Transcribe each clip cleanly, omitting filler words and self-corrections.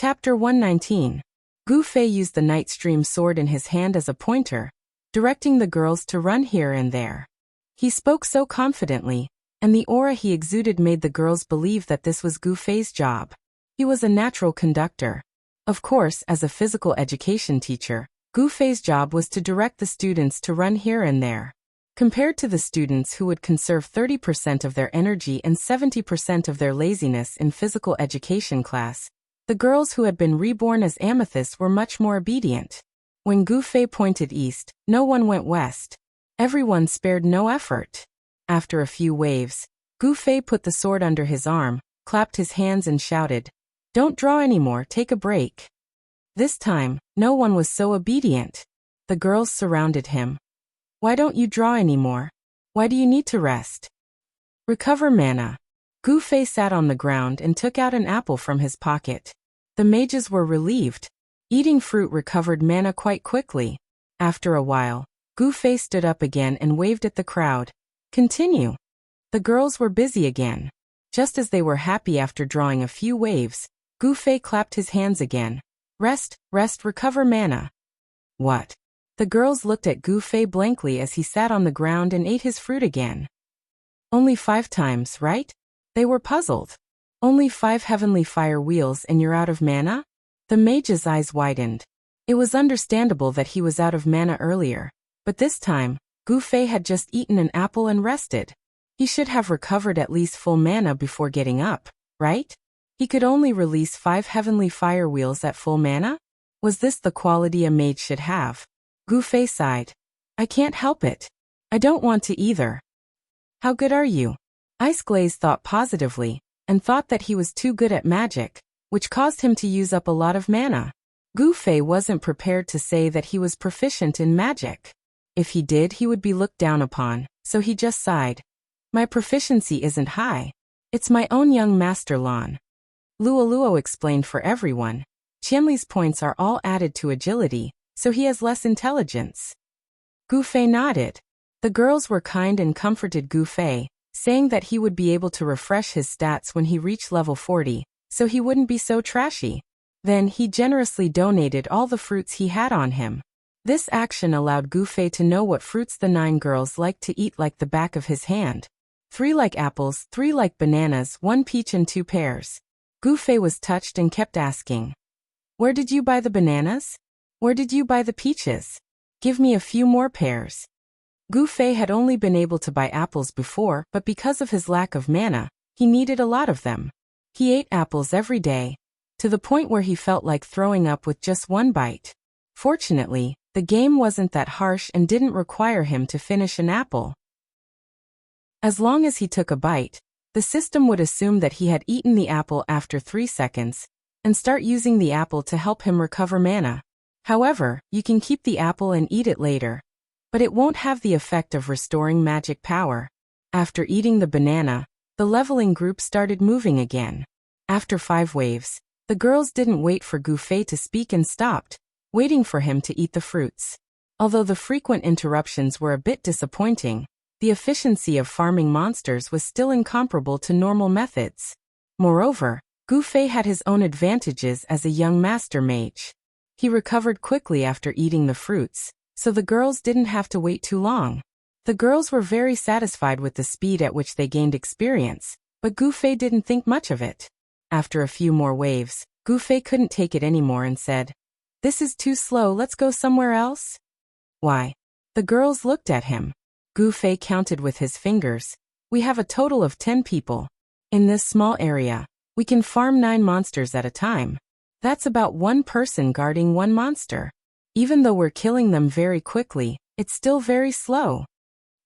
Chapter 119. Gu Fei used the Night Stream sword in his hand as a pointer, directing the girls to run here and there. He spoke so confidently, and the aura he exuded made the girls believe that this was Gu Fei's job. He was a natural conductor. Of course, as a physical education teacher, Gu Fei's job was to direct the students to run here and there. Compared to the students who would conserve 30% of their energy and 70% of their laziness in physical education class, the girls who had been reborn as amethysts were much more obedient. When Gu Fei pointed east, no one went west. Everyone spared no effort. After a few waves, Gu Fei put the sword under his arm, clapped his hands and shouted, "Don't draw anymore, take a break." This time, no one was so obedient. The girls surrounded him. "Why don't you draw anymore? Why do you need to rest?" "Recover mana." Gu Fei sat on the ground and took out an apple from his pocket. The mages were relieved. Eating fruit recovered mana quite quickly. After a while, Gu Fei stood up again and waved at the crowd. "Continue." The girls were busy again. Just as they were happy after drawing a few waves, Gu Fei clapped his hands again. "Rest, rest, recover mana." "What?" The girls looked at Gu Fei blankly as he sat on the ground and ate his fruit again. "Only 5 times, right?" They were puzzled. "Only 5 heavenly fire wheels and you're out of mana?" The mage's eyes widened. It was understandable that he was out of mana earlier, but this time, Gu Fei had just eaten an apple and rested. He should have recovered at least full mana before getting up, right? He could only release 5 heavenly fire wheels at full mana? Was this the quality a mage should have? Gu Fei sighed. "I can't help it. I don't want to either." "How good are you?" Ice Glaze thought positively, and thought that he was too good at magic, which caused him to use up a lot of mana. Gu Fei wasn't prepared to say that he was proficient in magic. If he did, he would be looked down upon, so he just sighed. "My proficiency isn't high. It's my own young master Lan." Luo explained for everyone. Qianli's points are all added to agility, so he has less intelligence. Gu Fei nodded. The girls were kind and comforted Gu Fei, saying that he would be able to refresh his stats when he reached level 40, so he wouldn't be so trashy. Then he generously donated all the fruits he had on him. This action allowed Gu Fei to know what fruits the 9 girls liked to eat like the back of his hand. 3 like apples, 3 like bananas, 1 peach and 2 pears. Gu Fei was touched and kept asking, "Where did you buy the bananas? Where did you buy the peaches? Give me a few more pears." Gu Fei had only been able to buy apples before, but because of his lack of mana, he needed a lot of them. He ate apples every day, to the point where he felt like throwing up with just 1 bite. Fortunately, the game wasn't that harsh and didn't require him to finish an apple. As long as he took a bite, the system would assume that he had eaten the apple after 3 seconds, and start using the apple to help him recover mana. However, you can keep the apple and eat it later, but it won't have the effect of restoring magic power. After eating the banana, the leveling group started moving again. After 5 waves, the girls didn't wait for Gu Fei to speak and stopped, waiting for him to eat the fruits. Although the frequent interruptions were a bit disappointing, the efficiency of farming monsters was still incomparable to normal methods. Moreover, Gu Fei had his own advantages as a young master mage. He recovered quickly after eating the fruits, so the girls didn't have to wait too long. The girls were very satisfied with the speed at which they gained experience, but Gu Fei didn't think much of it. After a few more waves, Gu Fei couldn't take it anymore and said, "This is too slow, let's go somewhere else." "Why?" The girls looked at him. Gu Fei counted with his fingers. "We have a total of 10 people. In this small area, we can farm 9 monsters at a time. That's about 1 person guarding 1 monster. Even though we're killing them very quickly, it's still very slow."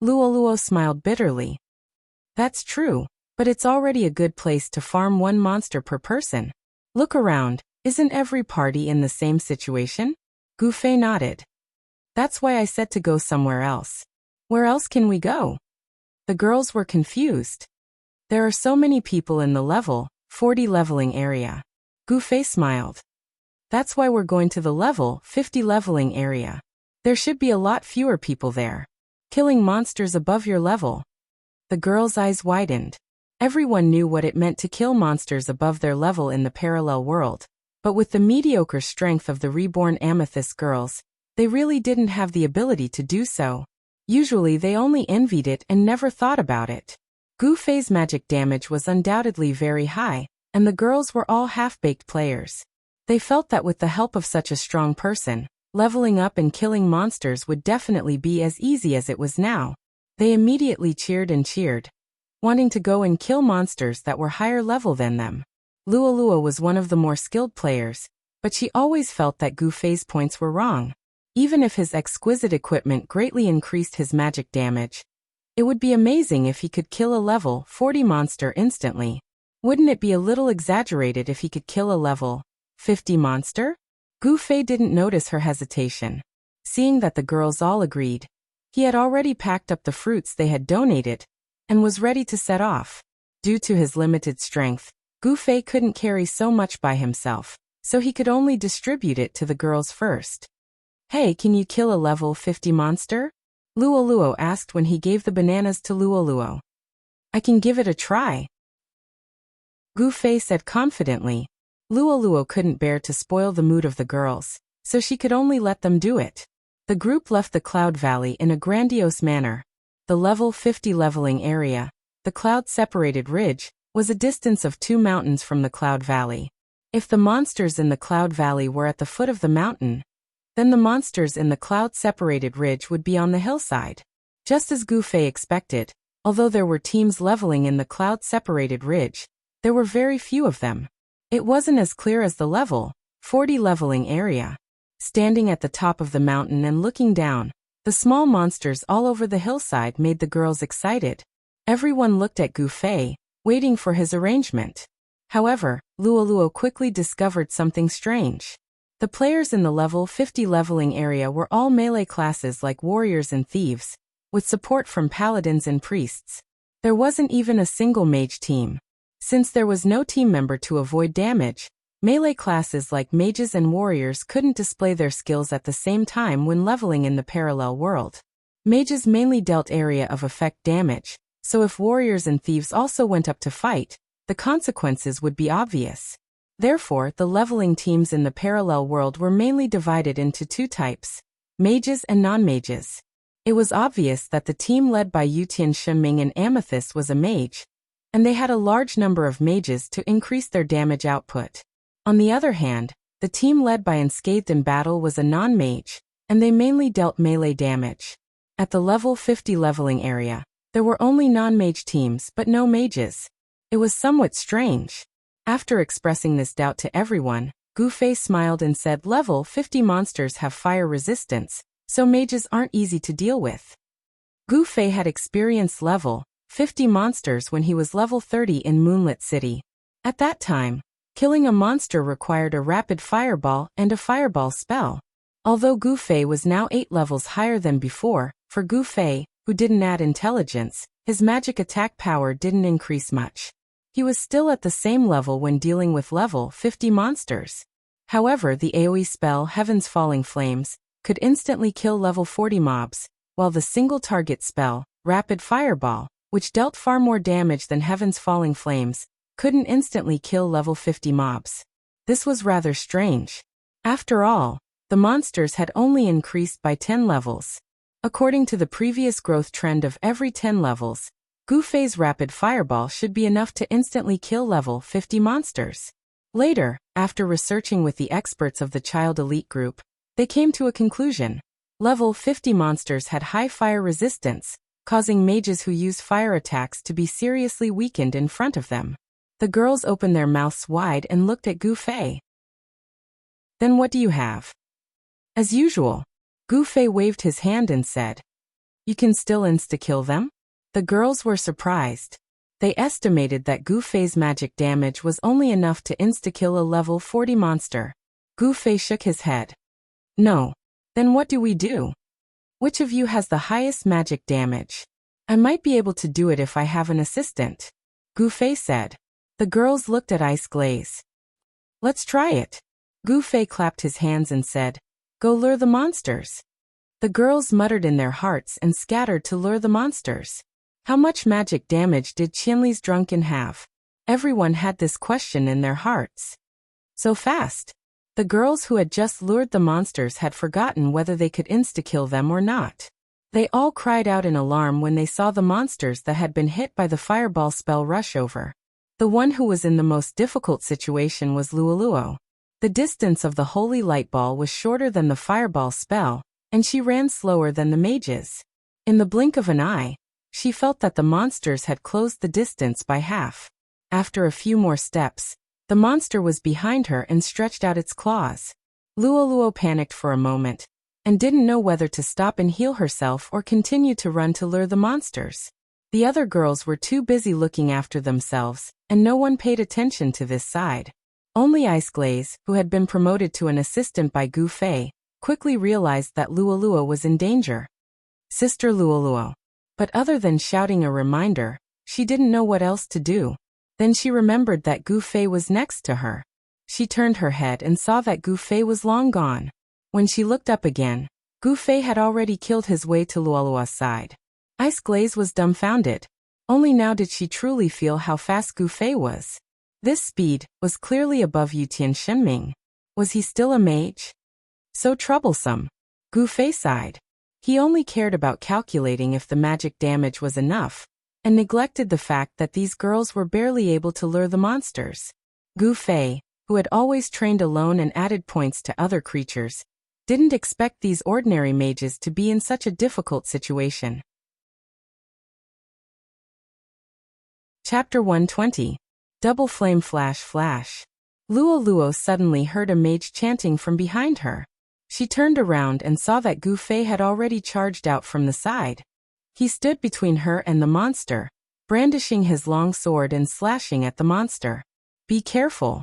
Luo smiled bitterly. "That's true, but it's already a good place to farm 1 monster per person. Look around, isn't every party in the same situation?" Gu Fei nodded. "That's why I said to go somewhere else." "Where else can we go?" The girls were confused. "There are so many people in the level 40 leveling area." Gu Fei smiled. "That's why we're going to the level 50 leveling area. There should be a lot fewer people there. Killing monsters above your level." The girls' eyes widened. Everyone knew what it meant to kill monsters above their level in the parallel world, But with the mediocre strength of the reborn amethyst girls, they really didn't have the ability to do so. Usually they only envied it and never thought about it. Gu Fei's magic damage was undoubtedly very high, and the girls were all half-baked players. They felt that with the help of such a strong person, leveling up and killing monsters would definitely be as easy as it was now. They immediately cheered and cheered, wanting to go and kill monsters that were higher level than them. Luolua was one of the more skilled players, but she always felt that Gu Fei's points were wrong. Even if his exquisite equipment greatly increased his magic damage, it would be amazing if he could kill a level 40 monster instantly. Wouldn't it be a little exaggerated if he could kill a level 50 monster? Gu Fei didn't notice her hesitation. Seeing that the girls all agreed, he had already packed up the fruits they had donated and was ready to set off. Due to his limited strength, Gu Fei couldn't carry so much by himself, so he could only distribute it to the girls first. "Hey, can you kill a level 50 monster?" Luoluo asked when he gave the bananas to Luoluo. "I can give it a try," Gu Fei said confidently. Luoluo couldn't bear to spoil the mood of the girls, so she could only let them do it. The group left the Cloud Valley in a grandiose manner. The level 50 leveling area, the cloud-separated ridge, was a distance of 2 mountains from the Cloud Valley. If the monsters in the Cloud Valley were at the foot of the mountain, then the monsters in the cloud-separated ridge would be on the hillside. Just as Gu Fei expected, although there were teams leveling in the cloud-separated ridge, there were very few of them. It wasn't as clear as the level 40 leveling area. Standing at the top of the mountain and looking down, the small monsters all over the hillside made the girls excited. Everyone looked at Gu Fei, waiting for his arrangement. However, Luoluo quickly discovered something strange. The players in the level 50 leveling area were all melee classes like warriors and thieves, with support from paladins and priests. There wasn't even a single mage team. Since there was no team member to avoid damage, melee classes like mages and warriors couldn't display their skills at the same time when leveling in the parallel world. Mages mainly dealt area of effect damage, so if warriors and thieves also went up to fight, the consequences would be obvious. Therefore, the leveling teams in the parallel world were mainly divided into 2 types, mages and non-mages. It was obvious that the team led by Yutian Shenming and Amethyst was a mage, and they had a large number of mages to increase their damage output. On the other hand, the team led by Unscathed in Battle was a non-mage, and they mainly dealt melee damage. At the level 50 leveling area, there were only non-mage teams but no mages. It was somewhat strange. After expressing this doubt to everyone, Gu Fei smiled and said level 50 monsters have fire resistance, so mages aren't easy to deal with. Gu Fei had experienced level 50 monsters when he was level 30 in Moonlit City. At that time, killing a monster required a rapid fireball and a fireball spell. Although Gu Fei was now 8 levels higher than before, for Gu Fei, who didn't add intelligence, his magic attack power didn't increase much. He was still at the same level when dealing with level 50 monsters. However, the AoE spell Heaven's Falling Flames could instantly kill level 40 mobs, while the single target spell, Rapid Fireball, which dealt far more damage than Heaven's Falling Flames, couldn't instantly kill level 50 mobs. This was rather strange. After all, the monsters had only increased by 10 levels. According to the previous growth trend of every 10 levels, Gu Fei's Rapid Fireball should be enough to instantly kill level 50 monsters. Later, after researching with the experts of the Child Elite group, they came to a conclusion. Level 50 monsters had high fire resistance, causing mages who use fire attacks to be seriously weakened in front of them. The girls opened their mouths wide and looked at Gu Fei. "Then what do you have?" As usual, Gu Fei waved his hand and said, "You can still insta-kill them?" The girls were surprised. They estimated that Gu Fei's magic damage was only enough to insta-kill a level 40 monster. Gu Fei shook his head. "No. Then what do we do? Which of you has the highest magic damage? I might be able to do it if I have an assistant," Gu Fei said. The girls looked at Ice Glaze. "Let's try it." Gu Fei clapped his hands and said, "Go lure the monsters." The girls muttered in their hearts and scattered to lure the monsters. How much magic damage did Qianli's Drunken have? Everyone had this question in their hearts. So fast. The girls who had just lured the monsters had forgotten whether they could insta-kill them or not. They all cried out in alarm when they saw the monsters that had been hit by the fireball spell rush over. The one who was in the most difficult situation was Luoluo. The distance of the holy light ball was shorter than the fireball spell, and she ran slower than the mages. In the blink of an eye, she felt that the monsters had closed the distance by half. After a few more steps, the monster was behind her and stretched out its claws. Luoluo panicked for a moment, and didn't know whether to stop and heal herself or continue to run to lure the monsters. The other girls were too busy looking after themselves, and no one paid attention to this side. Only Ice Glaze, who had been promoted to an assistant by Gu Fei, quickly realized that Luoluo was in danger. Sister Luoluo. But other than shouting a reminder, she didn't know what else to do. Then she remembered that Gu Fei was next to her. She turned her head and saw that Gu Fei was long gone. When she looked up again, Gu Fei had already killed his way to Luoluo's side. Ice Glaze was dumbfounded. Only now did she truly feel how fast Gu Fei was. This speed was clearly above Yutian Shenming. Was he still a mage? So troublesome. Gu Fei sighed. He only cared about calculating if the magic damage was enough, and neglected the fact that these girls were barely able to lure the monsters. Gu Fei, who had always trained alone and added points to other creatures, didn't expect these ordinary mages to be in such a difficult situation. Chapter 120. Double Flame Flash Flash. Luoluo suddenly heard a mage chanting from behind her. She turned around and saw that Gu Fei had already charged out from the side. He stood between her and the monster, brandishing his long sword and slashing at the monster. "Be careful,"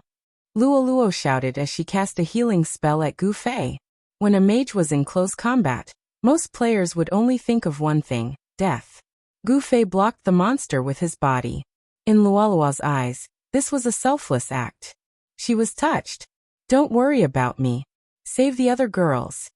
Luoluo shouted as she cast a healing spell at Gu Fei. When a mage was in close combat, most players would only think of one thing: death. Gu Fei blocked the monster with his body. In Luoluo's eyes, this was a selfless act. She was touched. "Don't worry about me. Save the other girls,"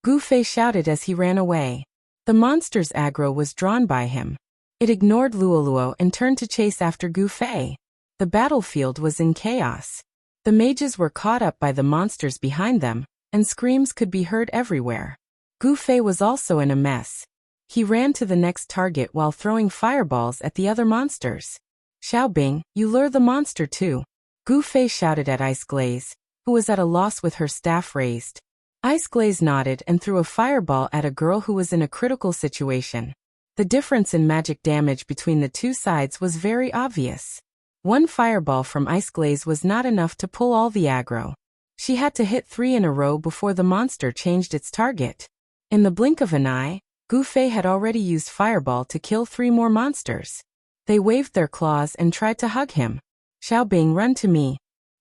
Gu Fei shouted as he ran away. The monster's aggro was drawn by him. It ignored Luoluo and turned to chase after Gu Fei. The battlefield was in chaos. The mages were caught up by the monsters behind them, and screams could be heard everywhere. Gu Fei was also in a mess. He ran to the next target while throwing fireballs at the other monsters. "Xiaobing, you lure the monster too," Gu Fei shouted at Ice Glaze, who was at a loss with her staff raised. Ice Glaze nodded and threw a fireball at a girl who was in a critical situation. The difference in magic damage between the two sides was very obvious. One fireball from Ice Glaze was not enough to pull all the aggro. She had to hit 3 in a row before the monster changed its target. In the blink of an eye, Gu Fei had already used fireball to kill 3 more monsters. They waved their claws and tried to hug him. "Xiaobing, run to me,"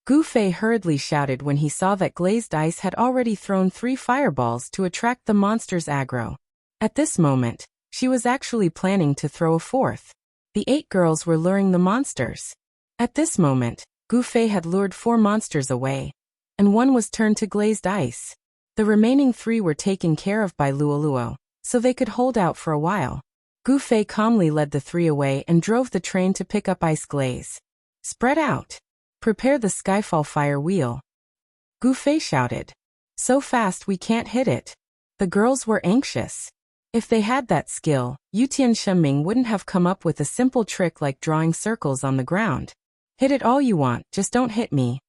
Gu Fei hurriedly shouted when he saw that Glazed Ice had already thrown 3 fireballs to attract the monster's aggro. At this moment, she was actually planning to throw a 4th. The 8 girls were luring the monsters. At this moment, Gu Fei had lured 4 monsters away, and 1 was turned to Glazed Ice. The remaining 3 were taken care of by Luoluo, so they could hold out for a while. Gu Fei calmly led the 3 away and drove the train to pick up Ice Glaze. "Spread out. Prepare the Skyfall Fire Wheel," Gu Fei shouted. "So fast we can't hit it." The girls were anxious. If they had that skill, Yutian Shenming wouldn't have come up with a simple trick like drawing circles on the ground. "Hit it all you want, just don't hit me,"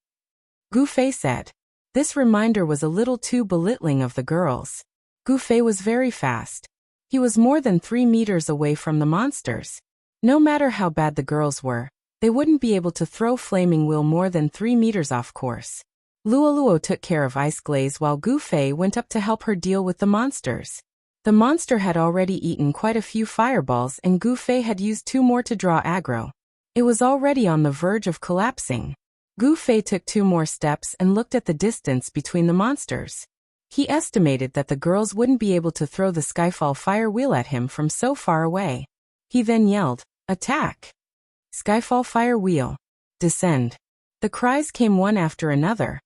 Gu Fei said. This reminder was a little too belittling of the girls. Gu Fei was very fast. He was more than 3 meters away from the monsters. No matter how bad the girls were, they wouldn't be able to throw Flaming Wheel more than 3 meters off course. Luoluo took care of Ice Glaze while Gu Fei went up to help her deal with the monsters. The monster had already eaten quite a few fireballs and Gu Fei had used 2 more to draw aggro. It was already on the verge of collapsing. Gu Fei took 2 more steps and looked at the distance between the monsters. He estimated that the girls wouldn't be able to throw the Skyfall Fire Wheel at him from so far away. He then yelled, "Attack! Skyfall Fire Wheel! Descend!" The cries came one after another.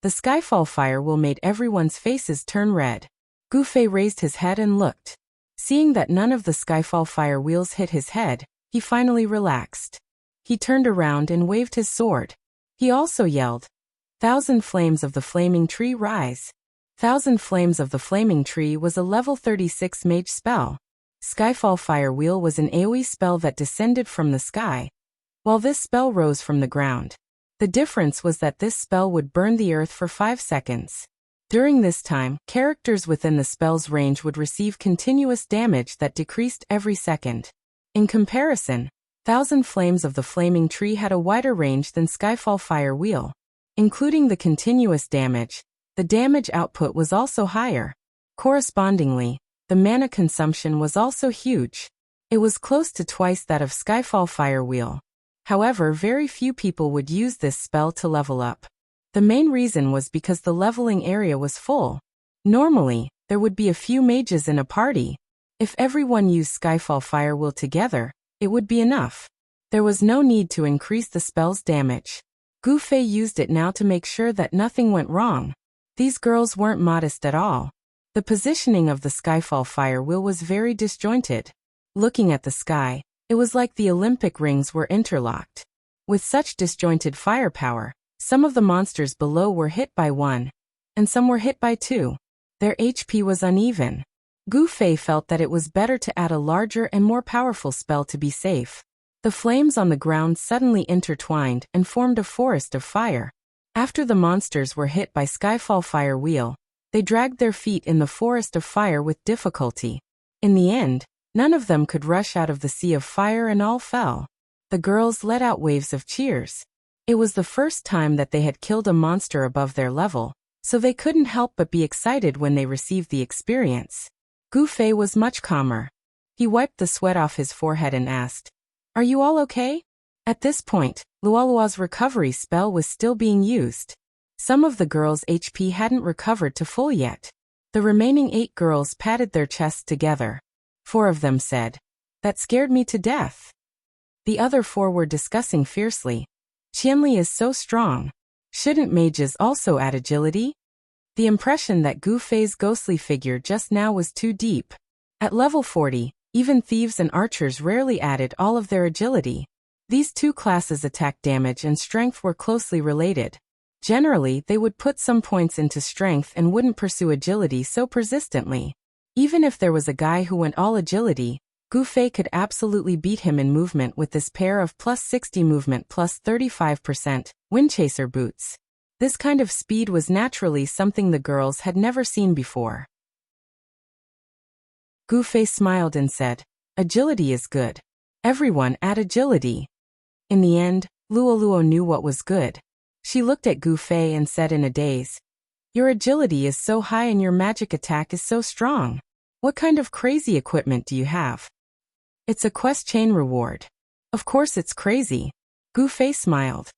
The Skyfall Fire Wheel made everyone's faces turn red. Gu Fei raised his head and looked. Seeing that none of the Skyfall Fire Wheels hit his head, he finally relaxed. He turned around and waved his sword. He also yelled, "Thousand flames of the flaming tree rise." Thousand Flames of the Flaming Tree was a level 36 mage spell. Skyfall Fire Wheel was an AoE spell that descended from the sky, while this spell rose from the ground. The difference was that this spell would burn the earth for 5 seconds. During this time, characters within the spell's range would receive continuous damage that decreased every second. In comparison, Thousand Flames of the Flaming Tree had a wider range than Skyfall Fire Wheel. Including the continuous damage, the damage output was also higher. Correspondingly, the mana consumption was also huge. It was close to twice that of Skyfall Fire Wheel. However, very few people would use this spell to level up. The main reason was because the leveling area was full. Normally, there would be a few mages in a party. If everyone used Skyfall Fire Wheel together, it would be enough. There was no need to increase the spell's damage. Gu Fei used it now to make sure that nothing went wrong. These girls weren't modest at all. The positioning of the Skyfall Fire Wheel was very disjointed. Looking at the sky, it was like the Olympic rings were interlocked. With such disjointed firepower, some of the monsters below were hit by 1, and some were hit by 2. Their HP was uneven. Gu Fei felt that it was better to add a larger and more powerful spell to be safe. The flames on the ground suddenly intertwined and formed a forest of fire. After the monsters were hit by Skyfall Fire Wheel, they dragged their feet in the forest of fire with difficulty. In the end, none of them could rush out of the sea of fire and all fell. The girls let out waves of cheers. It was the first time that they had killed a monster above their level, so they couldn't help but be excited when they received the experience. Gu Fei was much calmer. He wiped the sweat off his forehead and asked, "Are you all okay?" At this point, Luolua's recovery spell was still being used. Some of the girls' HP hadn't recovered to full yet. The remaining 8 girls patted their chests together. 4 of them said, "That scared me to death." The other 4 were discussing fiercely. "Qianli is so strong. Shouldn't mages also add agility?" The impression that Gu Fei's ghostly figure just now was too deep. At level 40, even thieves and archers rarely added all of their agility. These 2 classes' attack damage and strength were closely related. Generally, they would put some points into strength and wouldn't pursue agility so persistently. Even if there was a guy who went all agility, Gu Fei could absolutely beat him in movement with this pair of plus 60 movement plus 35% Windchaser boots. This kind of speed was naturally something the girls had never seen before. Gu Fei smiled and said, "Agility is good. Everyone add agility." In the end, Luoluo knew what was good. She looked at Gu Fei and said in a daze, "Your agility is so high and your magic attack is so strong. What kind of crazy equipment do you have?" "It's a quest chain reward." "Of course it's crazy." Gu Fei smiled.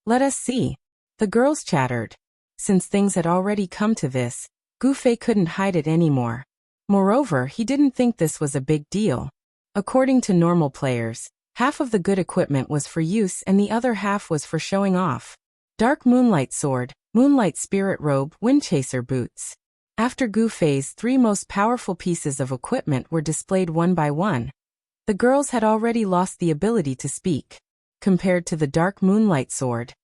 "Let us see." The girls chattered. Since things had already come to this, Gu Fei couldn't hide it anymore. Moreover, he didn't think this was a big deal. According to normal players, half of the good equipment was for use and the other half was for showing off. Dark Moonlight Sword, Moonlight Spirit Robe, Windchaser Boots. After Gu Fei's 3 most powerful pieces of equipment were displayed one by one, the girls had already lost the ability to speak. Compared to the Dark Moonlight Sword,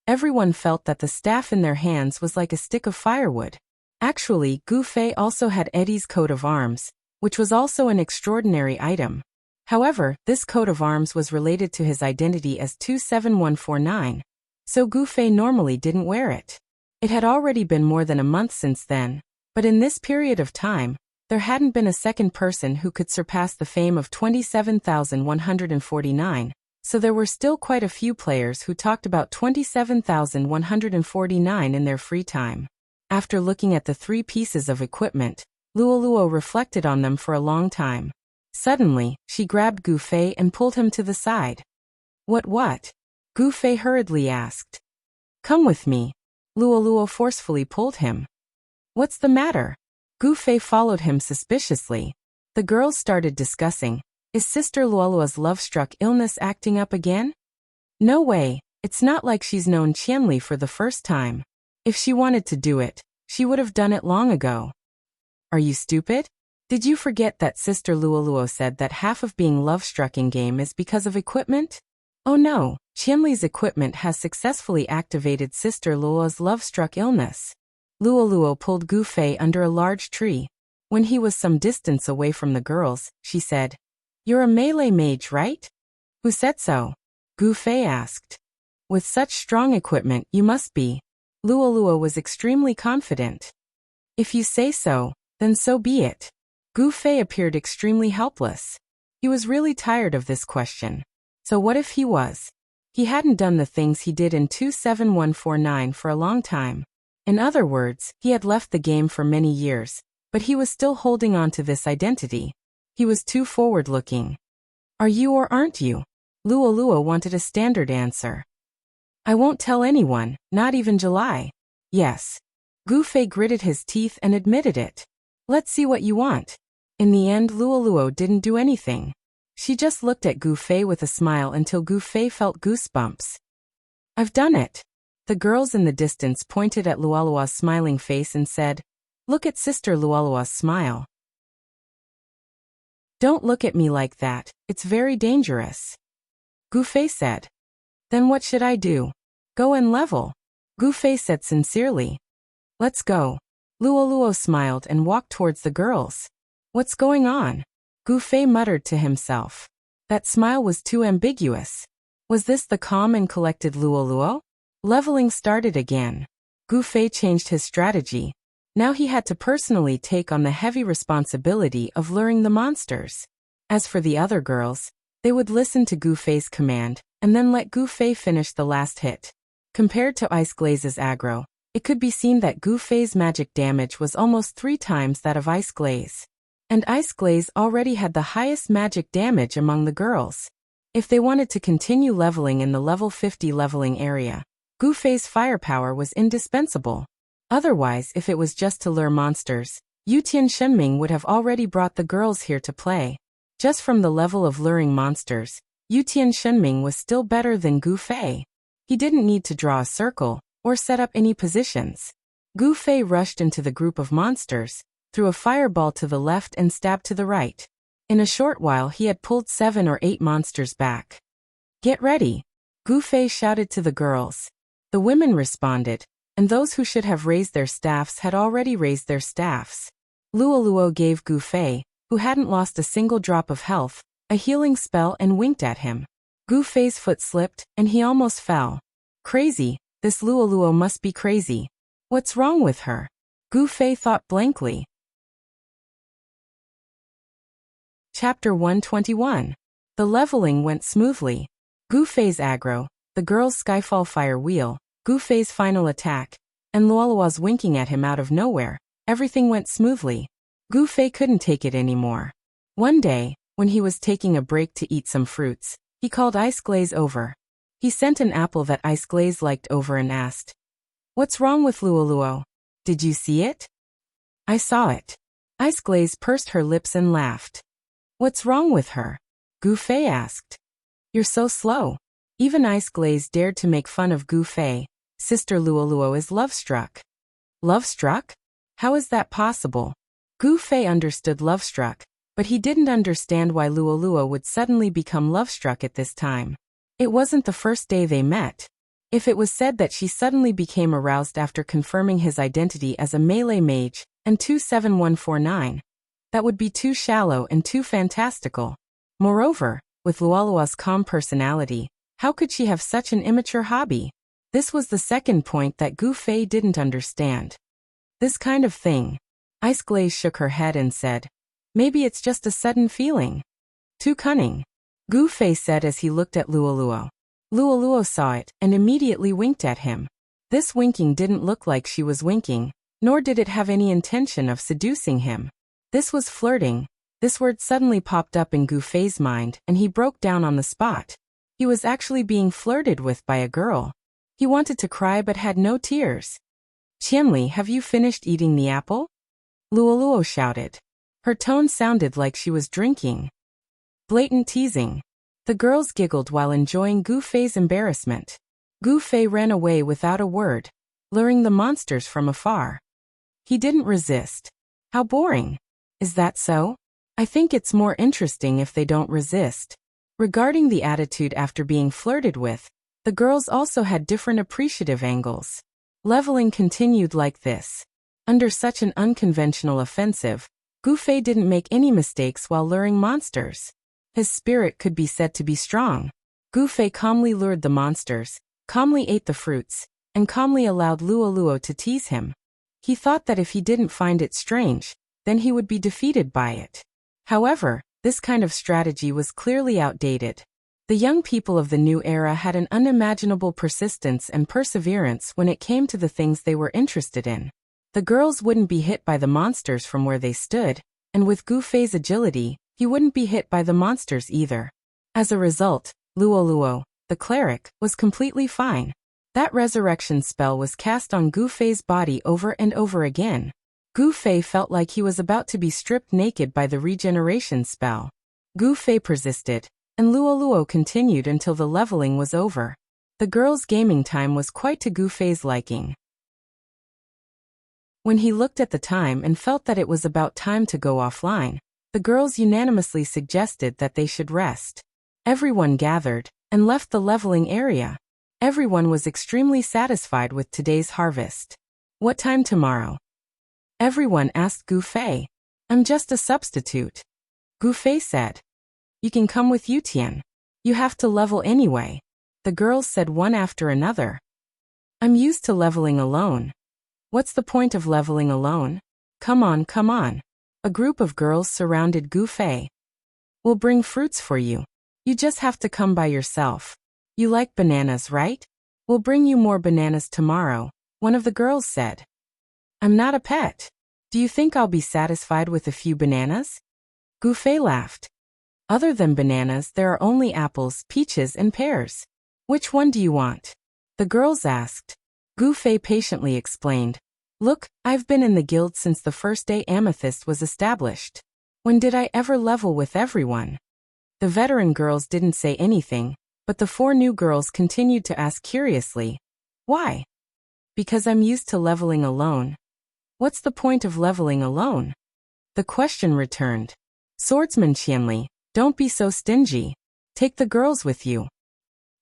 everyone felt that the staff in their hands was like a stick of firewood. Actually, Gu Fei also had Eddie's coat of arms, which was also an extraordinary item. However, this coat of arms was related to his identity as 27149, so Gu Fei normally didn't wear it. It had already been more than a month since then, but in this period of time, there hadn't been a second person who could surpass the fame of 27,149, so there were still quite a few players who talked about 27,149 in their free time. After looking at the 3 pieces of equipment, Luoluo reflected on them for a long time. Suddenly, she grabbed Gu Fei and pulled him to the side. What? Gu Fei hurriedly asked. "Come with me." Luoluo forcefully pulled him. "What's the matter?" Gu Fei followed him suspiciously. The girls started discussing, "Is Sister Luoluo's love-struck illness acting up again?" "No way, it's not like she's known Qianli for the first time. If she wanted to do it, she would have done it long ago." "Are you stupid? Did you forget that Sister Luoluo said that half of being love-struck in game is because of equipment?" Oh no, Qianli's equipment has successfully activated Sister Luo's love-struck illness. Luo pulled Gu Fei under a large tree. When he was some distance away from the girls, she said, "You're a melee mage, right?" "Who said so?" Gu Fei asked. "With such strong equipment, you must be." Luo was extremely confident. "If you say so, then so be it." Gu Fei appeared extremely helpless. He was really tired of this question. So what if he was? He hadn't done the things he did in 27149 for a long time. In other words, he had left the game for many years, but he was still holding on to this identity. He was too forward-looking. "Are you or aren't you?" Luo wanted a standard answer. "I won't tell anyone, not even July." "Yes." Gu Fei gritted his teeth and admitted it. "Let's see what you want." In the end, Luo didn't do anything. She just looked at Gu Fei with a smile until Gu Fei felt goosebumps. "I've done it." The girls in the distance pointed at Luo's smiling face and said, "Look at Sister Luo's smile." "Don't look at me like that, it's very dangerous." Gu Fei said. "Then what should I do?" "Go and level." Gu Fei said sincerely. "Let's go." Luo smiled and walked towards the girls. "What's going on?" Gu Fei muttered to himself. That smile was too ambiguous. Was this the calm and collected Luo? Leveling started again. Gu Fei changed his strategy. Now he had to personally take on the heavy responsibility of luring the monsters. As for the other girls, they would listen to Gu Fei's command, and then let Gu Fei finish the last hit. Compared to Ice Glaze's aggro, it could be seen that Gu Fei's magic damage was almost 3 times that of Ice Glaze. And Ice Glaze already had the highest magic damage among the girls. If they wanted to continue leveling in the level 50 leveling area, Gu Fei's firepower was indispensable. Otherwise, if it was just to lure monsters, Yutian Shenming would have already brought the girls here to play. Just from the level of luring monsters, Yutian Shenming was still better than Gu Fei. He didn't need to draw a circle, or set up any positions. Gu Fei rushed into the group of monsters, threw a fireball to the left and stabbed to the right. In a short while he had pulled 7 or 8 monsters back. "Get ready!" Gu Fei shouted to the girls. The women responded, and those who should have raised their staffs had already raised their staffs. Luo gave Gu Fei, who hadn't lost a single drop of health, a healing spell and winked at him. Gu Fei's foot slipped, and he almost fell. Crazy, this Luo must be crazy. What's wrong with her? Gu Fei thought blankly. Chapter 121. The leveling went smoothly. Gu Fei's aggro, the girl's Skyfall Fire Wheel, Gu Fei's final attack, and Luo's winking at him out of nowhere. Everything went smoothly. Gu Fei couldn't take it anymore. One day, when he was taking a break to eat some fruits, he called Ice Glaze over. He sent an apple that Ice Glaze liked over and asked, "What's wrong with Luo? Did you see it?" "I saw it." Ice Glaze pursed her lips and laughed. "What's wrong with her?" Gu Fei asked. "You're so slow." Even Ice Glaze dared to make fun of Gu Fei. Sister Luo is love-struck. Love-struck? How is that possible? Gu Fei understood love-struck, but he didn't understand why Luo would suddenly become love-struck at this time. It wasn't the first day they met. If it was said that she suddenly became aroused after confirming his identity as a melee mage, and 27149, that would be too shallow and too fantastical. Moreover, with Luo's calm personality, how could she have such an immature hobby? This was the second point that Gu Fei didn't understand. This kind of thing. Ice Glaze shook her head and said, "Maybe it's just a sudden feeling." "Too cunning," Gu Fei said as he looked at Luo. Luo saw it and immediately winked at him. This winking didn't look like she was winking, nor did it have any intention of seducing him. This was flirting. This word suddenly popped up in Gu Fei's mind and he broke down on the spot. He was actually being flirted with by a girl. He wanted to cry but had no tears. "Qianli, have you finished eating the apple?" Luo shouted. Her tone sounded like she was drinking. Blatant teasing. The girls giggled while enjoying Gu Fei's embarrassment. Gu Fei ran away without a word, luring the monsters from afar. He didn't resist. How boring. Is that so? I think it's more interesting if they don't resist. Regarding the attitude after being flirted with, the girls also had different appreciative angles. Leveling continued like this. Under such an unconventional offensive, Gu Fei didn't make any mistakes while luring monsters. His spirit could be said to be strong. Gu Fei calmly lured the monsters, calmly ate the fruits, and calmly allowed Luo Luo to tease him. He thought that if he didn't find it strange, then he would be defeated by it. However, this kind of strategy was clearly outdated. The young people of the new era had an unimaginable persistence and perseverance when it came to the things they were interested in. The girls wouldn't be hit by the monsters from where they stood, and with Gu Fei's agility, he wouldn't be hit by the monsters either. As a result, Luo Luo, the cleric, was completely fine. That resurrection spell was cast on Gu Fei's body over and over again. Gu Fei felt like he was about to be stripped naked by the regeneration spell. Gu Fei persisted, and Luo Luo continued until the leveling was over. The girls' gaming time was quite to Gu Fei's liking. When he looked at the time and felt that it was about time to go offline, the girls unanimously suggested that they should rest. Everyone gathered and left the leveling area. Everyone was extremely satisfied with today's harvest. What time tomorrow? Everyone asked Gu Fei. I'm just a substitute. Gu Fei said. You can come with Yutian. You have to level anyway. The girls said one after another. I'm used to leveling alone. What's the point of leveling alone? Come on, come on. A group of girls surrounded Gu Fei. We'll bring fruits for you. You just have to come by yourself. You like bananas, right? We'll bring you more bananas tomorrow, one of the girls said. I'm not a pet. Do you think I'll be satisfied with a few bananas? Gu Fei laughed. Other than bananas, there are only apples, peaches, and pears. Which one do you want? The girls asked. Gu Fei patiently explained. Look, I've been in the guild since the first day Amethyst was established. When did I ever level with everyone? The veteran girls didn't say anything, but the four new girls continued to ask curiously. Why? Because I'm used to leveling alone. What's the point of leveling alone? The question returned. Swordsmanship, don't be so stingy. Take the girls with you.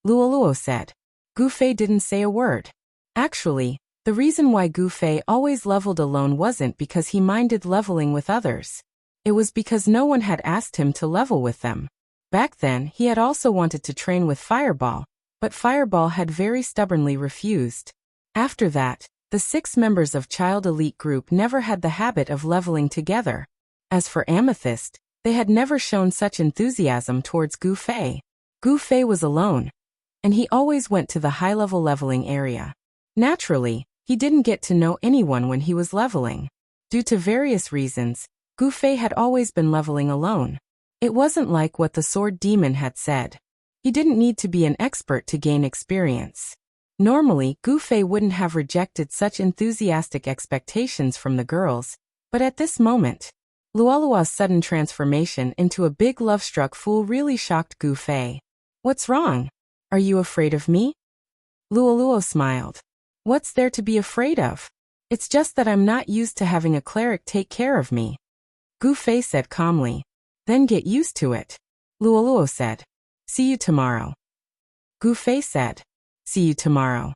Luo Luo said. Gu Fei didn't say a word. Actually, the reason why Gu Fei always leveled alone wasn't because he minded leveling with others. It was because no one had asked him to level with them. Back then, he had also wanted to train with Fireball, but Fireball had very stubbornly refused. After that, the 6 members of Child Elite Group never had the habit of leveling together. As for Amethyst, they had never shown such enthusiasm towards Gu Fei. Gu Fei was alone, and he always went to the high-level leveling area. Naturally, he didn't get to know anyone when he was leveling. Due to various reasons, Gu Fei had always been leveling alone. It wasn't like what the Sword Demon had said. He didn't need to be an expert to gain experience. Normally, Gu Fei wouldn't have rejected such enthusiastic expectations from the girls, but at this moment, Luolua's sudden transformation into a big love-struck fool really shocked Gu Fei. What's wrong? Are you afraid of me? Luoluo smiled. What's there to be afraid of? It's just that I'm not used to having a cleric take care of me. Gu Fei said calmly. Then get used to it. Luoluo said. See you tomorrow. Gu Fei said. See you tomorrow.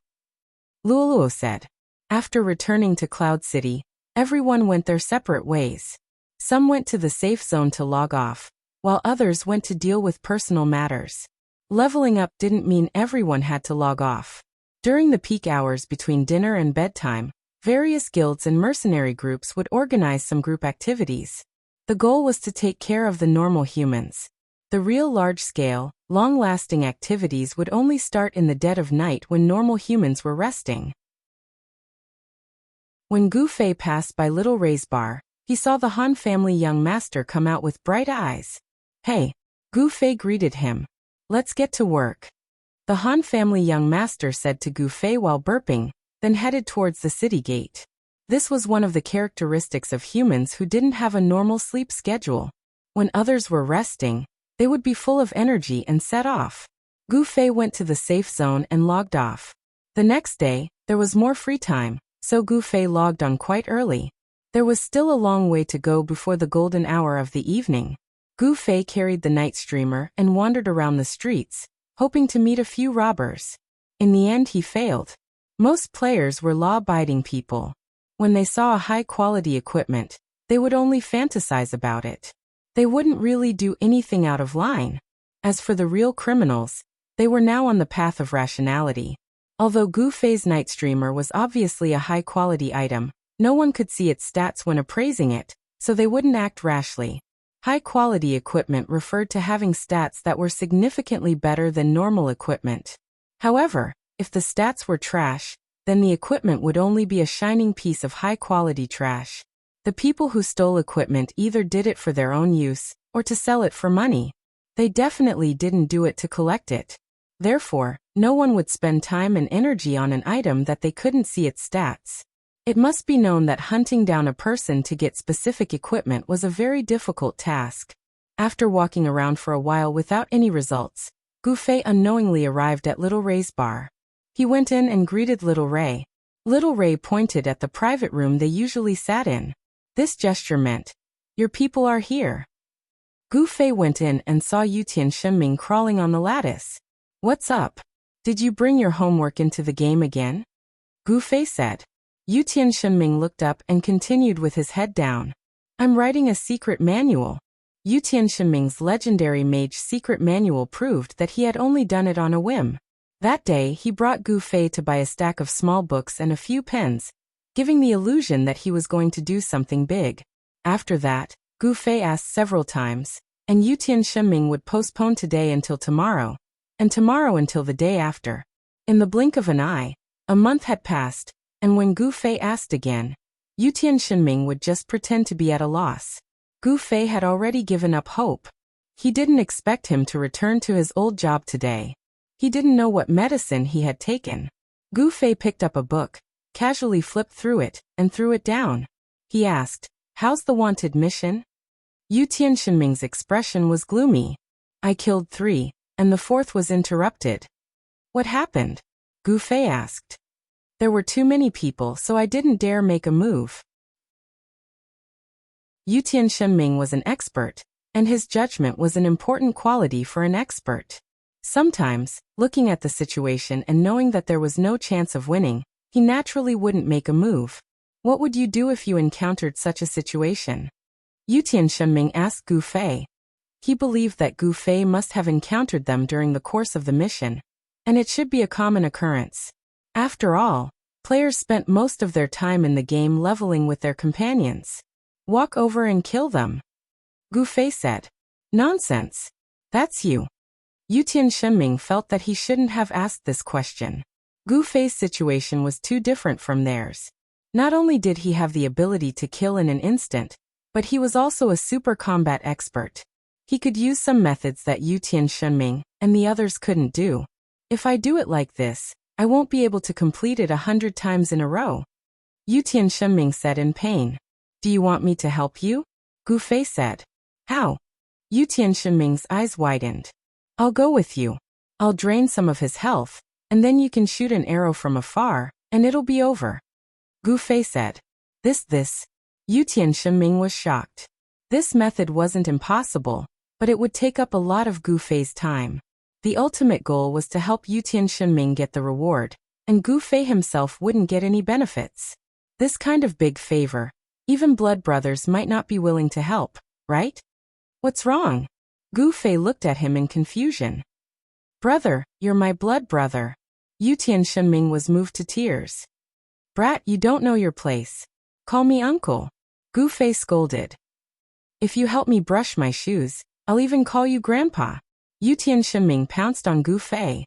Luoluo said. After returning to Cloud City, everyone went their separate ways. Some went to the safe zone to log off, while others went to deal with personal matters. Leveling up didn't mean everyone had to log off. During the peak hours between dinner and bedtime, various guilds and mercenary groups would organize some group activities. The goal was to take care of the normal humans. The real large-scale, long-lasting activities would only start in the dead of night when normal humans were resting. When Gu Fei passed by Little Ray's bar, he saw the Han family young master come out with bright eyes. Hey, Gu Fei greeted him. Let's get to work. The Han family young master said to Gu Fei while burping, then headed towards the city gate. This was one of the characteristics of humans who didn't have a normal sleep schedule. When others were resting, they would be full of energy and set off. Gu Fei went to the safe zone and logged off. The next day, there was more free time, so Gu Fei logged on quite early. There was still a long way to go before the golden hour of the evening. Gu Fei carried the night streamer and wandered around the streets, hoping to meet a few robbers. In the end he failed. Most players were law-abiding people. When they saw a high-quality equipment, they would only fantasize about it. They wouldn't really do anything out of line. As for the real criminals, they were now on the path of rationality. Although Gu Fei's night streamer was obviously a high-quality item, no one could see its stats when appraising it, so they wouldn't act rashly. High-quality equipment referred to having stats that were significantly better than normal equipment. However, if the stats were trash, then the equipment would only be a shining piece of high-quality trash. The people who stole equipment either did it for their own use, or to sell it for money. They definitely didn't do it to collect it. Therefore, no one would spend time and energy on an item that they couldn't see its stats. It must be known that hunting down a person to get specific equipment was a very difficult task. After walking around for a while without any results, Gu Fei unknowingly arrived at Little Ray's bar. He went in and greeted Little Ray. Little Ray pointed at the private room they usually sat in. This gesture meant, "Your people are here." Gu Fei went in and saw Yutian Shenming crawling on the lattice. "What's up? Did you bring your homework into the game again?" Gu Fei said. Yutian Shenming looked up and continued with his head down. "I'm writing a secret manual." Yutian Shenming's legendary mage secret manual proved that he had only done it on a whim. That day he brought Gu Fei to buy a stack of small books and a few pens, giving the illusion that he was going to do something big. After that, Gu Fei asked several times, and Yutian Shenming would postpone today until tomorrow, and tomorrow until the day after. In the blink of an eye, a month had passed, and when Gu Fei asked again, Yutian Shenming would just pretend to be at a loss. Gu Fei had already given up hope. He didn't expect him to return to his old job today. He didn't know what medicine he had taken. Gu Fei picked up a book, casually flipped through it, and threw it down. He asked, "How's the wanted mission?" Yutian Shenming's expression was gloomy. "I killed 3, and the 4th was interrupted." "What happened?" Gu Fei asked. "There were too many people, so I didn't dare make a move." Yutian Shenming was an expert, and his judgment was an important quality for an expert. Sometimes, looking at the situation and knowing that there was no chance of winning, he naturally wouldn't make a move. What would you do if you encountered such a situation? Yutian Shenming asked Gu Fei. He believed that Gu Fei must have encountered them during the course of the mission, and it should be a common occurrence. After all, players spent most of their time in the game leveling with their companions. Walk over and kill them. Gu Fei said. "Nonsense. That's you." Yutian Shenming felt that he shouldn't have asked this question. Gu Fei's situation was too different from theirs. Not only did he have the ability to kill in an instant, but he was also a super combat expert. He could use some methods that Yutian Shenming and the others couldn't do. "If I do it like this, I won't be able to complete it 100 times in a row." Yutian Shenming said in pain. "Do you want me to help you?" Gu Fei said. "How?" Yutian Shenming's eyes widened. "I'll go with you. I'll drain some of his health, and then you can shoot an arrow from afar, and it'll be over." Gu Fei said. This. Yutian Shenming was shocked. This method wasn't impossible, but it would take up a lot of Gu Fei's time. The ultimate goal was to help Yutian Shenming get the reward, and Gu Fei himself wouldn't get any benefits. This kind of big favor, even blood brothers might not be willing to help, right? "What's wrong?" Gu Fei looked at him in confusion. "Brother, you're my blood brother." Yutian Shenming was moved to tears. "Brat, you don't know your place. Call me uncle." Gu Fei scolded. "If you help me brush my shoes, I'll even call you grandpa." Yutian Shenming pounced on Gu Fei.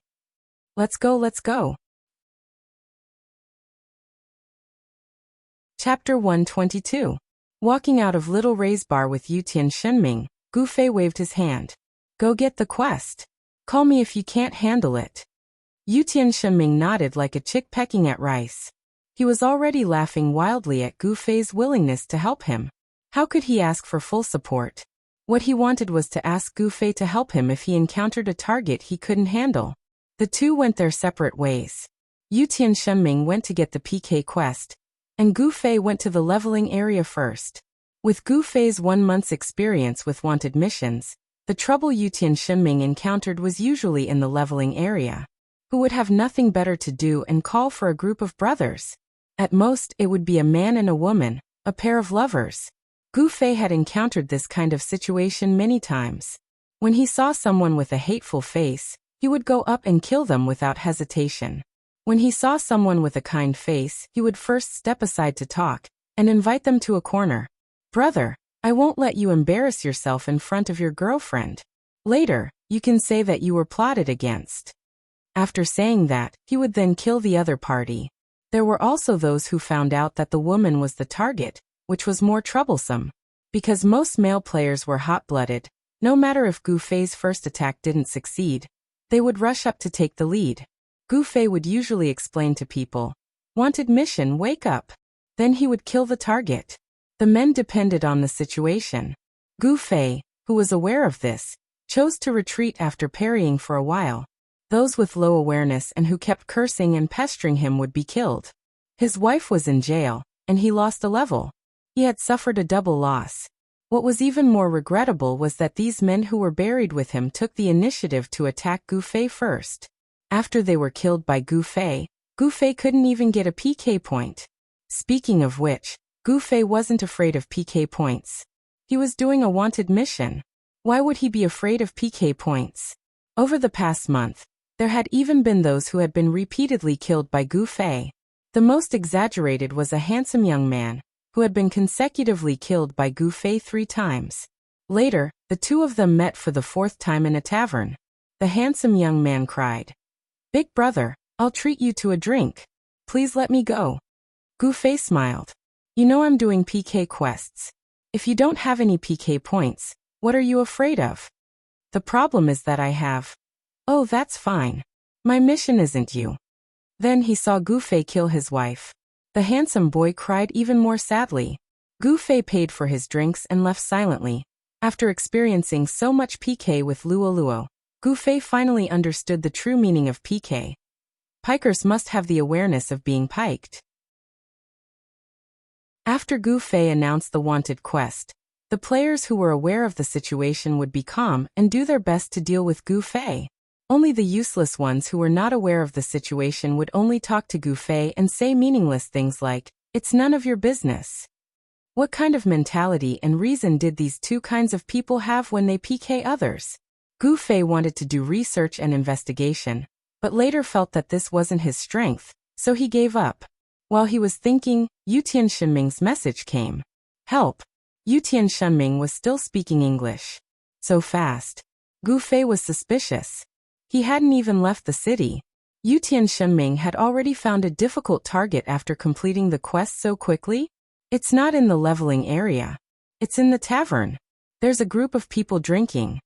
Let's go. Chapter 122. Walking out of Little Ray's bar with Yutian Shenming, Gu Fei waved his hand. "Go get the quest. Call me if you can't handle it." Yutian Shenming nodded like a chick pecking at rice. He was already laughing wildly at Gu Fei's willingness to help him. How could he ask for full support? What he wanted was to ask Gu Fei to help him if he encountered a target he couldn't handle. The two went their separate ways. Yutian Shenming went to get the PK quest, and Gu Fei went to the leveling area first. With Gu Fei's 1 month's experience with wanted missions, the trouble Yutian Shenming encountered was usually in the leveling area. Who would have nothing better to do and call for a group of brothers? At most, it would be a man and a woman, a pair of lovers. Gu Fei had encountered this kind of situation many times. When he saw someone with a hateful face, he would go up and kill them without hesitation. When he saw someone with a kind face, he would first step aside to talk, and invite them to a corner. Brother, I won't let you embarrass yourself in front of your girlfriend. Later, you can say that you were plotted against. After saying that, he would then kill the other party. There were also those who found out that the woman was the target, which was more troublesome. Because most male players were hot-blooded, no matter if Gu Fei's first attack didn't succeed, they would rush up to take the lead. Gu Fei would usually explain to people, "Wanted mission, wake up." Then he would kill the target. The men depended on the situation. Gu Fei, who was aware of this, chose to retreat after parrying for a while. Those with low awareness and who kept cursing and pestering him would be killed. His wife was in jail, and he lost a level. He had suffered a double loss. What was even more regrettable was that these men who were buried with him took the initiative to attack Gu Fei first. After they were killed by Gu Fei couldn't even get a PK point. Speaking of which, Gu Fei wasn't afraid of PK points. He was doing a wanted mission. Why would he be afraid of PK points? Over the past month, there had even been those who had been repeatedly killed by Gu Fei. The most exaggerated was a handsome young man, who had been consecutively killed by Gu Fei 3 times. Later, the two of them met for the 4th time in a tavern. The handsome young man cried, "Big brother, I'll treat you to a drink. Please let me go." Gu Fei smiled. "You know I'm doing PK quests. If you don't have any PK points, what are you afraid of?" "The problem is that I have." "Oh, that's fine. My mission isn't you." Then he saw Gu Fei kill his wife. The handsome boy cried even more sadly. Gu Fei paid for his drinks and left silently. After experiencing so much PK with Luo Luo, Gu Fei finally understood the true meaning of PK. Pikers must have the awareness of being piked. After Gu Fei announced the wanted quest, the players who were aware of the situation would be calm and do their best to deal with Gu Fei. Only the useless ones who were not aware of the situation would only talk to Gu Fei and say meaningless things like, "It's none of your business." What kind of mentality and reason did these two kinds of people have when they PK others? Gu Fei wanted to do research and investigation, but later felt that this wasn't his strength, so he gave up. While he was thinking, Yutian Shenming's message came. "Help!" Yutian Shenming was still speaking English. So fast. Gu Fei was suspicious. He hadn't even left the city. Yutian Shenming had already found a difficult target after completing the quest so quickly. "It's not in the leveling area. It's in the tavern. There's a group of people drinking,"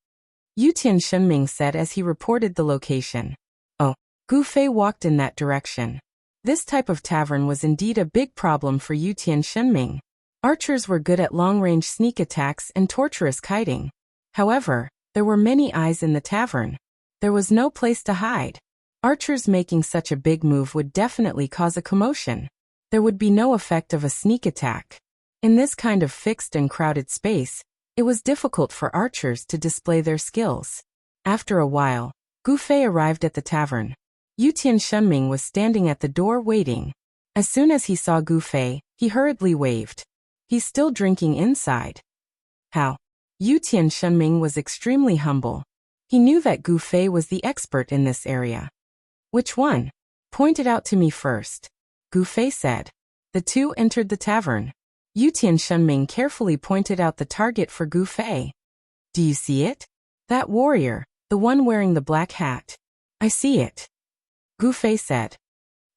Yutian Shenming said as he reported the location. Oh, Gu Fei walked in that direction. This type of tavern was indeed a big problem for Yutian Shenming. Archers were good at long-range sneak attacks and torturous kiting. However, there were many eyes in the tavern. There was no place to hide. Archers making such a big move would definitely cause a commotion. There would be no effect of a sneak attack. In this kind of fixed and crowded space, it was difficult for archers to display their skills. After a while, Gu Fei arrived at the tavern. Yutian Shenming was standing at the door waiting. As soon as he saw Gu Fei, he hurriedly waved. "He's still drinking inside." "How?" Yutian Shenming was extremely humble. He knew that Gu Fei was the expert in this area. "Which one? Point it out to me first," Gu Fei said. The two entered the tavern. Yutian Shenming carefully pointed out the target for Gu Fei. "Do you see it? That warrior, the one wearing the black hat." "I see it," Gu Fei said.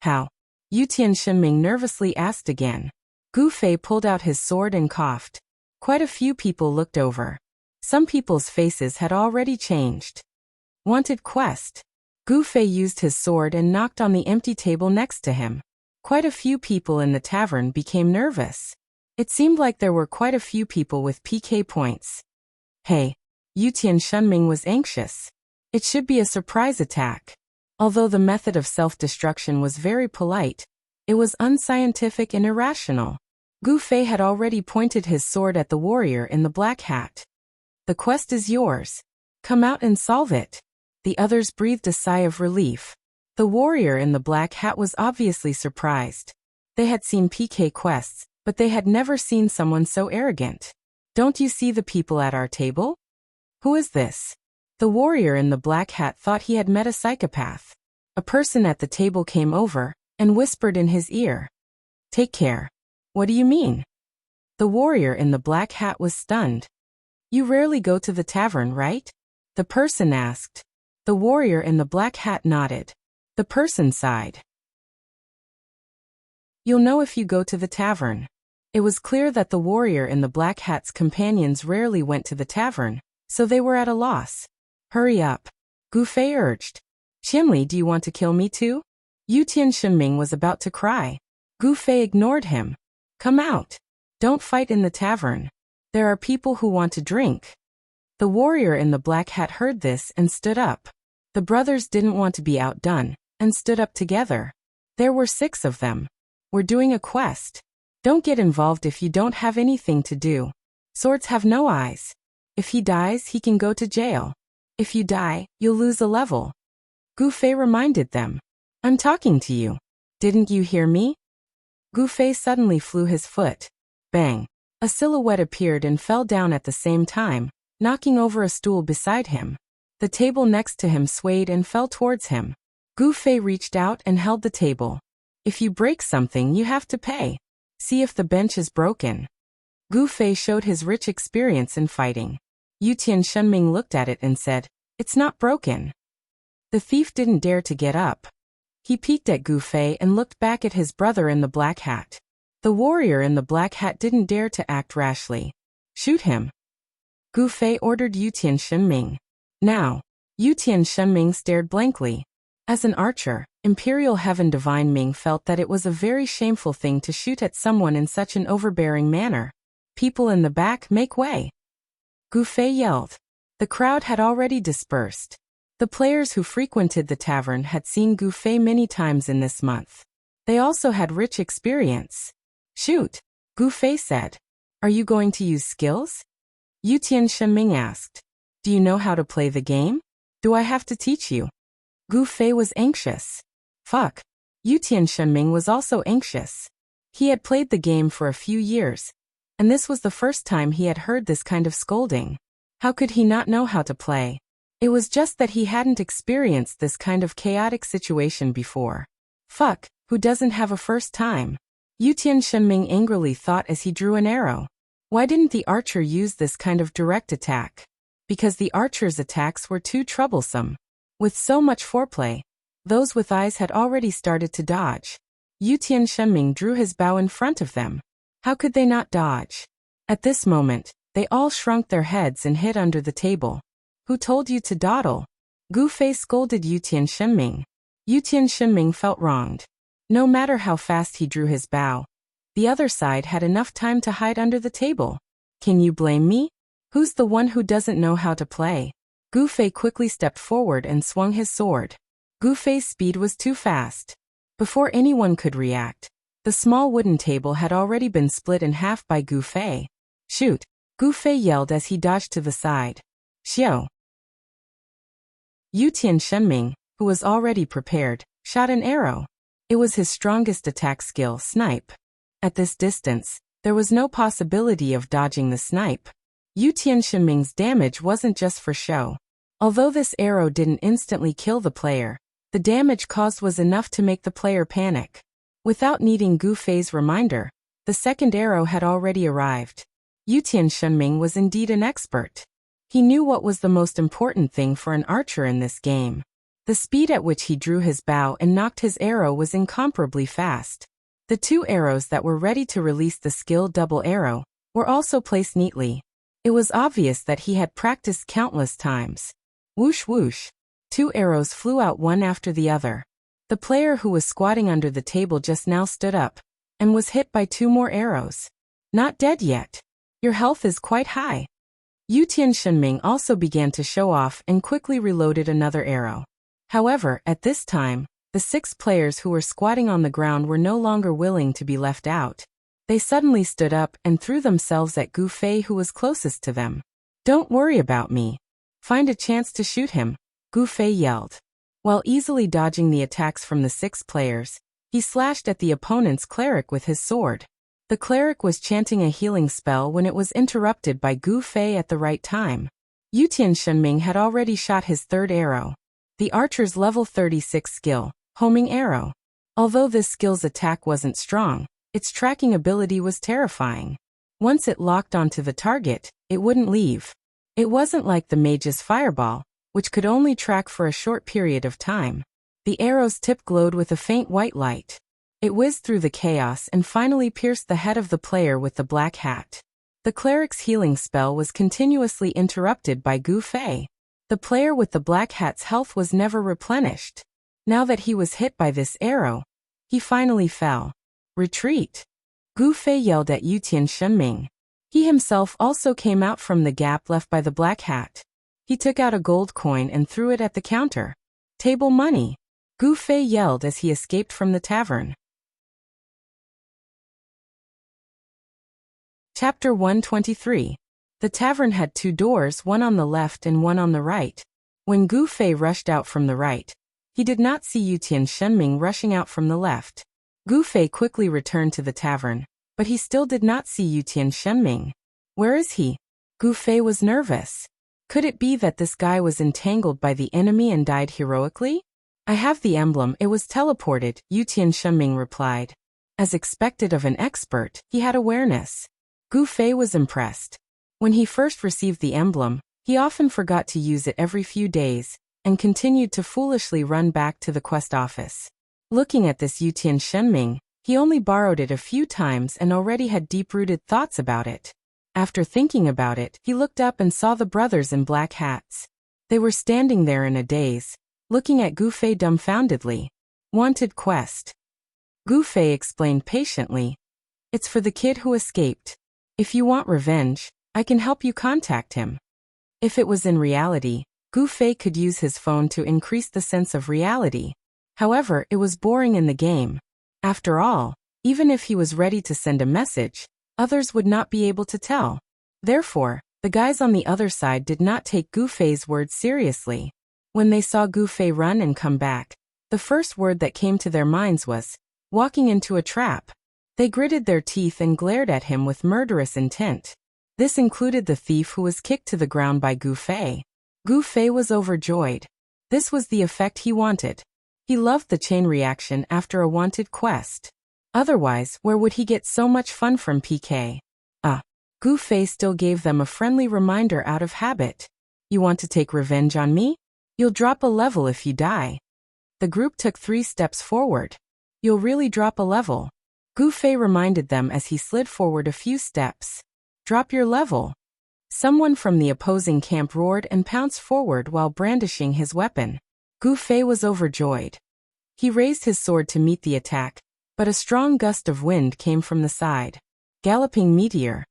"How?" Yutian Shenming nervously asked again. Gu Fei pulled out his sword and coughed. Quite a few people looked over. Some people's faces had already changed. "Wanted quest." Gu Fei used his sword and knocked on the empty table next to him. Quite a few people in the tavern became nervous. It seemed like there were quite a few people with PK points. "Hey," Yutian Shenming was anxious. It should be a surprise attack. Although the method of self-destruction was very polite, it was unscientific and irrational. Gu Fei had already pointed his sword at the warrior in the black hat. The quest is yours. Come out and solve it. The others breathed a sigh of relief. The warrior in the black hat was obviously surprised. They had seen PK quests, but they had never seen someone so arrogant. Don't you see the people at our table? Who is this? The warrior in the black hat thought he had met a psychopath. A person at the table came over and whispered in his ear. Take care. What do you mean? The warrior in the black hat was stunned. You rarely go to the tavern, right? The person asked. The warrior in the black hat nodded. The person sighed. You'll know if you go to the tavern. It was clear that the warrior in the black hat's companions rarely went to the tavern, so they were at a loss. Hurry up. Gu Fei urged. Qinli, do you want to kill me too? Yutian Shenming was about to cry. Gu Fei ignored him. Come out. Don't fight in the tavern. There are people who want to drink. The warrior in the black hat heard this and stood up. The brothers didn't want to be outdone, and stood up together. There were 6 of them. We're doing a quest. Don't get involved if you don't have anything to do. Swords have no eyes. If he dies, he can go to jail. If you die, you'll lose a level. Gu Fei reminded them. I'm talking to you. Didn't you hear me? Gu Fei suddenly flew his foot. Bang. A silhouette appeared and fell down at the same time, knocking over a stool beside him. The table next to him swayed and fell towards him. Gu Fei reached out and held the table. If you break something, you have to pay. See if the bench is broken. Gu Fei showed his rich experience in fighting. Yutian Shenming looked at it and said, It's not broken. The thief didn't dare to get up. He peeked at Gu Fei and looked back at his brother in the black hat. The warrior in the black hat didn't dare to act rashly. Shoot him. Gu Fei ordered Yutian Shenming. Now. Yutian Shenming stared blankly. As an archer, Imperial Heaven Divine Ming felt that it was a very shameful thing to shoot at someone in such an overbearing manner. People in the back, make way. Gu Fei yelled. The crowd had already dispersed. The players who frequented the tavern had seen Gu Fei many times in this month. They also had rich experience. Shoot, Gu Fei said. Are you going to use skills? Yutian Shenming asked. Do you know how to play the game? Do I have to teach you? Gu Fei was anxious. Fuck. Yutian Shenming was also anxious. He had played the game for a few years, and this was the first time he had heard this kind of scolding. How could he not know how to play? It was just that he hadn't experienced this kind of chaotic situation before. Fuck, who doesn't have a first time? Yutian Shenming angrily thought as he drew an arrow. Why didn't the archer use this kind of direct attack? Because the archer's attacks were too troublesome. With so much foreplay, those with eyes had already started to dodge. Yutian Shenming drew his bow in front of them. How could they not dodge? At this moment, they all shrunk their heads and hid under the table. Who told you to dawdle? Gu Fei scolded Yutian Shenming. Yutian Shenming felt wronged. No matter how fast he drew his bow, the other side had enough time to hide under the table. Can you blame me? Who's the one who doesn't know how to play? Gu Fei quickly stepped forward and swung his sword. Gu Fei's speed was too fast. Before anyone could react, the small wooden table had already been split in half by Gu Fei. Shoot! Gu Fei yelled as he dodged to the side. Xiao! Yutian Shenming, who was already prepared, shot an arrow. It was his strongest attack skill, snipe. At this distance, there was no possibility of dodging the snipe. Yutian Shenming's damage wasn't just for show. Although this arrow didn't instantly kill the player, the damage caused was enough to make the player panic. Without needing Gu Fei's reminder, the second arrow had already arrived. Yutian Shenming was indeed an expert. He knew what was the most important thing for an archer in this game. The speed at which he drew his bow and knocked his arrow was incomparably fast. The 2 arrows that were ready to release the skill double arrow were also placed neatly. It was obvious that he had practiced countless times. Whoosh whoosh. 2 arrows flew out one after the other. The player who was squatting under the table just now stood up and was hit by 2 more arrows. Not dead yet. Your health is quite high. Yutian Shenming also began to show off and quickly reloaded another arrow. However, at this time, the 6 players who were squatting on the ground were no longer willing to be left out. They suddenly stood up and threw themselves at Gu Fei, who was closest to them. "Don't worry about me. Find a chance to shoot him," Gu Fei yelled. While easily dodging the attacks from the 6 players, he slashed at the opponent's cleric with his sword. The cleric was chanting a healing spell when it was interrupted by Gu Fei at the right time. Yutian Shenming had already shot his 3rd arrow. The archer's level 36 skill, homing arrow. Although this skill's attack wasn't strong, its tracking ability was terrifying. Once it locked onto the target, it wouldn't leave. It wasn't like the mage's fireball, which could only track for a short period of time. The arrow's tip glowed with a faint white light. It whizzed through the chaos and finally pierced the head of the player with the black hat. The cleric's healing spell was continuously interrupted by Gu Fei. The player with the black hat's health was never replenished. Now that he was hit by this arrow, he finally fell. "Retreat!" Gu Fei yelled at Yutian Shenming. He himself also came out from the gap left by the black hat. He took out a gold coin and threw it at the counter. "Table money!" Gu Fei yelled as he escaped from the tavern. Chapter 123. The tavern had 2 doors, one on the left and one on the right. When Gu Fei rushed out from the right, he did not see Yutian Shenming rushing out from the left. Gu Fei quickly returned to the tavern, but he still did not see Yutian Shenming. "Where is he?" Gu Fei was nervous. Could it be that this guy was entangled by the enemy and died heroically? "I have the emblem, it was teleported," Yutian Shenming replied. As expected of an expert, he had awareness. Gu Fei was impressed. When he first received the emblem, he often forgot to use it every few days, and continued to foolishly run back to the quest office. Looking at this Yutian Shenming, he only borrowed it a few times and already had deep-rooted thoughts about it. After thinking about it, he looked up and saw the brothers in black hats. They were standing there in a daze, looking at Gu Fei dumbfoundedly. "Wanted quest." Gu Fei explained patiently. "It's for the kid who escaped. If you want revenge, I can help you contact him." If it was in reality, Gu Fei could use his phone to increase the sense of reality. However, it was boring in the game. After all, even if he was ready to send a message, others would not be able to tell. Therefore, the guys on the other side did not take Gu Fei's words seriously. When they saw Gu Fei run and come back, the first word that came to their minds was, "walking into a trap." They gritted their teeth and glared at him with murderous intent. This included the thief who was kicked to the ground by Gu Fei. Gu Fei was overjoyed. This was the effect he wanted. He loved the chain reaction after a wanted quest. Otherwise, where would he get so much fun from PK? Gu Fei still gave them a friendly reminder out of habit. "You want to take revenge on me? You'll drop a level if you die." The group took 3 steps forward. "You'll really drop a level?" Gu Fei reminded them as he slid forward a few steps. "Drop your level." Someone from the opposing camp roared and pounced forward while brandishing his weapon. Gu Fei was overjoyed. He raised his sword to meet the attack, but a strong gust of wind came from the side. Galloping meteor.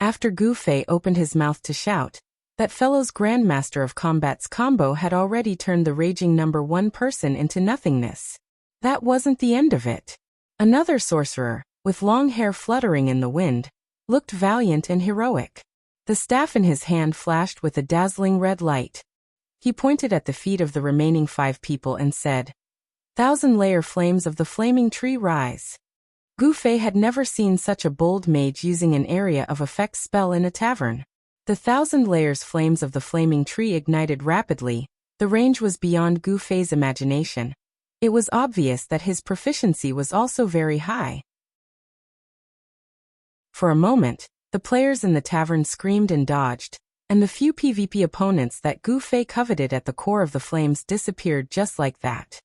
After Gu Fei opened his mouth to shout, that fellow's Grandmaster of Combat's combo had already turned the raging number 1 person into nothingness. That wasn't the end of it. Another sorcerer, with long hair fluttering in the wind, looked valiant and heroic. The staff in his hand flashed with a dazzling red light. He pointed at the feet of the remaining 5 people and said, "1,000-layer flames of the flaming tree rise." Gu Fei had never seen such a bold mage using an area of effect spell in a tavern. The 1,000 layers flames of the flaming tree ignited rapidly. The range was beyond Gu Fei's imagination. It was obvious that his proficiency was also very high. For a moment, the players in the tavern screamed and dodged, and the few PvP opponents that Gu Fei coveted at the core of the flames disappeared just like that.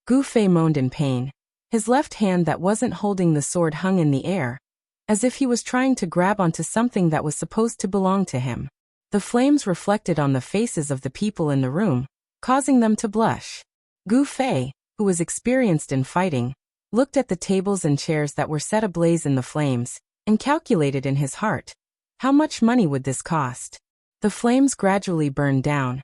Gu Fei moaned in pain. His left hand that wasn't holding the sword hung in the air, as if he was trying to grab onto something that was supposed to belong to him. The flames reflected on the faces of the people in the room, causing them to blush. Gu Fei, who was experienced in fighting, looked at the tables and chairs that were set ablaze in the flames, and calculated in his heart, how much money would this cost? The flames gradually burned down,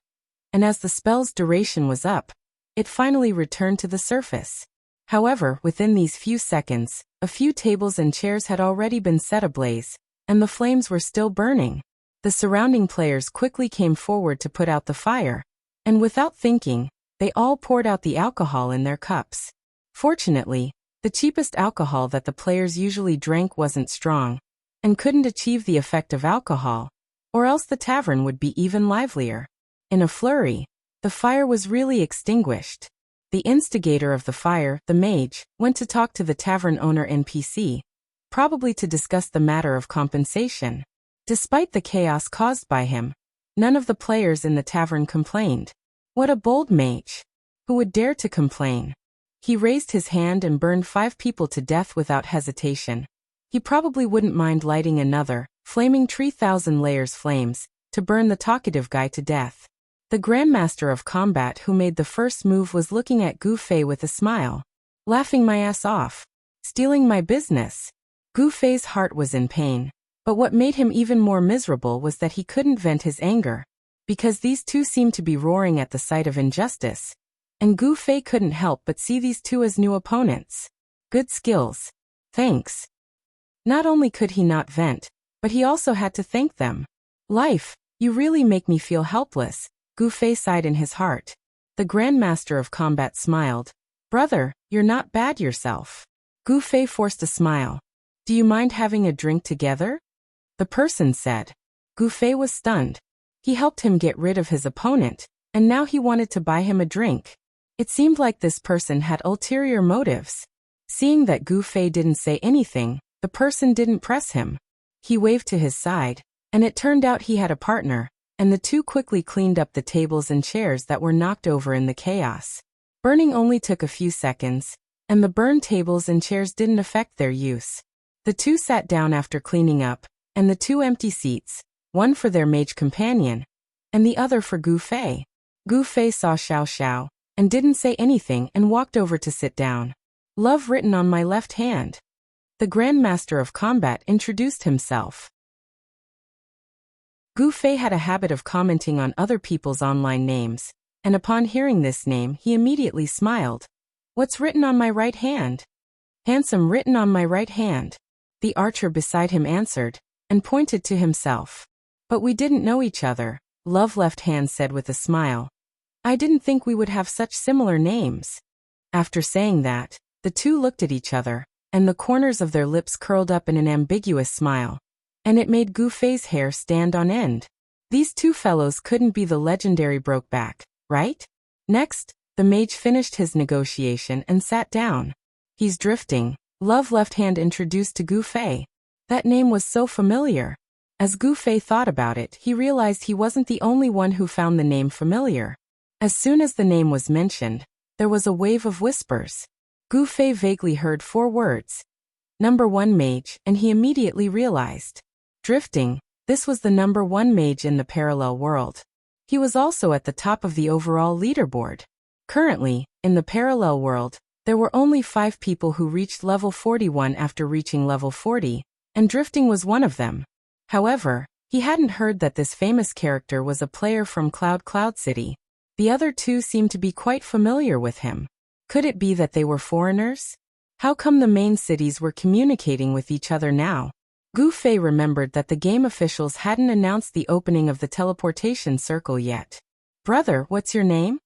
and as the spell's duration was up, it finally returned to the surface. However, within these few seconds, a few tables and chairs had already been set ablaze, and the flames were still burning. The surrounding players quickly came forward to put out the fire, and without thinking, they all poured out the alcohol in their cups. Fortunately, the cheapest alcohol that the players usually drank wasn't strong, and couldn't achieve the effect of alcohol, or else the tavern would be even livelier. In a flurry, the fire was really extinguished. The instigator of the fire, the mage, went to talk to the tavern owner NPC, probably to discuss the matter of compensation. Despite the chaos caused by him, none of the players in the tavern complained. What a bold mage! Who would dare to complain? He raised his hand and burned 5 people to death without hesitation. He probably wouldn't mind lighting another, flaming 3,000 layers flames, to burn the talkative guy to death. The Grandmaster of Combat who made the first move was looking at Gu Fei with a smile. Laughing my ass off. Stealing my business. Gu Fei's heart was in pain. But what made him even more miserable was that he couldn't vent his anger. Because these two seemed to be roaring at the sight of injustice. And Gu Fei couldn't help but see these two as new opponents. Good skills. Thanks. Not only could he not vent, but he also had to thank them. Life, you really make me feel helpless, Gu Fei sighed in his heart. The Grandmaster of Combat smiled. Brother, you're not bad yourself. Gu Fei forced a smile. Do you mind having a drink together? The person said. Gu Fei was stunned. He helped him get rid of his opponent, and now he wanted to buy him a drink. It seemed like this person had ulterior motives. Seeing that Gu Fei didn't say anything, the person didn't press him. He waved to his side, and it turned out he had a partner, and the two quickly cleaned up the tables and chairs that were knocked over in the chaos. Burning only took a few seconds, and the burned tables and chairs didn't affect their use. The two sat down after cleaning up, and the 2 empty seats, one for their mage companion, and the other for Gu Fei. Gu Fei saw Xiao Xiao, and didn't say anything and walked over to sit down. Love written on my left hand. The Grandmaster of Combat introduced himself. Gu Fei had a habit of commenting on other people's online names, and upon hearing this name he immediately smiled. What's written on my right hand? Handsome written on my right hand. The archer beside him answered, and pointed to himself. But we didn't know each other, Love Left Hand said with a smile. I didn't think we would have such similar names. After saying that, the two looked at each other, and the corners of their lips curled up in an ambiguous smile. And it made Gu Fei's hair stand on end. These two fellows couldn't be the legendary Brokeback, right? Next, the mage finished his negotiation and sat down. He's drifting, Love Left Hand introduced to Gu Fei. That name was so familiar. As Gu Fei thought about it, he realized he wasn't the only one who found the name familiar. As soon as the name was mentioned, there was a wave of whispers. Gu Fei vaguely heard 4 words. Number 1 mage, and he immediately realized. Drifting, this was the number 1 mage in the parallel world. He was also at the top of the overall leaderboard. Currently, in the parallel world, there were only 5 people who reached level 41 after reaching level 40, and Drifting was one of them. However, he hadn't heard that this famous character was a player from Cloud City. The other 2 seemed to be quite familiar with him. Could it be that they were foreigners? How come the main cities were communicating with each other now? Gu Fei remembered that the game officials hadn't announced the opening of the teleportation circle yet. Brother, what's your name?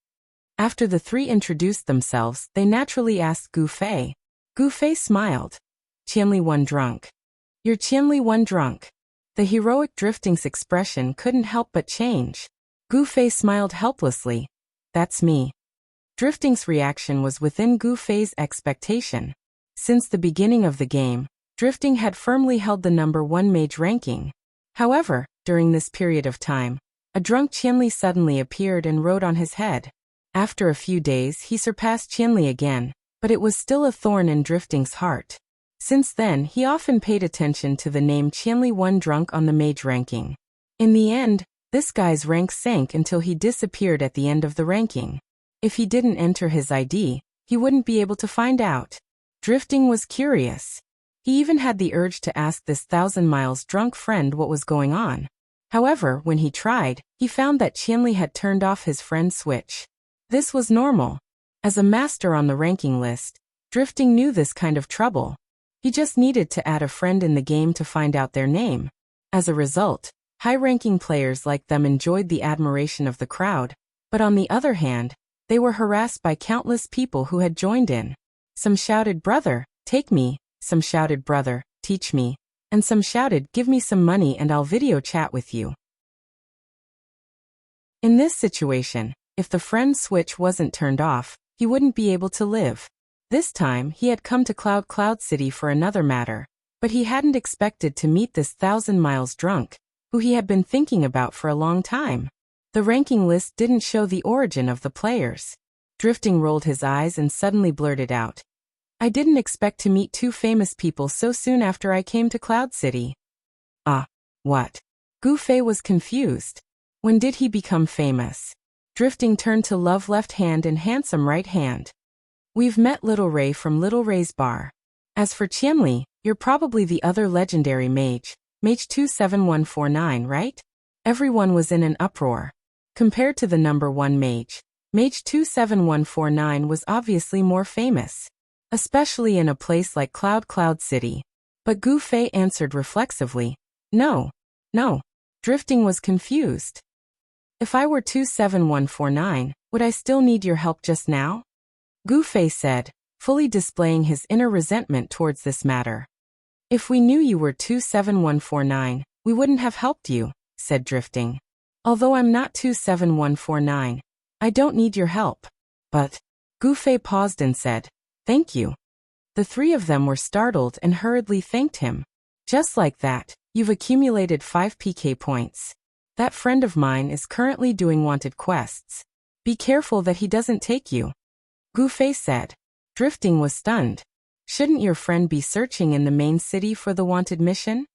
After the 3 introduced themselves, they naturally asked Gu Fei. Gu Fei smiled. Qianli One Drunk. You're Qianli One Drunk. The heroic Drifting's expression couldn't help but change. Gu Fei smiled helplessly. That's me. Drifting's reaction was within Gu Fei's expectation. Since the beginning of the game, Drifting had firmly held the number 1 mage ranking. However, during this period of time, a drunk Qianli suddenly appeared and rode on his head. After a few days he surpassed Qianli again, but it was still a thorn in Drifting's heart. Since then he often paid attention to the name Qianli One Drunk on the mage ranking. In the end, this guy's rank sank until he disappeared at the end of the ranking. If he didn't enter his ID, he wouldn't be able to find out. Drifting was curious. He even had the urge to ask this 1,000 miles drunk friend what was going on. However, when he tried, he found that Qianli had turned off his friend switch. This was normal. As a master on the ranking list, Drifting knew this kind of trouble. He just needed to add a friend in the game to find out their name. As a result, high-ranking players like them enjoyed the admiration of the crowd, but on the other hand, they were harassed by countless people who had joined in. Some shouted, "Brother, take me," some shouted, "Brother, teach me," and some shouted, "Give me some money and I'll video chat with you." In this situation, if the friend switch wasn't turned off, he wouldn't be able to live. This time, he had come to Cloud City for another matter, but he hadn't expected to meet this 1,000 miles drunk, who he had been thinking about for a long time. The ranking list didn't show the origin of the players. Drifting rolled his eyes and suddenly blurted out, "I didn't expect to meet two famous people so soon after I came to Cloud City." Ah, what? Gu Fei was confused. When did he become famous? Drifting turned to Love Left Hand and Handsome Right Hand. "We've met Little Ray from Little Ray's bar. As for Qianli, you're probably the other legendary mage, Mage 27149, right?" Everyone was in an uproar. Compared to the number 1 mage, Mage 27149 was obviously more famous, especially in a place like Cloud City. But Gu Fei answered reflexively, No. Drifting was confused. "If I were 27149, would I still need your help just now?" Gu Fei said, fully displaying his inner resentment towards this matter. "If we knew you were 27149, we wouldn't have helped you," said Drifting. "Although I'm not 27149, I don't need your help." "But," Gu Fei paused and said, "Thank you." The three of them were startled and hurriedly thanked him. "Just like that, you've accumulated 5 PK points. That friend of mine is currently doing wanted quests. Be careful that he doesn't take you," Gu Fei said. Drifting was stunned. "Shouldn't your friend be searching in the main city for the wanted mission?"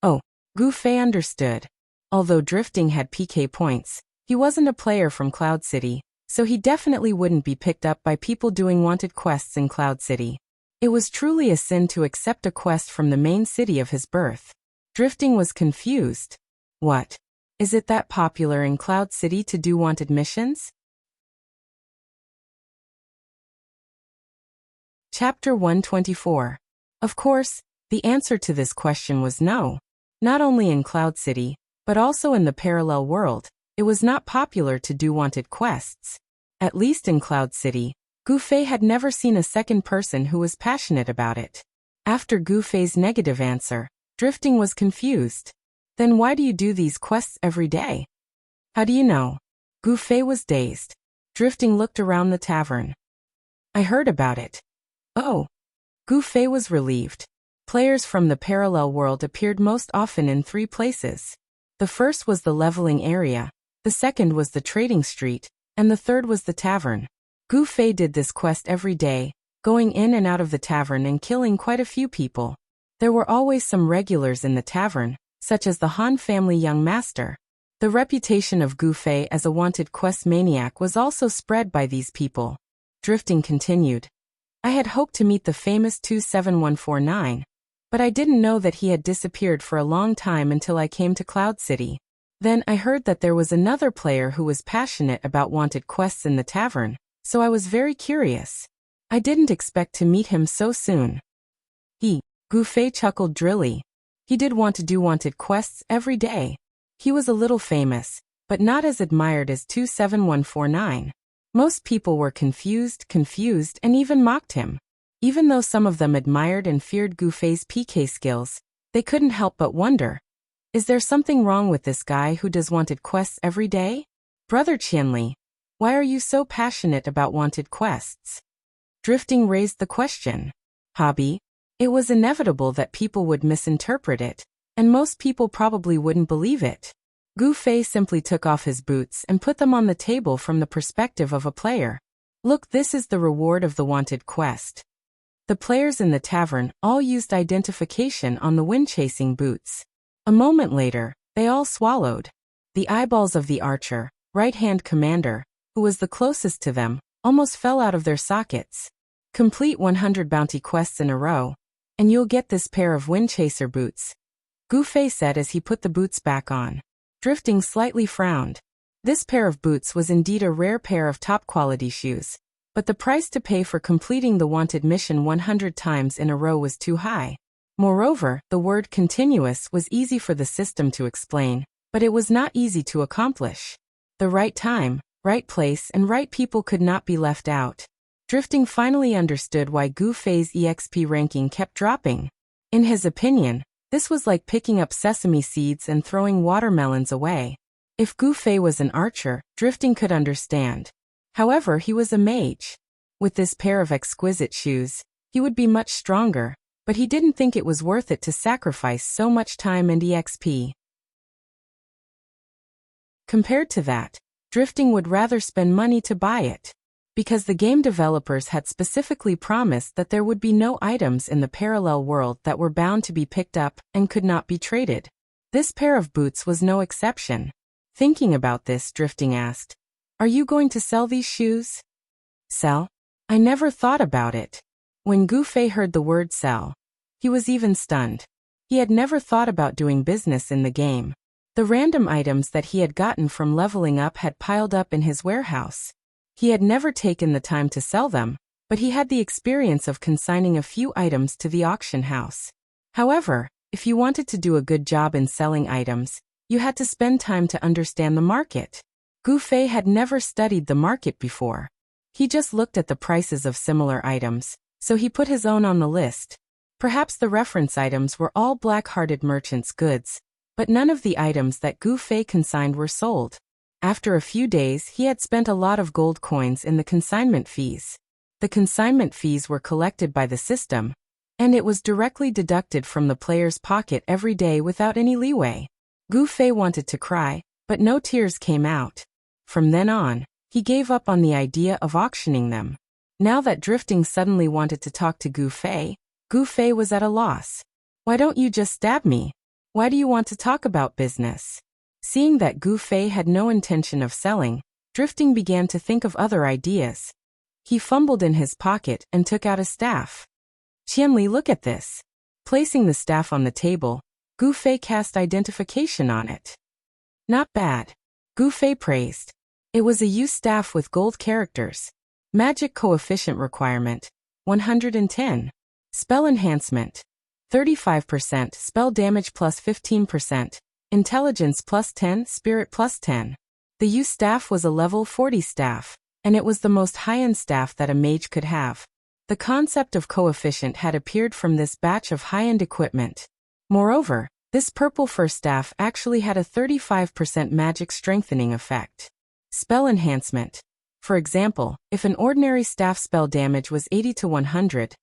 Oh, Gu Fei understood. Although Drifting had PK points, he wasn't a player from Cloud City, so he definitely wouldn't be picked up by people doing wanted quests in Cloud City. It was truly a sin to accept a quest from the main city of his birth. Drifting was confused. What? Is it that popular in Cloud City to do wanted missions? Chapter 124. Of course, the answer to this question was no. Not only in Cloud City, but also in the parallel world, it was not popular to do wanted quests. At least in Cloud City, Gu Fei had never seen a second person who was passionate about it. After Gu Fei's negative answer, Drifting was confused. "Then why do you do these quests every day?" "How do you know?" Gu Fei was dazed. Drifting looked around the tavern. "I heard about it." "Oh." Gu Fei was relieved. Players from the parallel world appeared most often in 3 places. The first was the leveling area, the second was the trading street, and the third was the tavern. Gu Fei did this quest every day, going in and out of the tavern and killing quite a few people. There were always some regulars in the tavern, such as the Han family young master. The reputation of Gu Fei as a wanted quest maniac was also spread by these people. Drifting continued. "I had hoped to meet the famous 27149, but I didn't know that he had disappeared for a long time until I came to Cloud City. Then I heard that there was another player who was passionate about wanted quests in the tavern, so I was very curious. I didn't expect to meet him so soon." Gu Fei chuckled drily. He did want to do wanted quests every day. He was a little famous, but not as admired as 27149. Most people were confused, and even mocked him. Even though some of them admired and feared Gu Fei's PK skills, they couldn't help but wonder, is there something wrong with this guy who does wanted quests every day? "Brother Qianli, why are you so passionate about wanted quests?" Drifting raised the question. "Hobby." It was inevitable that people would misinterpret it, and most people probably wouldn't believe it. Gu Fei simply took off his boots and put them on the table from the perspective of a player. "Look, this is the reward of the wanted quest." The players in the tavern all used identification on the wind-chasing boots. A moment later, they all swallowed. The eyeballs of the archer, right-hand commander, who was the closest to them, almost fell out of their sockets. "Complete 100 bounty quests in a row, and you'll get this pair of wind-chaser boots," Gu Fei said as he put the boots back on. Drifting slightly frowned. This pair of boots was indeed a rare pair of top-quality shoes, but the price to pay for completing the wanted mission 100 times in a row was too high. Moreover, the word continuous was easy for the system to explain, but it was not easy to accomplish. The right time, right place, and right people could not be left out. Drifting finally understood why Gu Fei's EXP ranking kept dropping. In his opinion, this was like picking up sesame seeds and throwing watermelons away. If Gu Fei was an archer, Drifting could understand. However, he was a mage. With this pair of exquisite shoes, he would be much stronger, but he didn't think it was worth it to sacrifice so much time and EXP. Compared to that, Drifting would rather spend money to buy it. Because the game developers had specifically promised that there would be no items in the parallel world that were bound to be picked up and could not be traded. This pair of boots was no exception. Thinking about this, Drifting asked, "Are you going to sell these shoes?" Sell? I never thought about it. When Gu Fei heard the word sell, he was even stunned. He had never thought about doing business in the game. The random items that he had gotten from leveling up had piled up in his warehouse. He had never taken the time to sell them, but he had the experience of consigning a few items to the auction house. However, if you wanted to do a good job in selling items, you had to spend time to understand the market. Gu Fei had never studied the market before. He just looked at the prices of similar items, so he put his own on the list. Perhaps the reference items were all black-hearted merchants' goods, but none of the items that Gu Fei consigned were sold. After a few days, he had spent a lot of gold coins in the consignment fees. The consignment fees were collected by the system, and it was directly deducted from the player's pocket every day without any leeway. Gu Fei wanted to cry, but no tears came out. From then on, he gave up on the idea of auctioning them. Now that Drifting suddenly wanted to talk to Gu Fei was at a loss. "Why don't you just stab me? Why do you want to talk about business?" Seeing that Gu Fei had no intention of selling, Drifting began to think of other ideas. He fumbled in his pocket and took out a staff. "Qianli, look at this." Placing the staff on the table, Gu Fei cast identification on it. "Not bad," Gu Fei praised. It was a use staff with gold characters. Magic coefficient requirement, 110. Spell enhancement, 35%, spell damage plus 15%. Intelligence plus 10, Spirit plus 10. The use staff was a level 40 staff, and it was the most high-end staff that a mage could have. The concept of coefficient had appeared from this batch of high-end equipment. Moreover, this purple fur staff actually had a 35% magic strengthening effect. Spell enhancement. For example, if an ordinary staff spell damage was 80 to 100,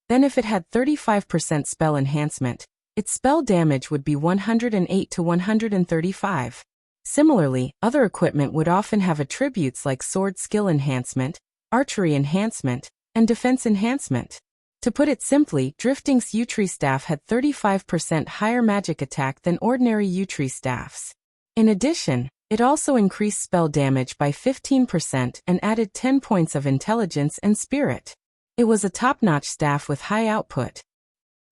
then if it had 35% spell enhancement, its spell damage would be 108 to 135. Similarly, other equipment would often have attributes like sword skill enhancement, archery enhancement, and defense enhancement. To put it simply, Drifting's Yew-Tree staff had 35% higher magic attack than ordinary Yew-Tree staffs. In addition, it also increased spell damage by 15% and added 10 points of intelligence and spirit. It was a top-notch staff with high output.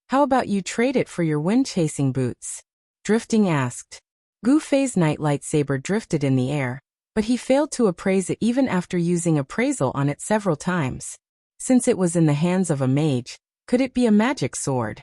"How about you trade it for your wind-chasing boots?" Drifting asked. Gu Fei's night lightsaber drifted in the air, but he failed to appraise it even after using appraisal on it several times. Since it was in the hands of a mage, could it be a magic sword?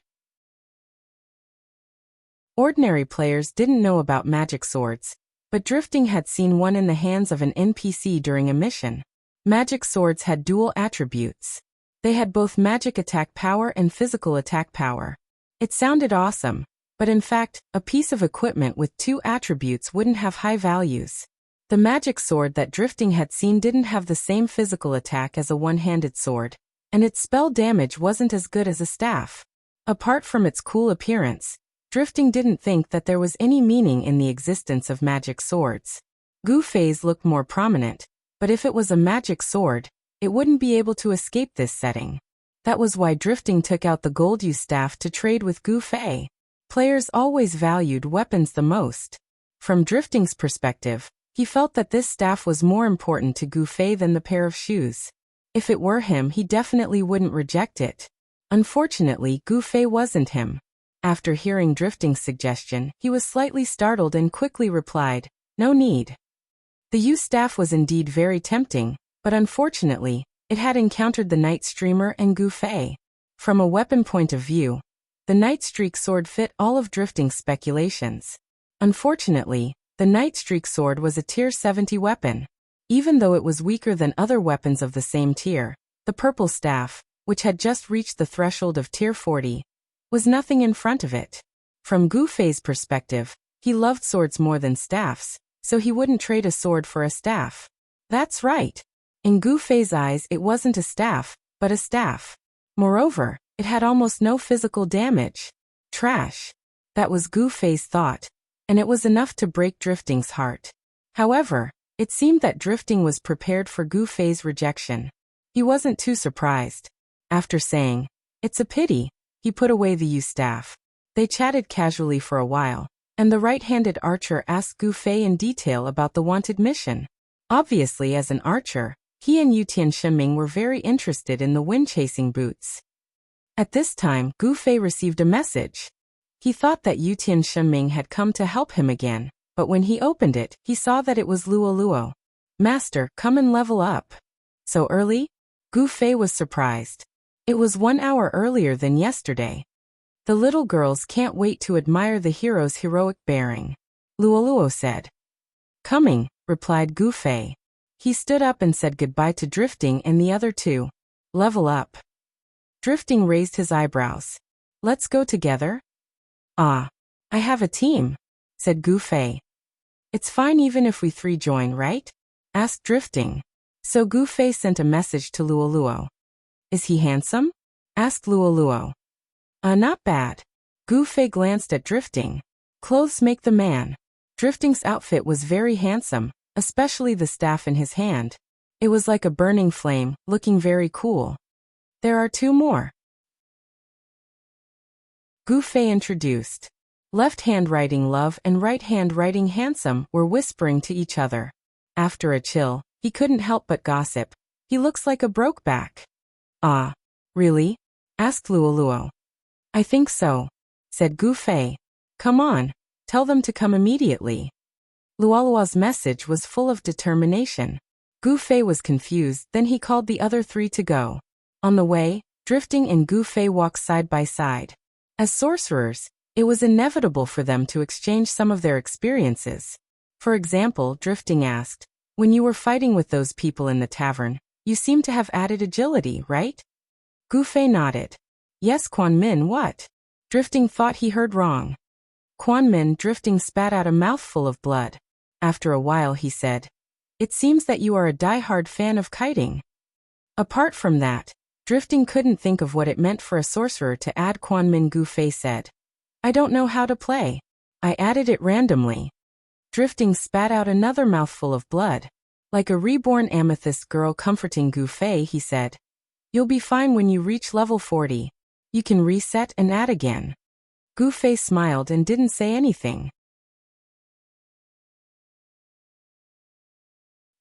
Ordinary players didn't know about magic swords, but Drifting had seen one in the hands of an NPC during a mission. Magic swords had dual attributes. They had both magic attack power and physical attack power. It sounded awesome, but in fact, a piece of equipment with two attributes wouldn't have high values. The magic sword that Drifting had seen didn't have the same physical attack as a one-handed sword, and its spell damage wasn't as good as a staff. Apart from its cool appearance, Drifting didn't think that there was any meaning in the existence of magic swords. Gu Fei's looked more prominent, but if it was a magic sword, it wouldn't be able to escape this setting. That was why Drifting took out the gold use staff to trade with Gu Fei. Players always valued weapons the most. From Drifting's perspective, he felt that this staff was more important to Gu Fei than the pair of shoes. If it were him, he definitely wouldn't reject it. Unfortunately, Gu Fei wasn't him. After hearing Drifting's suggestion, he was slightly startled and quickly replied, "No need." The use staff was indeed very tempting, but unfortunately, It had encountered the Night Streamer and Gu Fei. From a weapon point of view, the Night Streak sword fit all of Drifting's speculations. Unfortunately, the Night Streak sword was a tier 70 weapon. Even though it was weaker than other weapons of the same tier, the purple staff, which had just reached the threshold of tier 40, was nothing in front of it. From Gu Fei's perspective, he loved swords more than staffs, so he wouldn't trade a sword for a staff. That's right. In Gu Fei's eyes it wasn't a staff, but a staff. Moreover, it had almost no physical damage. Trash. That was Gu Fei's thought, and it was enough to break Drifting's heart. However, it seemed that Drifting was prepared for Gu Fei's rejection. He wasn't too surprised. After saying, "It's a pity," he put away the staff. They chatted casually for a while, and the right-handed archer asked Gu Fei in detail about the wanted mission. Obviously, as an archer, he and Yutian Shiming were very interested in the wind-chasing boots. At this time, Gu Fei received a message. He thought that Yutian Shiming had come to help him again, but when he opened it, he saw that it was Luo Luo. "Master, come and level up." So early? Gu Fei was surprised. It was 1 hour earlier than yesterday. The little girls can't wait to admire the hero's heroic bearing, Luo Luo said. "Coming," replied Gu Fei. He stood up and said goodbye to Drifting and the other two. "Level up." Drifting raised his eyebrows. "Let's go together?" "Ah, I have a team," said Gu Fei. "It's fine even if we three join, right?" asked Drifting. So Gu Fei sent a message to Luo Luo. "Is he handsome?" asked Luo Luo. Not bad." Gu Fei glanced at Drifting. Clothes make the man. Drifting's outfit was very handsome, especially the staff in his hand. It was like a burning flame, looking very cool. "There are two more," Gu Fei introduced. Left hand writing love and right hand writing handsome were whispering to each other. After a chill, he couldn't help but gossip. "He looks like a brokeback." "Ah, really?" asked Luo Luo. "I think so," said Gu Fei. "Come on, tell them to come immediately." Luolua's message was full of determination. Gu Fei was confused, then he called the other three to go. On the way, Drifting and Gu Fei walked side by side. As sorcerers, it was inevitable for them to exchange some of their experiences. For example, Drifting asked, "When you were fighting with those people in the tavern, you seem to have added agility, right?" Gu Fei nodded. "Yes, Quan Min, what?" Drifting thought he heard wrong. Quan Min. Drifting spat out a mouthful of blood. After a while he said, "It seems that you are a die-hard fan of kiting." Apart from that, Drifting couldn't think of what it meant for a sorcerer to add Quan Min. Gu Fei said, "I don't know how to play. I added it randomly." Drifting spat out another mouthful of blood. Like a reborn amethyst girl comforting Gu Fei, he said, "You'll be fine when you reach level 40. You can reset and add again." Gu Fei smiled and didn't say anything.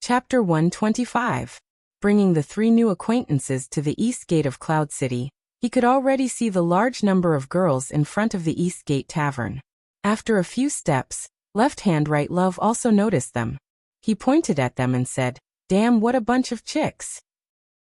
Chapter 125. Bringing the three new acquaintances to the east gate of Cloud City, he could already see the large number of girls in front of the East Gate Tavern. After a few steps, Left Hand Right Love also noticed them. He pointed at them and said, "Damn, what a bunch of chicks."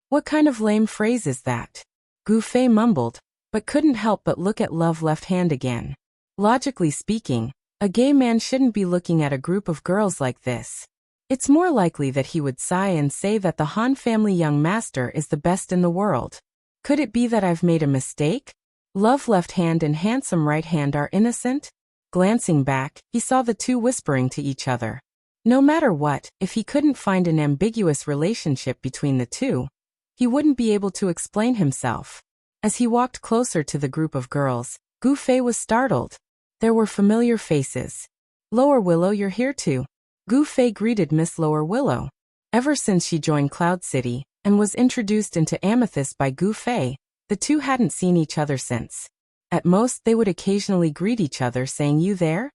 "What kind of lame phrase is that?" Gu Fei mumbled, but couldn't help but look at Love Left Hand again. Logically speaking, a gay man shouldn't be looking at a group of girls like this. It's more likely that he would sigh and say that the Han family young master is the best in the world. Could it be that I've made a mistake? Love Left Hand and Handsome Right Hand are innocent? Glancing back, he saw the two whispering to each other. No matter what, if he couldn't find an ambiguous relationship between the two, he wouldn't be able to explain himself. As he walked closer to the group of girls, Gu Fei was startled. There were familiar faces. "Lower Willow, you're here too." Gu Fei greeted Miss Lower Willow. Ever since she joined Cloud City and was introduced into Amethyst by Gu Fei, the two hadn't seen each other since. At most, they would occasionally greet each other saying, "You there?"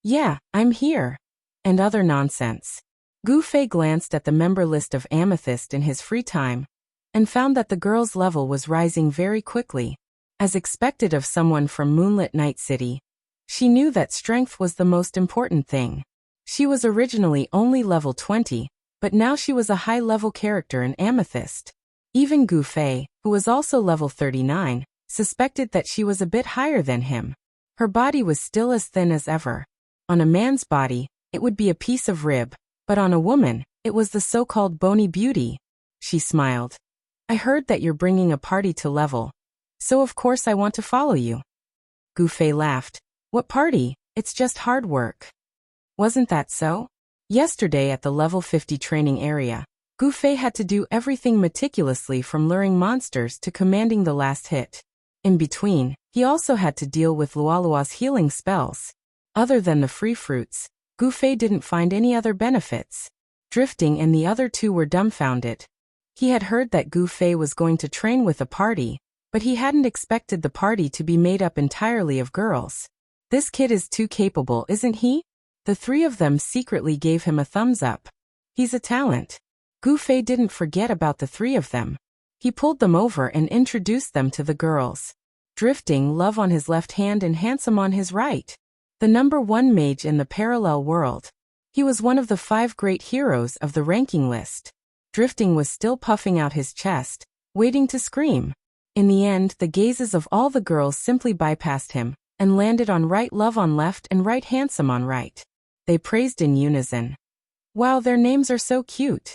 "Yeah, I'm here," and other nonsense. Gu Fei glanced at the member list of Amethyst in his free time and found that the girl's level was rising very quickly. As expected of someone from Moonlit Night City, she knew that strength was the most important thing. She was originally only level 20, but now she was a high-level character in Amethyst. Even Gu Fei, who was also level 39, suspected that she was a bit higher than him. Her body was still as thin as ever. On a man's body, it would be a piece of rib, but on a woman, it was the so-called bony beauty. She smiled. I heard that you're bringing a party to level, so of course I want to follow you. Gu Fei laughed. What party? It's just hard work. Wasn't that so? Yesterday at the level 50 training area, Gu Fei had to do everything meticulously from luring monsters to commanding the last hit. In between, he also had to deal with Lualua's healing spells. Other than the free fruits, Gu Fei didn't find any other benefits. Drifting and the other two were dumbfounded. He had heard that Gu Fei was going to train with a party, but he hadn't expected the party to be made up entirely of girls. This kid is too capable, isn't he? The three of them secretly gave him a thumbs up. He's a talent. Gu Fei didn't forget about the three of them. He pulled them over and introduced them to the girls. Drifting, Love on his left hand and Handsome on his right. The #1 mage in the parallel world. He was one of the 5 great heroes of the ranking list. Drifting was still puffing out his chest, waiting to scream. In the end, the gazes of all the girls simply bypassed him and landed on Right Love on left and Right Handsome on right. They praised in unison. Wow, their names are so cute.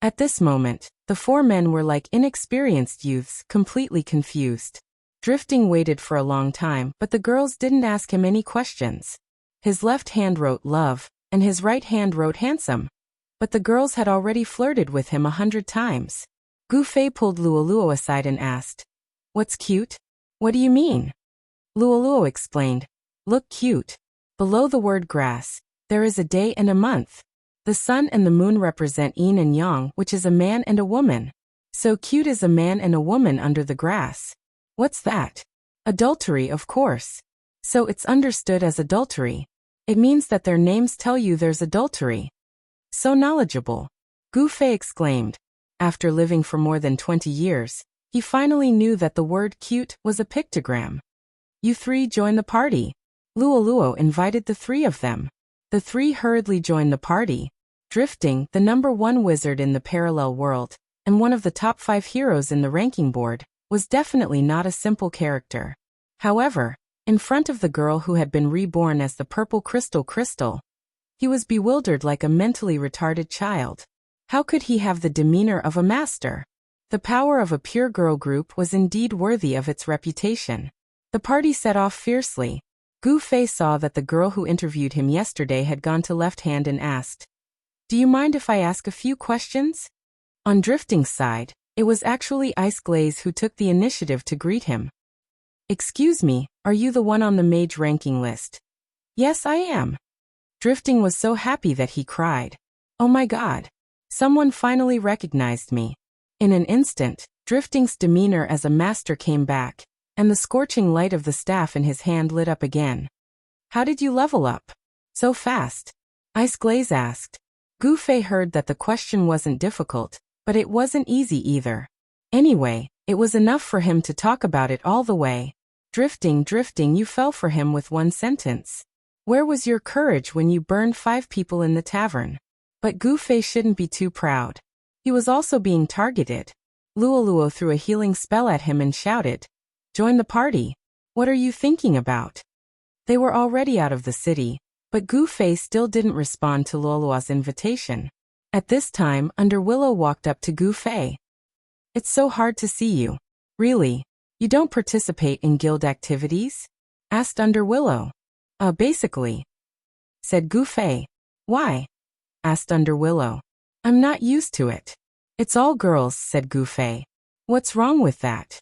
At this moment, the 4 men were like inexperienced youths, completely confused. Drifting waited for a long time, but the girls didn't ask him any questions. His left hand wrote love, and his right hand wrote handsome. But the girls had already flirted with him 100 times. Gu Fei pulled Luoluo aside and asked, "What's cute?" "What do you mean?" Luoluo explained, "Look cute. Below the word grass, there is a day and a month. The sun and the moon represent yin and yang, which is a man and a woman. So cute is a man and a woman under the grass." "What's that?" "Adultery, of course. So it's understood as adultery. It means that their names tell you there's adultery." "So knowledgeable," Gu Fei exclaimed. After living for more than 20 years, he finally knew that the word cute was a pictogram. "You 3 join the party." Luoluo invited the 3 of them. The 3 hurriedly joined the party. Drifting, the #1 wizard in the parallel world, and one of the top 5 heroes in the ranking board, was definitely not a simple character. However, in front of the girl who had been reborn as the purple crystal, he was bewildered like a mentally retarded child. How could he have the demeanor of a master? The power of a pure girl group was indeed worthy of its reputation. The party set off fiercely. Gu Fei saw that the girl who interviewed him yesterday had gone to left hand and asked, "Do you mind if I ask a few questions?" On Drifting's side, it was actually Ice Glaze who took the initiative to greet him. "Excuse me, are you the one on the mage ranking list?" "Yes, I am." Drifting was so happy that he cried. "Oh my god. Someone finally recognized me." In an instant, Drifting's demeanor as a master came back, and the scorching light of the staff in his hand lit up again. "How did you level up so fast?" Ice Glaze asked. Gu Fei heard that the question wasn't difficult, but it wasn't easy either. Anyway, it was enough for him to talk about it all the way. Drifting, you fell for him with one sentence. Where was your courage when you burned 5 people in the tavern? But Gu Fei shouldn't be too proud. He was also being targeted. Luoluo threw a healing spell at him and shouted, "Join the party. What are you thinking about?" They were already out of the city, but Gu Fei still didn't respond to Luoluo's invitation. At this time, Underwillow walked up to Gu Fei. "It's so hard to see you. Really? You don't participate in guild activities?" asked Underwillow. Basically," said Gu Fei. "Why?" asked Underwillow. "I'm not used to it." "It's all girls," said Gu Fei. "What's wrong with that?"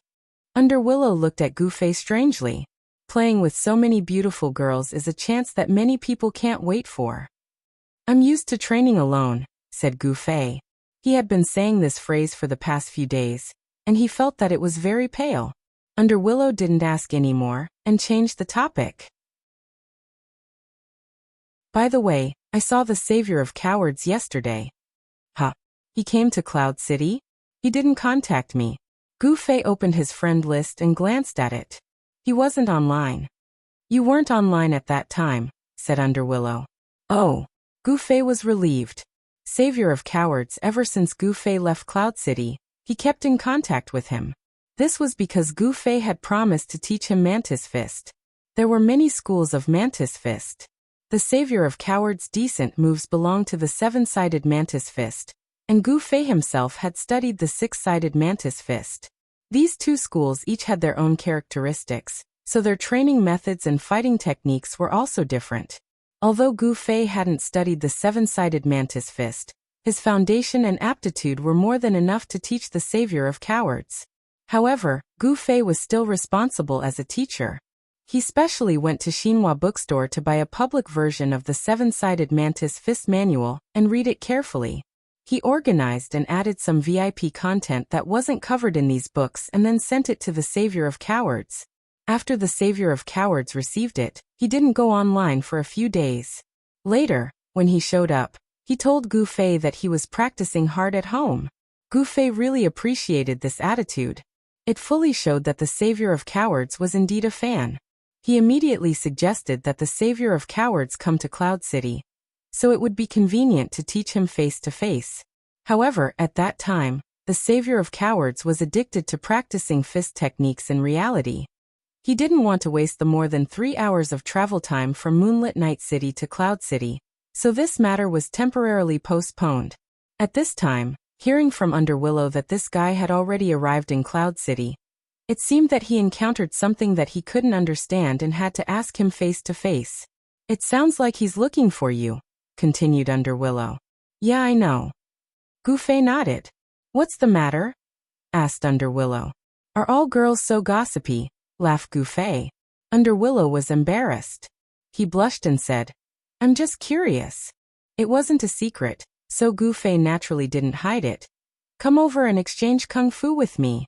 Underwillow looked at Gu Fei strangely. Playing with so many beautiful girls is a chance that many people can't wait for. "I'm used to training alone," said Gu Fei. He had been saying this phrase for the past few days, and he felt that it was very pale. Underwillow didn't ask any more, and changed the topic. "By the way, I saw the savior of cowards yesterday." "Huh? He came to Cloud City?" "He didn't contact me." Gu Fei opened his friend list and glanced at it. "He wasn't online." "You weren't online at that time," said Underwillow. "Oh." Gu Fei was relieved. savior of cowards. Ever since Gu Fei left Cloud City, he kept in contact with him. This was because Gu Fei had promised to teach him Mantis Fist. There were many schools of Mantis Fist. The savior of cowards' decent moves belonged to the seven-sided Mantis Fist, and Gu Fei himself had studied the six-sided Mantis Fist. These two schools each had their own characteristics, so their training methods and fighting techniques were also different. Although Gu Fei hadn't studied the seven-sided Mantis Fist, his foundation and aptitude were more than enough to teach the savior of cowards. However, Gu Fei was still responsible as a teacher. He specially went to Xinhua bookstore to buy a public version of the seven-sided Mantis Fist manual and read it carefully. He organized and added some VIP content that wasn't covered in these books and then sent it to the savior of cowards. After the savior of cowards received it, he didn't go online for a few days. Later, when he showed up, he told Gu Fei that he was practicing hard at home. Gu Fei really appreciated this attitude. It fully showed that the savior of cowards was indeed a fan. He immediately suggested that the savior of cowards come to Cloud City, so it would be convenient to teach him face to face. However, at that time, the savior of cowards was addicted to practicing fist techniques in reality. He didn't want to waste the more than 3 hours of travel time from Moonlit Night City to Cloud City, so this matter was temporarily postponed. At this time, hearing from Underwillow that this guy had already arrived in Cloud City, it seemed that he encountered something that he couldn't understand and had to ask him face to face. "It sounds like he's looking for you," continued Underwillow. "Yeah, I know." Gu Fei nodded. "What's the matter?" asked Underwillow. "Are all girls so gossipy?" laughed Gu Fei. Underwillow was embarrassed. He blushed and said, "I'm just curious." It wasn't a secret, so Gu Fei naturally didn't hide it. "Come over and exchange kung fu with me."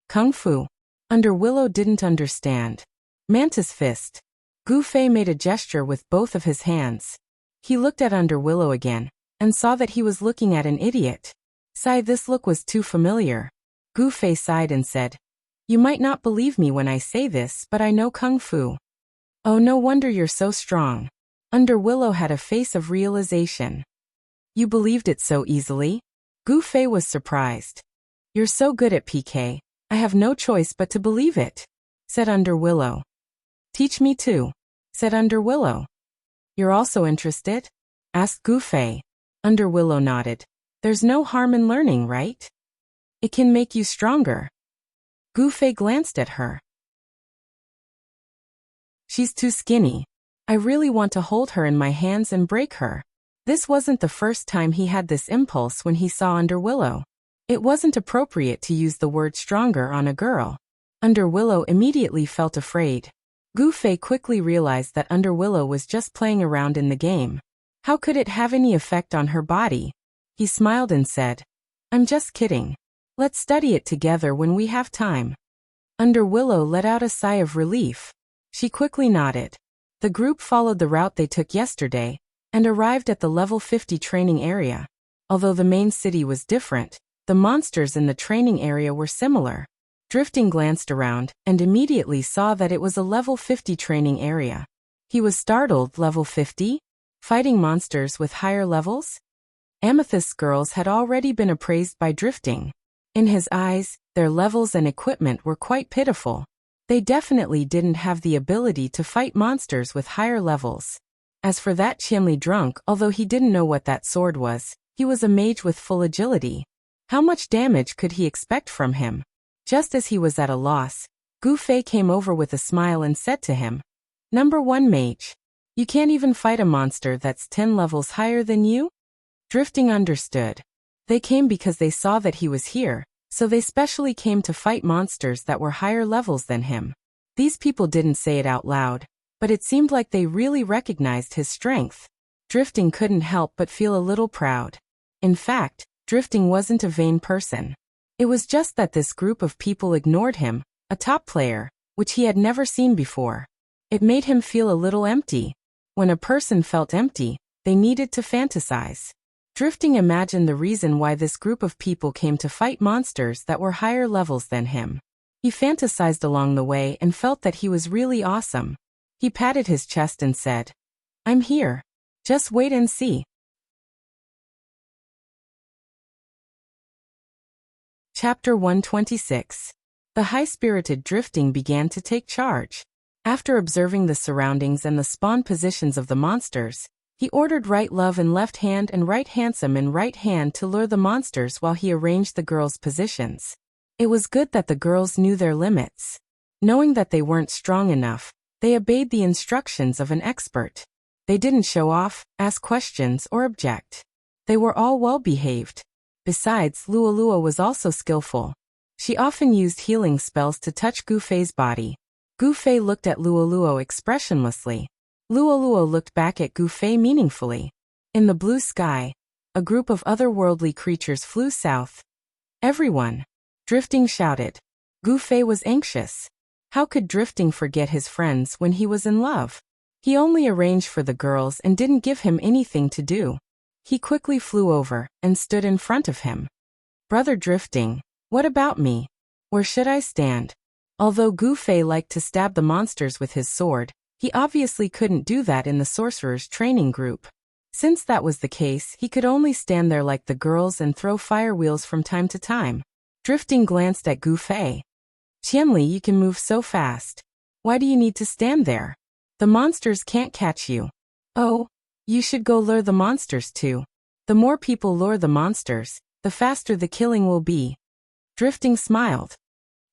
Kung fu? Underwillow didn't understand. Mantis Fist. Gu Fei made a gesture with both of his hands. He looked at Underwillow again, and saw that he was looking at an idiot. Sigh, this look was too familiar. Gu Fei sighed and said, "You might not believe me when I say this, but I know kung fu." "Oh, no wonder you're so strong." Underwillow had a face of realization. "You believed it so easily?" Gu Fei was surprised. "You're so good at PK. I have no choice but to believe it," said Underwillow. "Teach me too," said Underwillow. "You're also interested?" asked Gu Fei. Underwillow nodded. "There's no harm in learning, right? It can make you stronger." Gu Fei glanced at her. "She's too skinny. I really want to hold her in my hands and break her." This wasn't the first time he had this impulse when he saw Underwillow. It wasn't appropriate to use the word stronger on a girl. Underwillow immediately felt afraid. Gu Fei quickly realized that Underwillow was just playing around in the game. How could it have any effect on her body? He smiled and said, "I'm just kidding. Let's study it together when we have time." Underwillow let out a sigh of relief. She quickly nodded. The group followed the route they took yesterday, and arrived at the level 50 training area. Although the main city was different, the monsters in the training area were similar. Drifting glanced around, and immediately saw that it was a level 50 training area. He was startled. Level 50? Fighting monsters with higher levels? Amethyst's girls had already been appraised by Drifting. In his eyes, their levels and equipment were quite pitiful. They definitely didn't have the ability to fight monsters with higher levels. As for that Qianli drunk, although he didn't know what that sword was, he was a mage with full agility. How much damage could he expect from him? Just as he was at a loss, Gu Fei came over with a smile and said to him, "Number 1 mage. You can't even fight a monster that's 10 levels higher than you?" Drifting understood. They came because they saw that he was here, so they specially came to fight monsters that were higher levels than him. These people didn't say it out loud, but it seemed like they really recognized his strength. Drifting couldn't help but feel a little proud. In fact, Drifting wasn't a vain person. It was just that this group of people ignored him, a top player, which he had never seen before. It made him feel a little empty. When a person felt empty, they needed to fantasize. Drifting imagined the reason why this group of people came to fight monsters that were higher levels than him. He fantasized along the way and felt that he was really awesome. He patted his chest and said, "I'm here. Just wait and see." Chapter 126. The high-spirited Drifting began to take charge. After observing the surroundings and the spawn positions of the monsters, he ordered Right Love in left hand and Right Handsome in right hand to lure the monsters while he arranged the girls' positions. It was good that the girls knew their limits. Knowing that they weren't strong enough, they obeyed the instructions of an expert. They didn't show off, ask questions, or object. They were all well-behaved. Besides, Lualua was also skillful. She often used healing spells to touch Gu Fei's body. Gu Fei looked at Lualua expressionlessly. Lualua looked back at Gu Fei meaningfully. In the blue sky, a group of otherworldly creatures flew south. Everyone! Drifting shouted. Gu Fei was anxious. How could Drifting forget his friends when he was in love? He only arranged for the girls and didn't give him anything to do. He quickly flew over and stood in front of him. Brother Drifting, what about me? Where should I stand? Although Gu Fei liked to stab the monsters with his sword, he obviously couldn't do that in the sorcerer's training group. Since that was the case, he could only stand there like the girls and throw fire wheels from time to time. Drifting glanced at Gu Fei. Qianli, you can move so fast. Why do you need to stand there? The monsters can't catch you. Oh, you should go lure the monsters too. The more people lure the monsters, the faster the killing will be. Drifting smiled.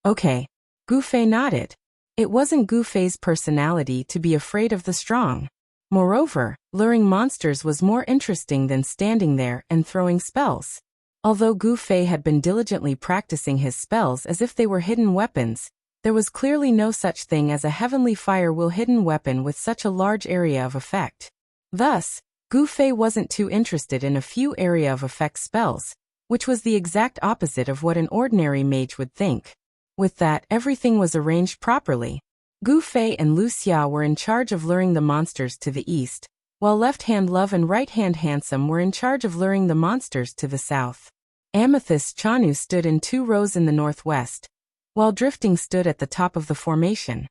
Okay. Gu Fei nodded. It wasn't Gu Fei's personality to be afraid of the strong. Moreover, luring monsters was more interesting than standing there and throwing spells. Although Gu Fei had been diligently practicing his spells as if they were hidden weapons, there was clearly no such thing as a heavenly fire wheel hidden weapon with such a large area of effect. Thus, Gu Fei wasn't too interested in a few area of effect spells, which was the exact opposite of what an ordinary mage would think. With that, everything was arranged properly. Gu Fei and Wuxia were in charge of luring the monsters to the east, while left-hand Love and right-hand Handsome were in charge of luring the monsters to the south. Amethyst Chanu stood in 2 rows in the northwest, while Drifting stood at the top of the formation.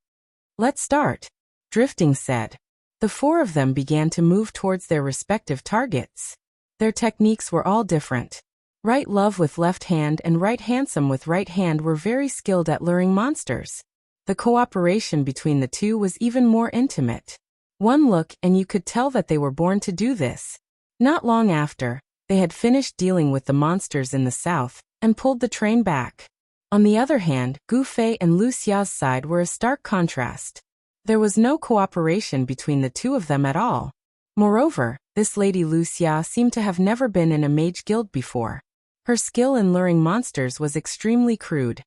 Let's start, Drifting said. The 4 of them began to move towards their respective targets. Their techniques were all different. Right Love with left hand and Right Handsome with right hand were very skilled at luring monsters. The cooperation between the two was even more intimate. One look and you could tell that they were born to do this. Not long after, they had finished dealing with the monsters in the south and pulled the train back. On the other hand, Gu Fei and Wuxia's side were a stark contrast. There was no cooperation between the two of them at all. Moreover, this lady Wuxia seemed to have never been in a mage guild before. Her skill in luring monsters was extremely crude.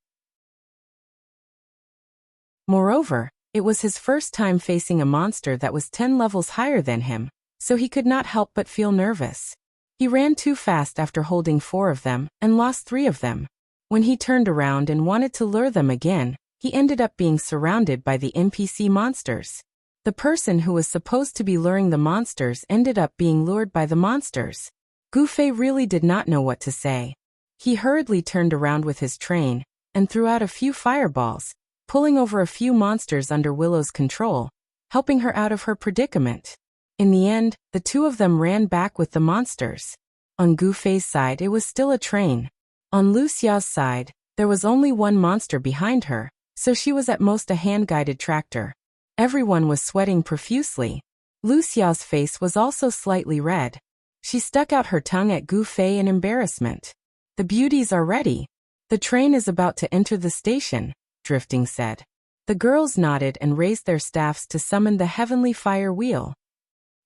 Moreover, it was his first time facing a monster that was 10 levels higher than him, so he could not help but feel nervous. He ran too fast after holding 4 of them and lost 3 of them. When he turned around and wanted to lure them again, he ended up being surrounded by the NPC monsters. The person who was supposed to be luring the monsters ended up being lured by the monsters. Gu Fei really did not know what to say. He hurriedly turned around with his train and threw out a few fireballs, pulling over a few monsters under Willow's control, helping her out of her predicament. In the end, the 2 of them ran back with the monsters. On Gu Fei's side, it was still a train. On Wuxia's side, there was only 1 monster behind her, so she was at most a hand-guided tractor. Everyone was sweating profusely. Wuxia's face was also slightly red. She stuck out her tongue at Gu Fei in embarrassment. The beauties are ready. The train is about to enter the station, Drifting said. The girls nodded and raised their staffs to summon the heavenly fire wheel.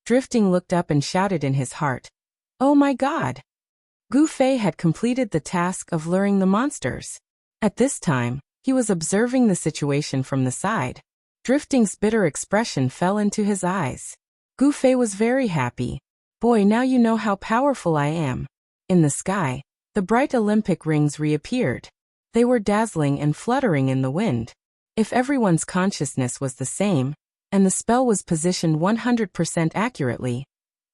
Drifting looked up and shouted in his heart, "Oh my God!" Gu Fei had completed the task of luring the monsters. At this time, he was observing the situation from the side. Drifting's bitter expression fell into his eyes. Gu Fei was very happy. Boy, now you know how powerful I am. In the sky, the bright Olympic rings reappeared. They were dazzling and fluttering in the wind. If everyone's consciousness was the same, and the spell was positioned 100% accurately,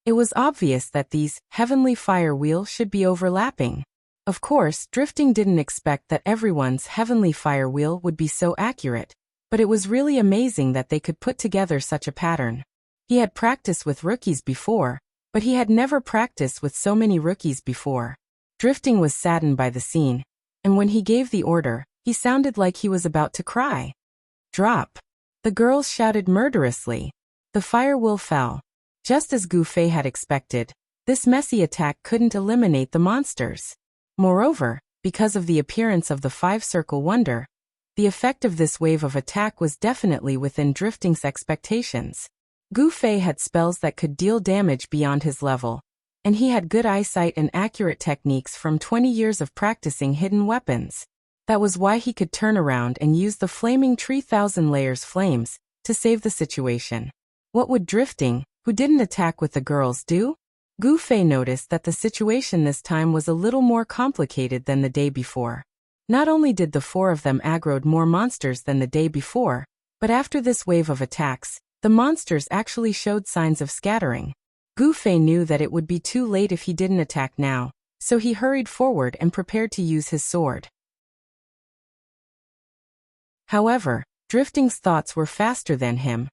it was obvious that these heavenly fire wheels should be overlapping. Of course, Drifting didn't expect that everyone's heavenly fire wheel would be so accurate, but it was really amazing that they could put together such a pattern. He had practiced with rookies before, but he had never practiced with so many rookies before. Drifting was saddened by the scene. And when he gave the order, he sounded like he was about to cry. Drop! The girls shouted murderously. The fire wheel fell. Just as Gu Fei had expected, this messy attack couldn't eliminate the monsters. Moreover, because of the appearance of the five-circle wonder, the effect of this wave of attack was definitely within Drifting's expectations. Gu Fei had spells that could deal damage beyond his level, and he had good eyesight and accurate techniques from 20 years of practicing hidden weapons. That was why he could turn around and use the flaming 3,000 layers flames to save the situation. What would Drifting, who didn't attack with the girls, do? Gu Fei noticed that the situation this time was a little more complicated than the day before. Not only did the four of them aggroed more monsters than the day before, but after this wave of attacks, the monsters actually showed signs of scattering. Gu Fei knew that it would be too late if he didn't attack now, so he hurried forward and prepared to use his sword. However, Drifting's thoughts were faster than him,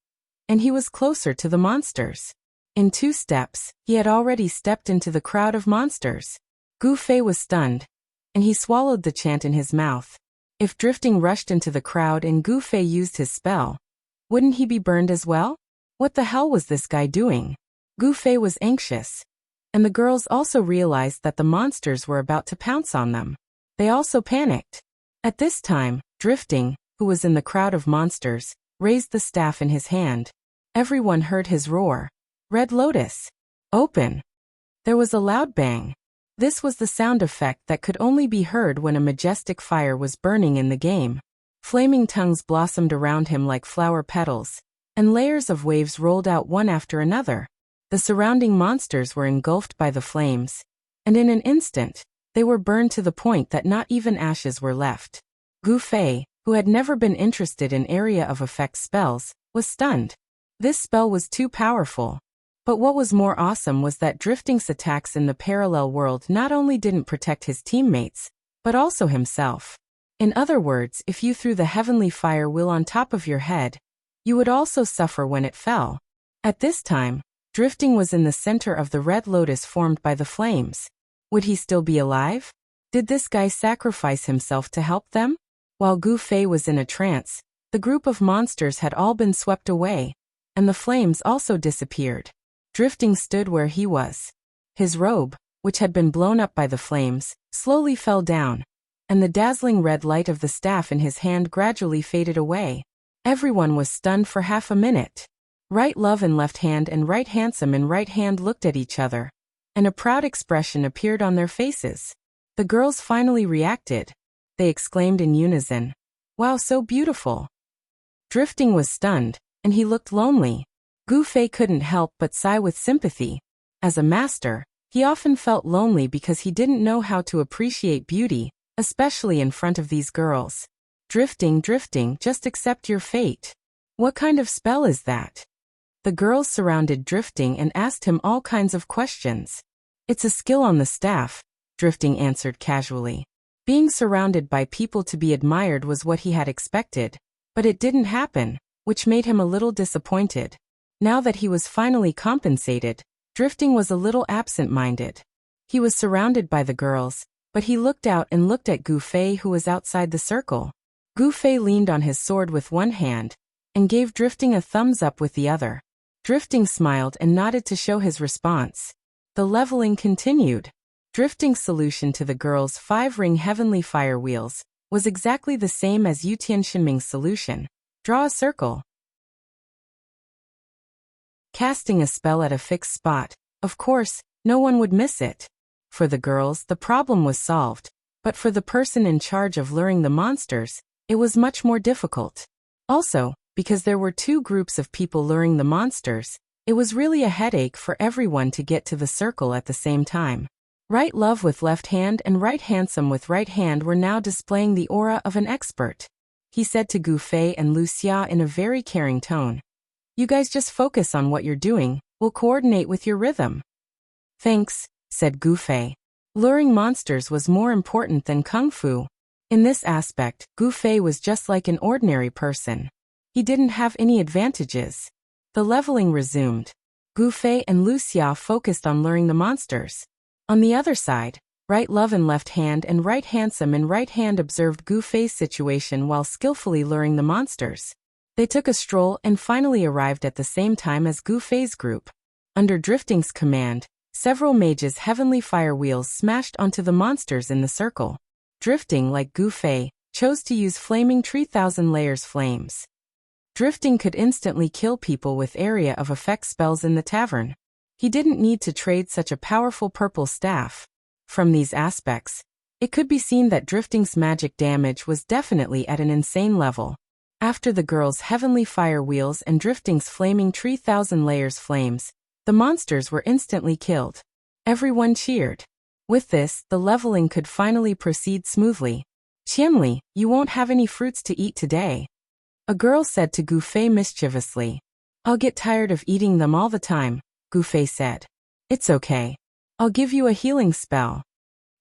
and he was closer to the monsters. In 2 steps, he had already stepped into the crowd of monsters. Gu Fei was stunned, and he swallowed the chant in his mouth. If Drifting rushed into the crowd and Gu Fei used his spell, wouldn't he be burned as well? What the hell was this guy doing? Gu Fei was anxious, and the girls also realized that the monsters were about to pounce on them. They also panicked. At this time, Drifting, who was in the crowd of monsters, raised the staff in his hand. Everyone heard his roar. Red Lotus! Open! There was a loud bang. This was the sound effect that could only be heard when a majestic fire was burning in the game. Flaming tongues blossomed around him like flower petals, and layers of waves rolled out one after another. The surrounding monsters were engulfed by the flames, and in an instant, they were burned to the point that not even ashes were left. Gu Fei, who had never been interested in area of effect spells, was stunned. This spell was too powerful. But what was more awesome was that Drifting's attacks in the parallel world not only didn't protect his teammates, but also himself. In other words, if you threw the heavenly fire wheel on top of your head, you would also suffer when it fell. At this time, Drifting was in the center of the red lotus formed by the flames. Would he still be alive? Did this guy sacrifice himself to help them? While Gu Fei was in a trance, the group of monsters had all been swept away, and the flames also disappeared. Drifting stood where he was. His robe, which had been blown up by the flames, slowly fell down, and the dazzling red light of the staff in his hand gradually faded away. Everyone was stunned for half a minute. Right Love in left hand and Right Handsome in right hand looked at each other, and a proud expression appeared on their faces. The girls finally reacted. They exclaimed in unison, "Wow, so beautiful!" Drifting was stunned, and he looked lonely. Gu Fei couldn't help but sigh with sympathy. As a master, he often felt lonely because he didn't know how to appreciate beauty, especially in front of these girls. Drifting, just accept your fate. What kind of spell is that? The girls surrounded Drifting and asked him all kinds of questions. It's a skill on the staff, Drifting answered casually. Being surrounded by people to be admired was what he had expected, but it didn't happen, which made him a little disappointed. Now that he was finally compensated, Drifting was a little absent-minded. He was surrounded by the girls, but he looked out and looked at Gu Fei, who was outside the circle. Gu Fei leaned on his sword with one hand and gave Drifting a thumbs up with the other. Drifting smiled and nodded to show his response. The leveling continued. Drifting's solution to the girls' 5-ring heavenly fire wheels was exactly the same as Yutian Shinming's solution. Draw a circle. Casting a spell at a fixed spot, of course, no one would miss it. For the girls, the problem was solved, but for the person in charge of luring the monsters, it was much more difficult. Also, because there were 2 groups of people luring the monsters, it was really a headache for everyone to get to the circle at the same time. Right Love with left hand and Right Handsome with right hand were now displaying the aura of an expert. He said to Gu Fei and Wuxia in a very caring tone, "You guys just focus on what you're doing, we'll coordinate with your rhythm." "Thanks," said Gu Fei. Luring monsters was more important than Kung Fu. In this aspect, Gu Fei was just like an ordinary person. He didn't have any advantages. The leveling resumed. Gu Fei and Wuxia focused on luring the monsters. On the other side, Right love in left hand and right handsome in right hand observed Gu Fei's situation while skillfully luring the monsters. They took a stroll and finally arrived at the same time as Gu Fei's group. Under Drifting's command, several mages' heavenly fire wheels smashed onto the monsters in the circle. Drifting, like Gu Fei, chose to use flaming 3,000 layers flames. Drifting could instantly kill people with area of effect spells in the tavern. He didn't need to trade such a powerful purple staff. From these aspects, it could be seen that Drifting's magic damage was definitely at an insane level. After the girls' heavenly fire wheels and Drifting's flaming 3,000 layers flames, the monsters were instantly killed. Everyone cheered. With this, the leveling could finally proceed smoothly. Qianli, you won't have any fruits to eat today, a girl said to Gu Fei mischievously. I'll get tired of eating them all the time, Gu Fei said. It's okay. I'll give you a healing spell.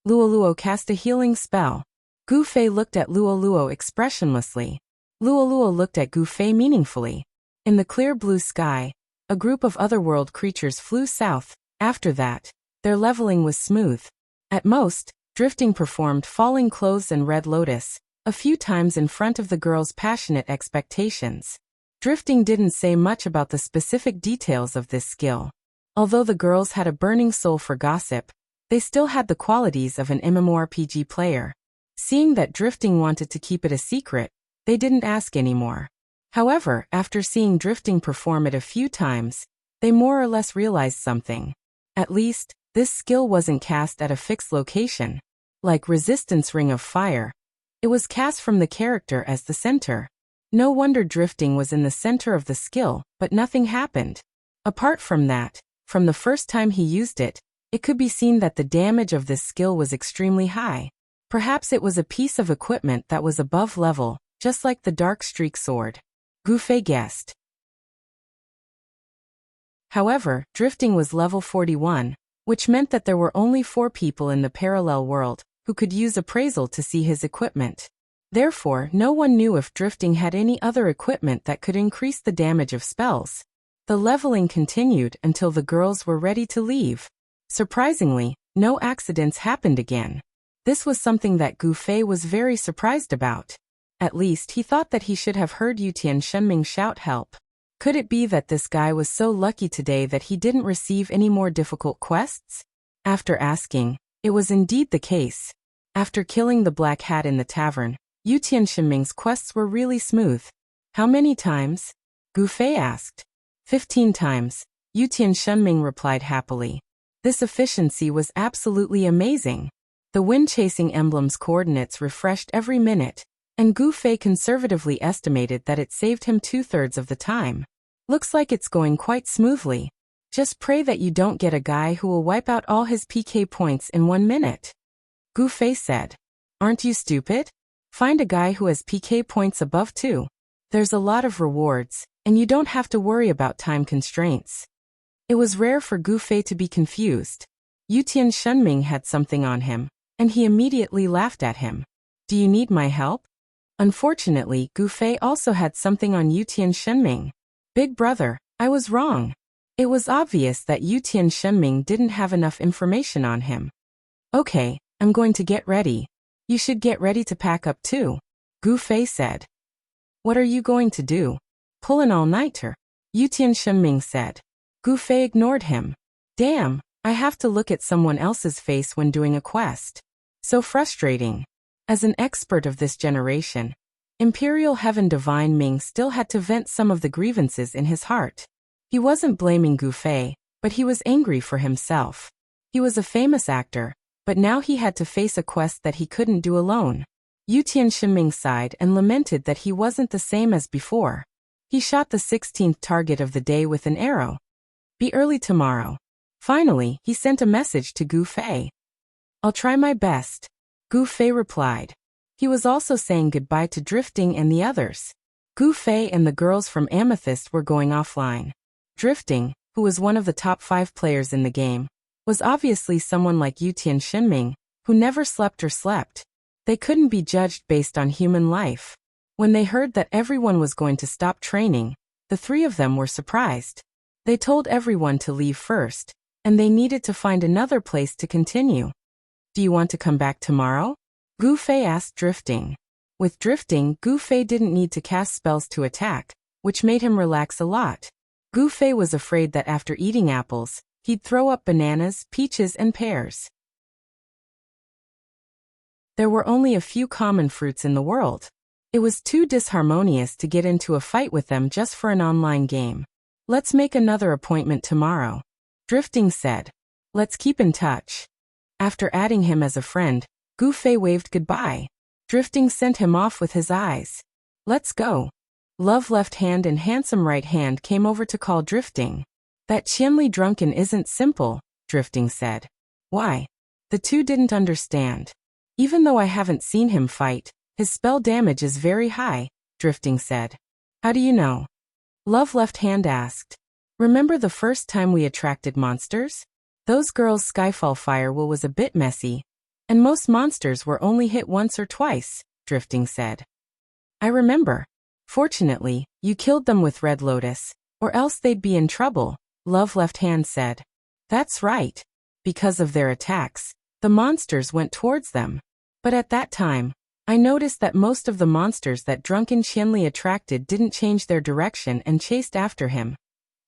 Luoluo cast a healing spell. Gu Fei looked at Luoluo expressionlessly. Luoluo looked at Gu Fei meaningfully. In the clear blue sky, a group of otherworld creatures flew south. After that, their leveling was smooth. At most, Drifting performed Falling Clothes and Red Lotus a few times in front of the girls' passionate expectations. Drifting didn't say much about the specific details of this skill. Although the girls had a burning soul for gossip, they still had the qualities of an MMORPG player. Seeing that Drifting wanted to keep it a secret, they didn't ask anymore. However, after seeing Drifting perform it a few times, they more or less realized something. At least, this skill wasn't cast at a fixed location. Like Resistance Ring of Fire, it was cast from the character as the center. No wonder Drifting was in the center of the skill, but nothing happened. Apart from that, from the first time he used it, it could be seen that the damage of this skill was extremely high. Perhaps it was a piece of equipment that was above level, just like the Dark Streak sword. Gu Fei guessed. However, Drifting was level 41, which meant that there were only 4 people in the parallel world who could use appraisal to see his equipment. Therefore, no one knew if Drifting had any other equipment that could increase the damage of spells. The leveling continued until the girls were ready to leave. Surprisingly, no accidents happened again. This was something that Gu Fei was very surprised about. At least he thought that he should have heard Yutian Shenming shout help. Could it be that this guy was so lucky today that he didn't receive any more difficult quests? After asking, it was indeed the case. After killing the Black Hat in the tavern, Yutian Shenming's quests were really smooth. How many times? Gu Fei asked. 15 times, Yutian Shenming replied happily. This efficiency was absolutely amazing. The wind-chasing emblem's coordinates refreshed every minute, and Gu Fei conservatively estimated that it saved him 2/3 of the time. Looks like it's going quite smoothly. Just pray that you don't get a guy who will wipe out all his PK points in 1 minute. Gu Fei said. Aren't you stupid? Find a guy who has PK points above 2. There's a lot of rewards, and you don't have to worry about time constraints. It was rare for Gu Fei to be confused. Yutian Shenming had something on him, and he immediately laughed at him. Do you need my help? Unfortunately, Gu Fei also had something on Yutian Shenming. Big brother, I was wrong. It was obvious that Yutian Shenming didn't have enough information on him. Okay, I'm going to get ready. You should get ready to pack up too, Gu Fei said. What are you going to do? Pull an all-nighter? Yutian Shenming said. Gu Fei ignored him. Damn, I have to look at someone else's face when doing a quest. So frustrating. As an expert of this generation, Imperial Heaven Divine Ming still had to vent some of the grievances in his heart. He wasn't blaming Gu Fei, but he was angry for himself. He was a famous actor, but now he had to face a quest that he couldn't do alone. Yutian Shenming sighed and lamented that he wasn't the same as before. He shot the 16th target of the day with an arrow. Be early tomorrow. Finally, he sent a message to Gu Fei. I'll try my best, Gu Fei replied. He was also saying goodbye to Drifting and the others. Gu Fei and the girls from Amethyst were going offline. Drifting, who was one of the top 5 players in the game, was obviously someone like Yutian Shenming, who never slept or slept. They couldn't be judged based on human life. When they heard that everyone was going to stop training, the 3 of them were surprised. They told everyone to leave first, and they needed to find another place to continue. Do you want to come back tomorrow? Gu Fei asked Drifting. With Drifting, Gu Fei didn't need to cast spells to attack, which made him relax a lot. Gu Fei was afraid that after eating apples, he'd throw up bananas, peaches, and pears. There were only a few common fruits in the world. It was too disharmonious to get into a fight with them just for an online game. Let's make another appointment tomorrow. Drifting said. Let's keep in touch. After adding him as a friend, Gu Fei waved goodbye. Drifting sent him off with his eyes. Let's go. Love Left Hand and Handsome Right Hand came over to call Drifting. That Qianli drunken isn't simple, Drifting said. Why? The two didn't understand. Even though I haven't seen him fight, his spell damage is very high, Drifting said. How do you know? Love Left Hand asked. Remember the first time we attracted monsters? Those girls' Skyfall Firewall was a bit messy, and most monsters were only hit once or twice, Drifting said. I remember. Fortunately, you killed them with Red Lotus, or else they'd be in trouble, Love Left Hand said. That's right. Because of their attacks, the monsters went towards them. But at that time, I noticed that most of the monsters that drunken Qianli attracted didn't change their direction and chased after him,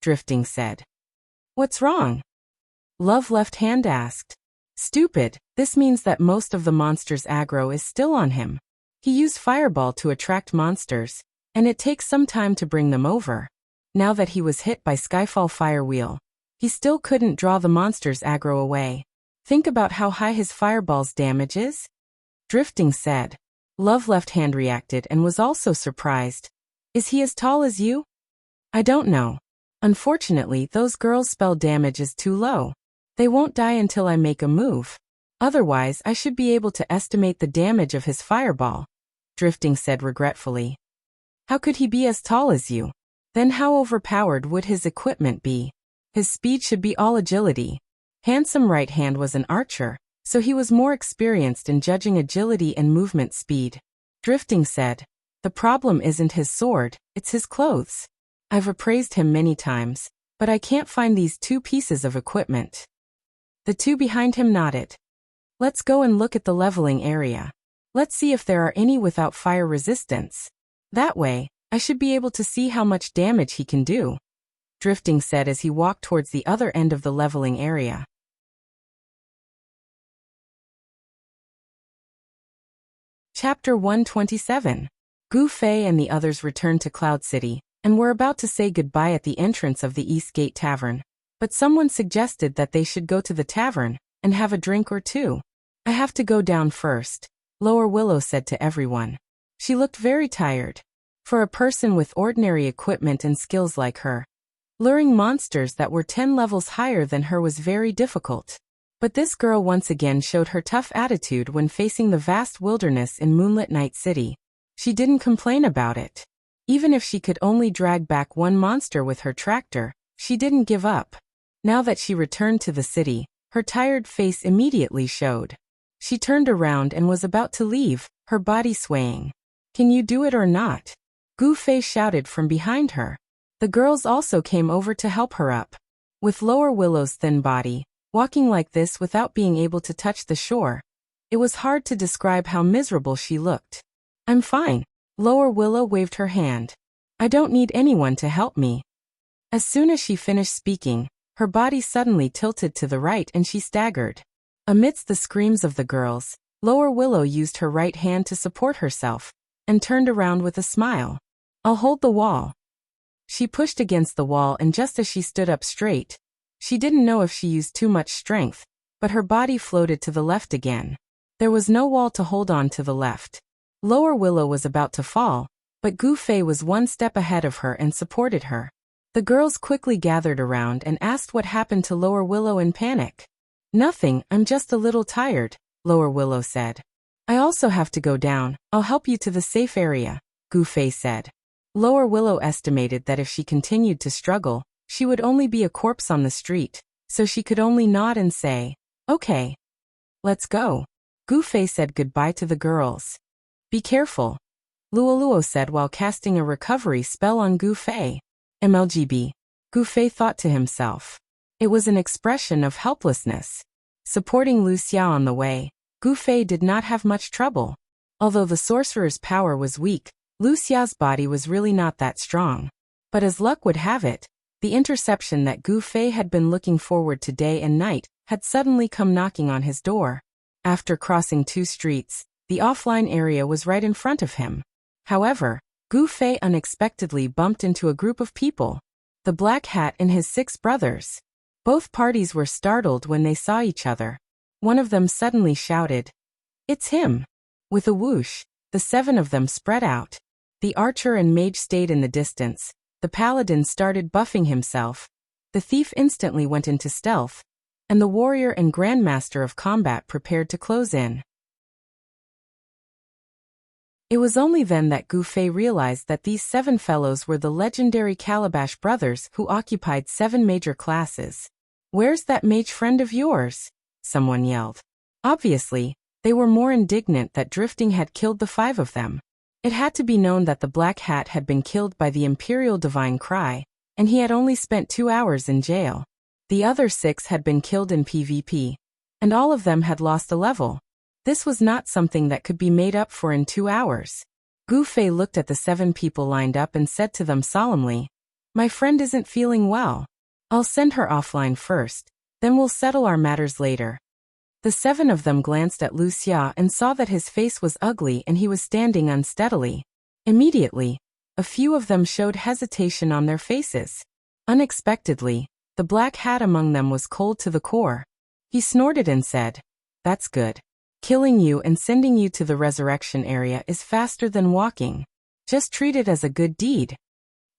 Drifting said. What's wrong? Love Left Hand asked. Stupid, this means that most of the monsters' aggro is still on him. He used Fireball to attract monsters, and it takes some time to bring them over. Now that he was hit by Skyfall Firewheel, he still couldn't draw the monsters' aggro away. Think about how high his Fireball's damage is? Drifting said. Love Left Hand reacted and was also surprised. Is he as tall as you? I don't know. Unfortunately, those girls' spell damage is too low. They won't die until I make a move. Otherwise, I should be able to estimate the damage of his Fireball, Drifting said regretfully. How could he be as tall as you? Then how overpowered would his equipment be? His speed should be all agility. Handsome Right Hand was an archer, so he was more experienced in judging agility and movement speed. Drifting said, the problem isn't his sword, it's his clothes. I've appraised him many times, but I can't find these two pieces of equipment. The two behind him nodded. Let's go and look at the leveling area. Let's see if there are any without fire resistance. That way, I should be able to see how much damage he can do, Drifting said as he walked towards the other end of the leveling area. Chapter 127. Gu Fei and the others returned to Cloud City, and were about to say goodbye at the entrance of the East Gate Tavern, but someone suggested that they should go to the tavern and have a drink or two. I have to go down first, Lower Willow said to everyone. She looked very tired. For a person with ordinary equipment and skills like her, luring monsters that were 10 levels higher than her was very difficult. But this girl once again showed her tough attitude when facing the vast wilderness in Moonlit Night City. She didn't complain about it. Even if she could only drag back one monster with her tractor, she didn't give up. Now that she returned to the city, her tired face immediately showed. She turned around and was about to leave, her body swaying. Can you do it or not? Gu Fei shouted from behind her. The girls also came over to help her up. With Lower Willow's thin body, walking like this without being able to touch the shore, it was hard to describe how miserable she looked. I'm fine. Lower Willow waved her hand. I don't need anyone to help me. As soon as she finished speaking, her body suddenly tilted to the right and she staggered. Amidst the screams of the girls, Lower Willow used her right hand to support herself, and turned around with a smile. I'll hold the wall. She pushed against the wall, and just as she stood up straight, she didn't know if she used too much strength, but her body floated to the left again. There was no wall to hold on to the left. Lower Willow was about to fall, but Gu Fei was one step ahead of her and supported her. The girls quickly gathered around and asked what happened to Lower Willow in panic. Nothing, I'm just a little tired, Lower Willow said. I also have to go down, I'll help you to the safe area, Gu Fei said. Lower Willow estimated that if she continued to struggle, she would only be a corpse on the street, so she could only nod and say, okay. Let's go. Gu Fei said goodbye to the girls. Be careful, Luoluo said while casting a recovery spell on Gu Fei. MLGB. Gu Fei thought to himself. It was an expression of helplessness. Supporting Wuxia on the way, Gu Fei did not have much trouble. Although the sorcerer's power was weak, Wuxia's body was really not that strong. But as luck would have it, the interception that Gu Fei had been looking forward to day and night had suddenly come knocking on his door. After crossing 2 streets, the offline area was right in front of him. However, Gu Fei unexpectedly bumped into a group of people. The Black Hat and his 6 brothers. Both parties were startled when they saw each other. One of them suddenly shouted, "It's him!" With a whoosh, the 7 of them spread out. The archer and mage stayed in the distance. The paladin started buffing himself. The thief instantly went into stealth. And the warrior and grandmaster of combat prepared to close in. It was only then that Gu Fei realized that these 7 fellows were the legendary Calabash brothers who occupied 7 major classes. "Where's that mage friend of yours?" someone yelled. Obviously, they were more indignant that drifting had killed the 5 of them. It had to be known that the Black Hat had been killed by the Imperial Divine Cry, and he had only spent 2 hours in jail. The other 6 had been killed in PvP, and all of them had lost a level. This was not something that could be made up for in 2 hours. Gu Fei looked at the 7 people lined up and said to them solemnly, "My friend isn't feeling well. I'll send her offline first, then we'll settle our matters later." The 7 of them glanced at Wuxia and saw that his face was ugly and he was standing unsteadily. Immediately, a few of them showed hesitation on their faces. Unexpectedly, the Black Hat among them was cold to the core. He snorted and said, "That's good. Killing you and sending you to the resurrection area is faster than walking. Just treat it as a good deed."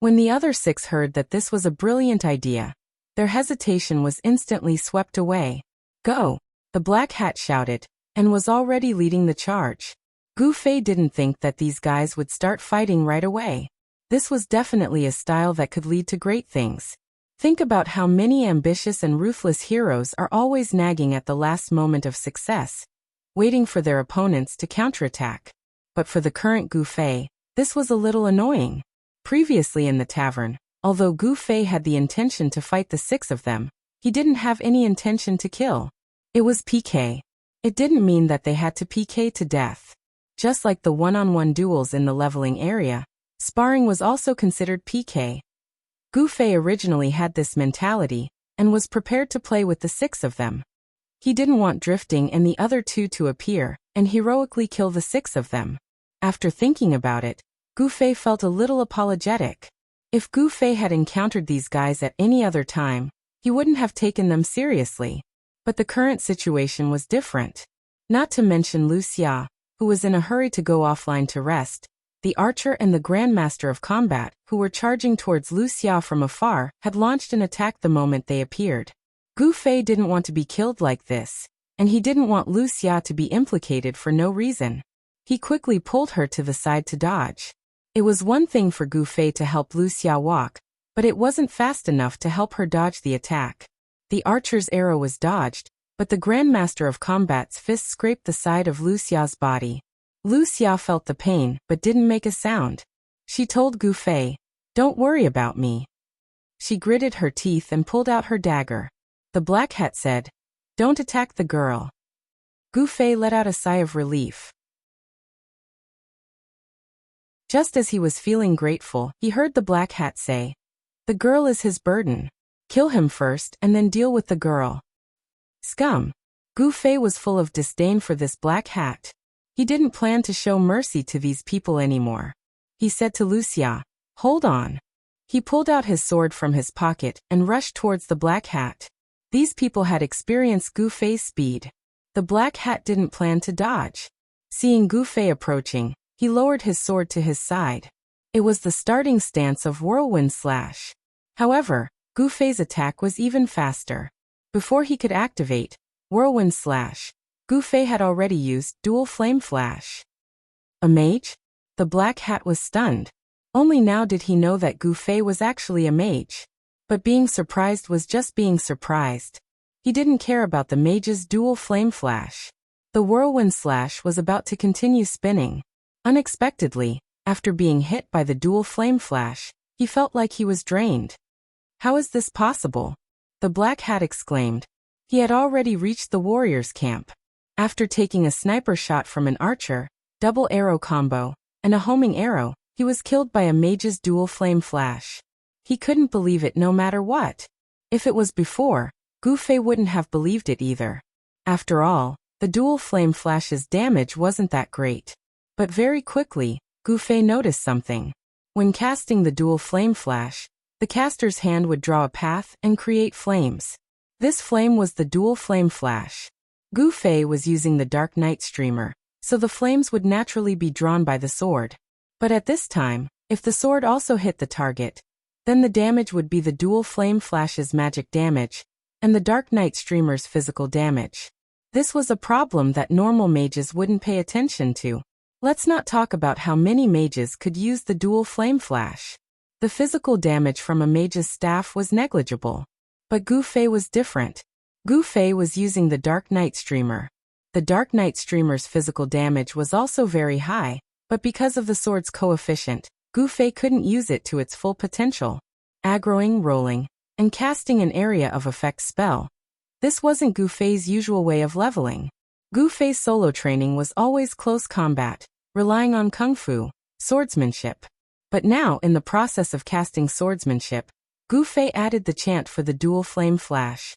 When the other 6 heard that this was a brilliant idea, their hesitation was instantly swept away. "Go!" the Black Hat shouted, and was already leading the charge. Gu Fei didn't think that these guys would start fighting right away. This was definitely a style that could lead to great things. Think about how many ambitious and ruthless heroes are always nagging at the last moment of success, waiting for their opponents to counterattack. But for the current Gu Fei, this was a little annoying. Previously in the tavern, although Gu Fei had the intention to fight the 6 of them, he didn't have any intention to kill. It was PK. It didn't mean that they had to PK to death. Just like the one-on-one duels in the leveling area, sparring was also considered PK. Gu Fei originally had this mentality, and was prepared to play with the 6 of them. He didn't want drifting and the other 2 to appear, and heroically kill the 6 of them. After thinking about it, Gu Fei felt a little apologetic. If Gu Fei had encountered these guys at any other time, he wouldn't have taken them seriously. But the current situation was different. Not to mention Wuxia, who was in a hurry to go offline to rest. The archer and the grandmaster of combat, who were charging towards Wuxia from afar, had launched an attack the moment they appeared. Gu Fei didn't want to be killed like this, and he didn't want Wuxia to be implicated for no reason. He quickly pulled her to the side to dodge. It was one thing for Gu Fei to help Wuxia walk, but it wasn't fast enough to help her dodge the attack. The archer's arrow was dodged, but the grandmaster of combat's fist scraped the side of Wuxia's body. Wuxia felt the pain, but didn't make a sound. She told Gu Fei, "Don't worry about me." She gritted her teeth and pulled out her dagger. The Black Hat said, "Don't attack the girl." Gu Fei let out a sigh of relief. Just as he was feeling grateful, he heard the Black Hat say, "The girl is his burden. Kill him first and then deal with the girl." Scum. Gu Fei was full of disdain for this Black Hat. He didn't plan to show mercy to these people anymore. He said to Wuxia, "Hold on." He pulled out his sword from his pocket and rushed towards the Black Hat. These people had experienced Gu Fei's speed. The Black Hat didn't plan to dodge. Seeing Gu Fei approaching, he lowered his sword to his side. It was the starting stance of Whirlwind Slash. However, Gu Fei's attack was even faster. Before he could activate Whirlwind Slash, Gu Fei had already used Dual Flame Flash. A mage? The Black Hat was stunned. Only now did he know that Gu Fei was actually a mage. But being surprised was just being surprised. He didn't care about the mage's Dual Flame Flash. The Whirlwind Slash was about to continue spinning. Unexpectedly, after being hit by the Dual Flame Flash, he felt like he was drained. "How is this possible?" the Black Hat exclaimed. He had already reached the warrior's camp. After taking a sniper shot from an archer, double arrow combo, and a homing arrow, he was killed by a mage's dual flame flash. He couldn't believe it no matter what. If it was before, Gu Fei wouldn't have believed it either. After all, the dual flame flash's damage wasn't that great. But very quickly, Gu Fei noticed something. When casting the dual flame flash, the caster's hand would draw a path and create flames. This flame was the dual flame flash. Gu Fei was using the Dark Night Streamer, so the flames would naturally be drawn by the sword. But at this time, if the sword also hit the target, then the damage would be the dual flame flash's magic damage, and the Dark Night Streamer's physical damage. This was a problem that normal mages wouldn't pay attention to. Let's not talk about how many mages could use the dual flame flash. The physical damage from a mage's staff was negligible. But Gu Fei was different. Gu Fei was using the Dark Night Streamer. The Dark Night Streamer's physical damage was also very high, but because of the sword's coefficient, Gu Fei couldn't use it to its full potential. Aggroing, rolling, and casting an area of effect spell. This wasn't Gu Fei's usual way of leveling. Gu Fei's solo training was always close combat, relying on kung fu, swordsmanship. But now, in the process of casting swordsmanship, Gu Fei added the chant for the dual flame flash.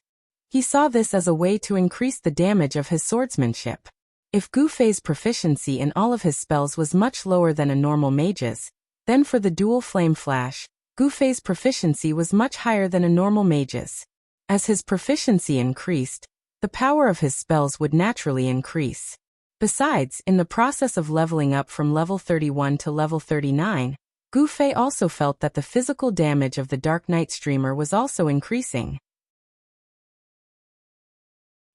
He saw this as a way to increase the damage of his swordsmanship. If Gu Fei's proficiency in all of his spells was much lower than a normal mage's, then for the dual flame flash, Gu Fei's proficiency was much higher than a normal mage's. As his proficiency increased, the power of his spells would naturally increase. Besides, in the process of leveling up from level 31 to level 39, Gu Fei also felt that the physical damage of the Dark Night Streamer was also increasing.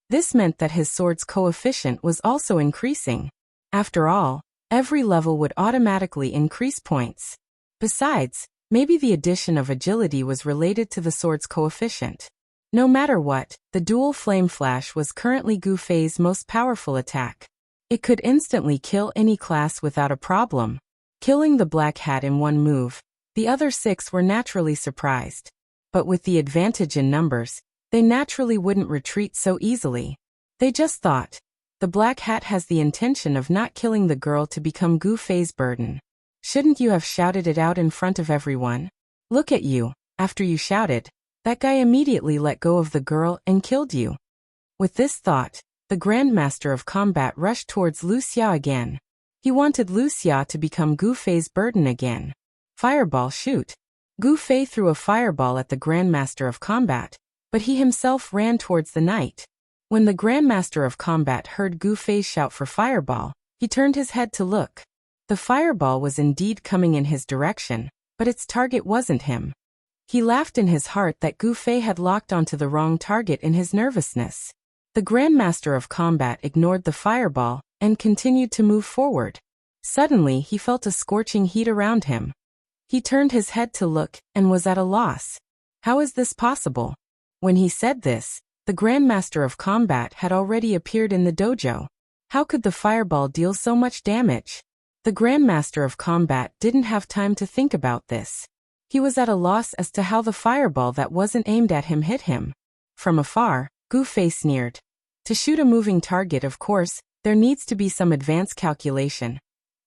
This meant that his sword's coefficient was also increasing. After all, every level would automatically increase points. Besides, maybe the addition of agility was related to the sword's coefficient. No matter what, the dual flame flash was currently Gu Fei's most powerful attack. It could instantly kill any class without a problem. Killing the Black Hat in one move, the other 6 were naturally surprised. But with the advantage in numbers, they naturally wouldn't retreat so easily. They just thought, the Black Hat has the intention of not killing the girl to become Gu Fei's burden. Shouldn't you have shouted it out in front of everyone? Look at you, after you shouted, that guy immediately let go of the girl and killed you. With this thought, the Grandmaster of Combat rushed towards Wuxia again. He wanted Wuxia to become Gu Fei's burden again. Fireball shoot. Gu Fei threw a fireball at the Grandmaster of Combat, but he himself ran towards the knight. When the Grandmaster of Combat heard Gu Fei's shout for fireball, he turned his head to look. The fireball was indeed coming in his direction, but its target wasn't him. He laughed in his heart that Gu Fei had locked onto the wrong target in his nervousness. The Grandmaster of Combat ignored the fireball and continued to move forward. Suddenly he felt a scorching heat around him. He turned his head to look and was at a loss. How is this possible? When he said this, the Grandmaster of Combat had already appeared in the dojo. How could the fireball deal so much damage? The Grandmaster of Combat didn't have time to think about this. He was at a loss as to how the fireball that wasn't aimed at him hit him. From afar, Gu Fei sneered. To shoot a moving target, of course, there needs to be some advanced calculation.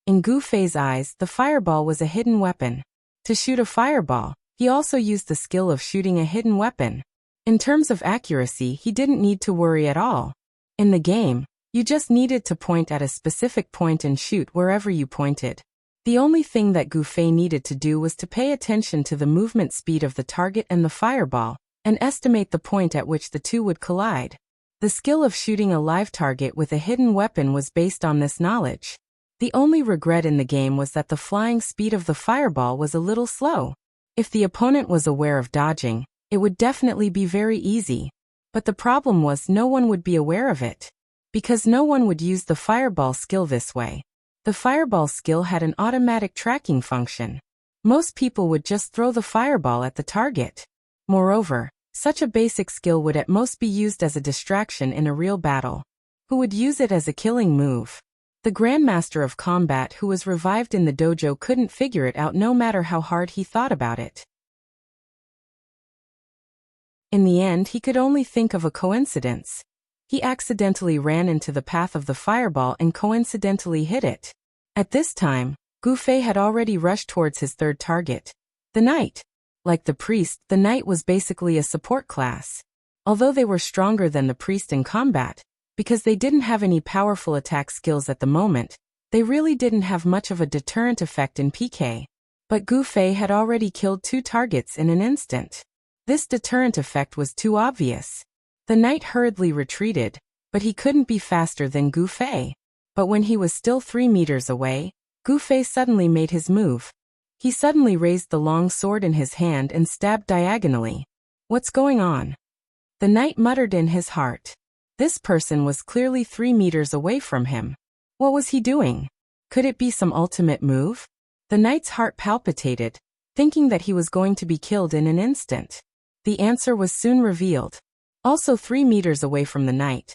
In Gu Fei's eyes, the fireball was a hidden weapon. To shoot a fireball, he also used the skill of shooting a hidden weapon. In terms of accuracy, he didn't need to worry at all. In the game, you just needed to point at a specific point and shoot wherever you pointed. The only thing that Gu Fei needed to do was to pay attention to the movement speed of the target and the fireball, and estimate the point at which the two would collide. The skill of shooting a live target with a hidden weapon was based on this knowledge. The only regret in the game was that the flying speed of the fireball was a little slow. If the opponent was aware of dodging, it would definitely be very easy. But the problem was no one would be aware of it. Because no one would use the fireball skill this way. The fireball skill had an automatic tracking function. Most people would just throw the fireball at the target. Moreover, such a basic skill would at most be used as a distraction in a real battle. Who would use it as a killing move? The Grandmaster of Combat who was revived in the dojo couldn't figure it out no matter how hard he thought about it. In the end, he could only think of a coincidence. He accidentally ran into the path of the fireball and coincidentally hit it. At this time, Gu Fei had already rushed towards his third target, the knight. Like the priest, the knight was basically a support class. Although they were stronger than the priest in combat, because they didn't have any powerful attack skills at the moment, they really didn't have much of a deterrent effect in PK. But Gu Fei had already killed 2 targets in an instant. This deterrent effect was too obvious. The knight hurriedly retreated, but he couldn't be faster than Gu Fei. But when he was still 3 meters away, Gu Fei suddenly made his move. He suddenly raised the long sword in his hand and stabbed diagonally. What's going on? The knight muttered in his heart. This person was clearly 3 meters away from him. What was he doing? Could it be some ultimate move? The knight's heart palpitated, thinking that he was going to be killed in an instant. The answer was soon revealed. Also 3 meters away from the knight,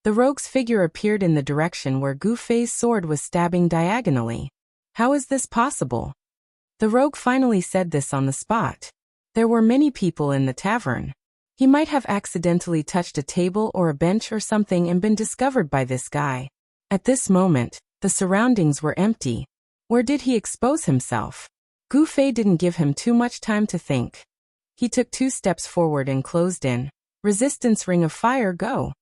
the rogue's figure appeared in the direction where Gu Fei's sword was stabbing diagonally. How is this possible? The rogue finally said this on the spot. There were many people in the tavern. He might have accidentally touched a table or a bench or something and been discovered by this guy. At this moment, the surroundings were empty. Where did he expose himself? Gu Fei didn't give him too much time to think. He took 2 steps forward and closed in. Resistance ring of fire go.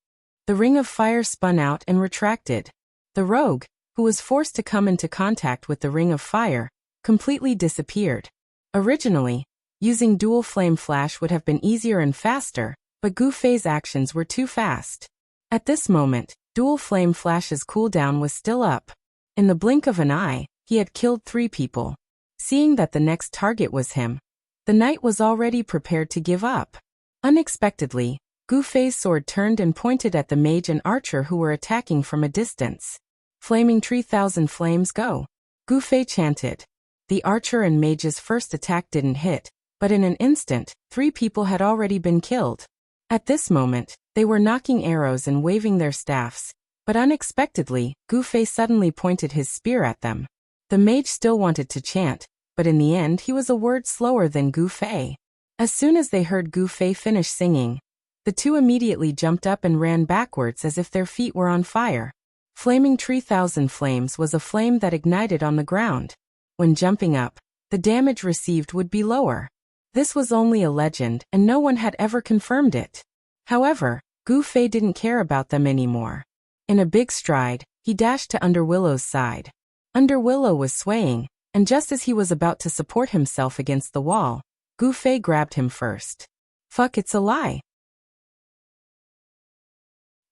The ring of fire spun out and retracted. The rogue, who was forced to come into contact with the ring of fire, completely disappeared. Originally, using dual flame flash would have been easier and faster, but Gu Fei's actions were too fast. At this moment, dual flame flash's cooldown was still up. In the blink of an eye, he had killed 3 people. Seeing that the next target was him, the knight was already prepared to give up. Unexpectedly, Gu Fei's sword turned and pointed at the mage and archer who were attacking from a distance. Flaming 3,000 flames go. Gu Fei chanted. The archer and mage's first attack didn't hit, but in an instant, 3 people had already been killed. At this moment, they were knocking arrows and waving their staffs, but unexpectedly, Gu Fei suddenly pointed his spear at them. The mage still wanted to chant, but in the end he was a word slower than Gu Fei. As soon as they heard Gu Fei finish singing, the 2 immediately jumped up and ran backwards as if their feet were on fire. Flaming 3,000 flames was a flame that ignited on the ground. When jumping up, the damage received would be lower. This was only a legend and no one had ever confirmed it. However, Gu Fei didn't care about them anymore. In a big stride, he dashed to Underwillow's side. Underwillow was swaying, and just as he was about to support himself against the wall, Gu Fei grabbed him first. Fuck, it's a lie.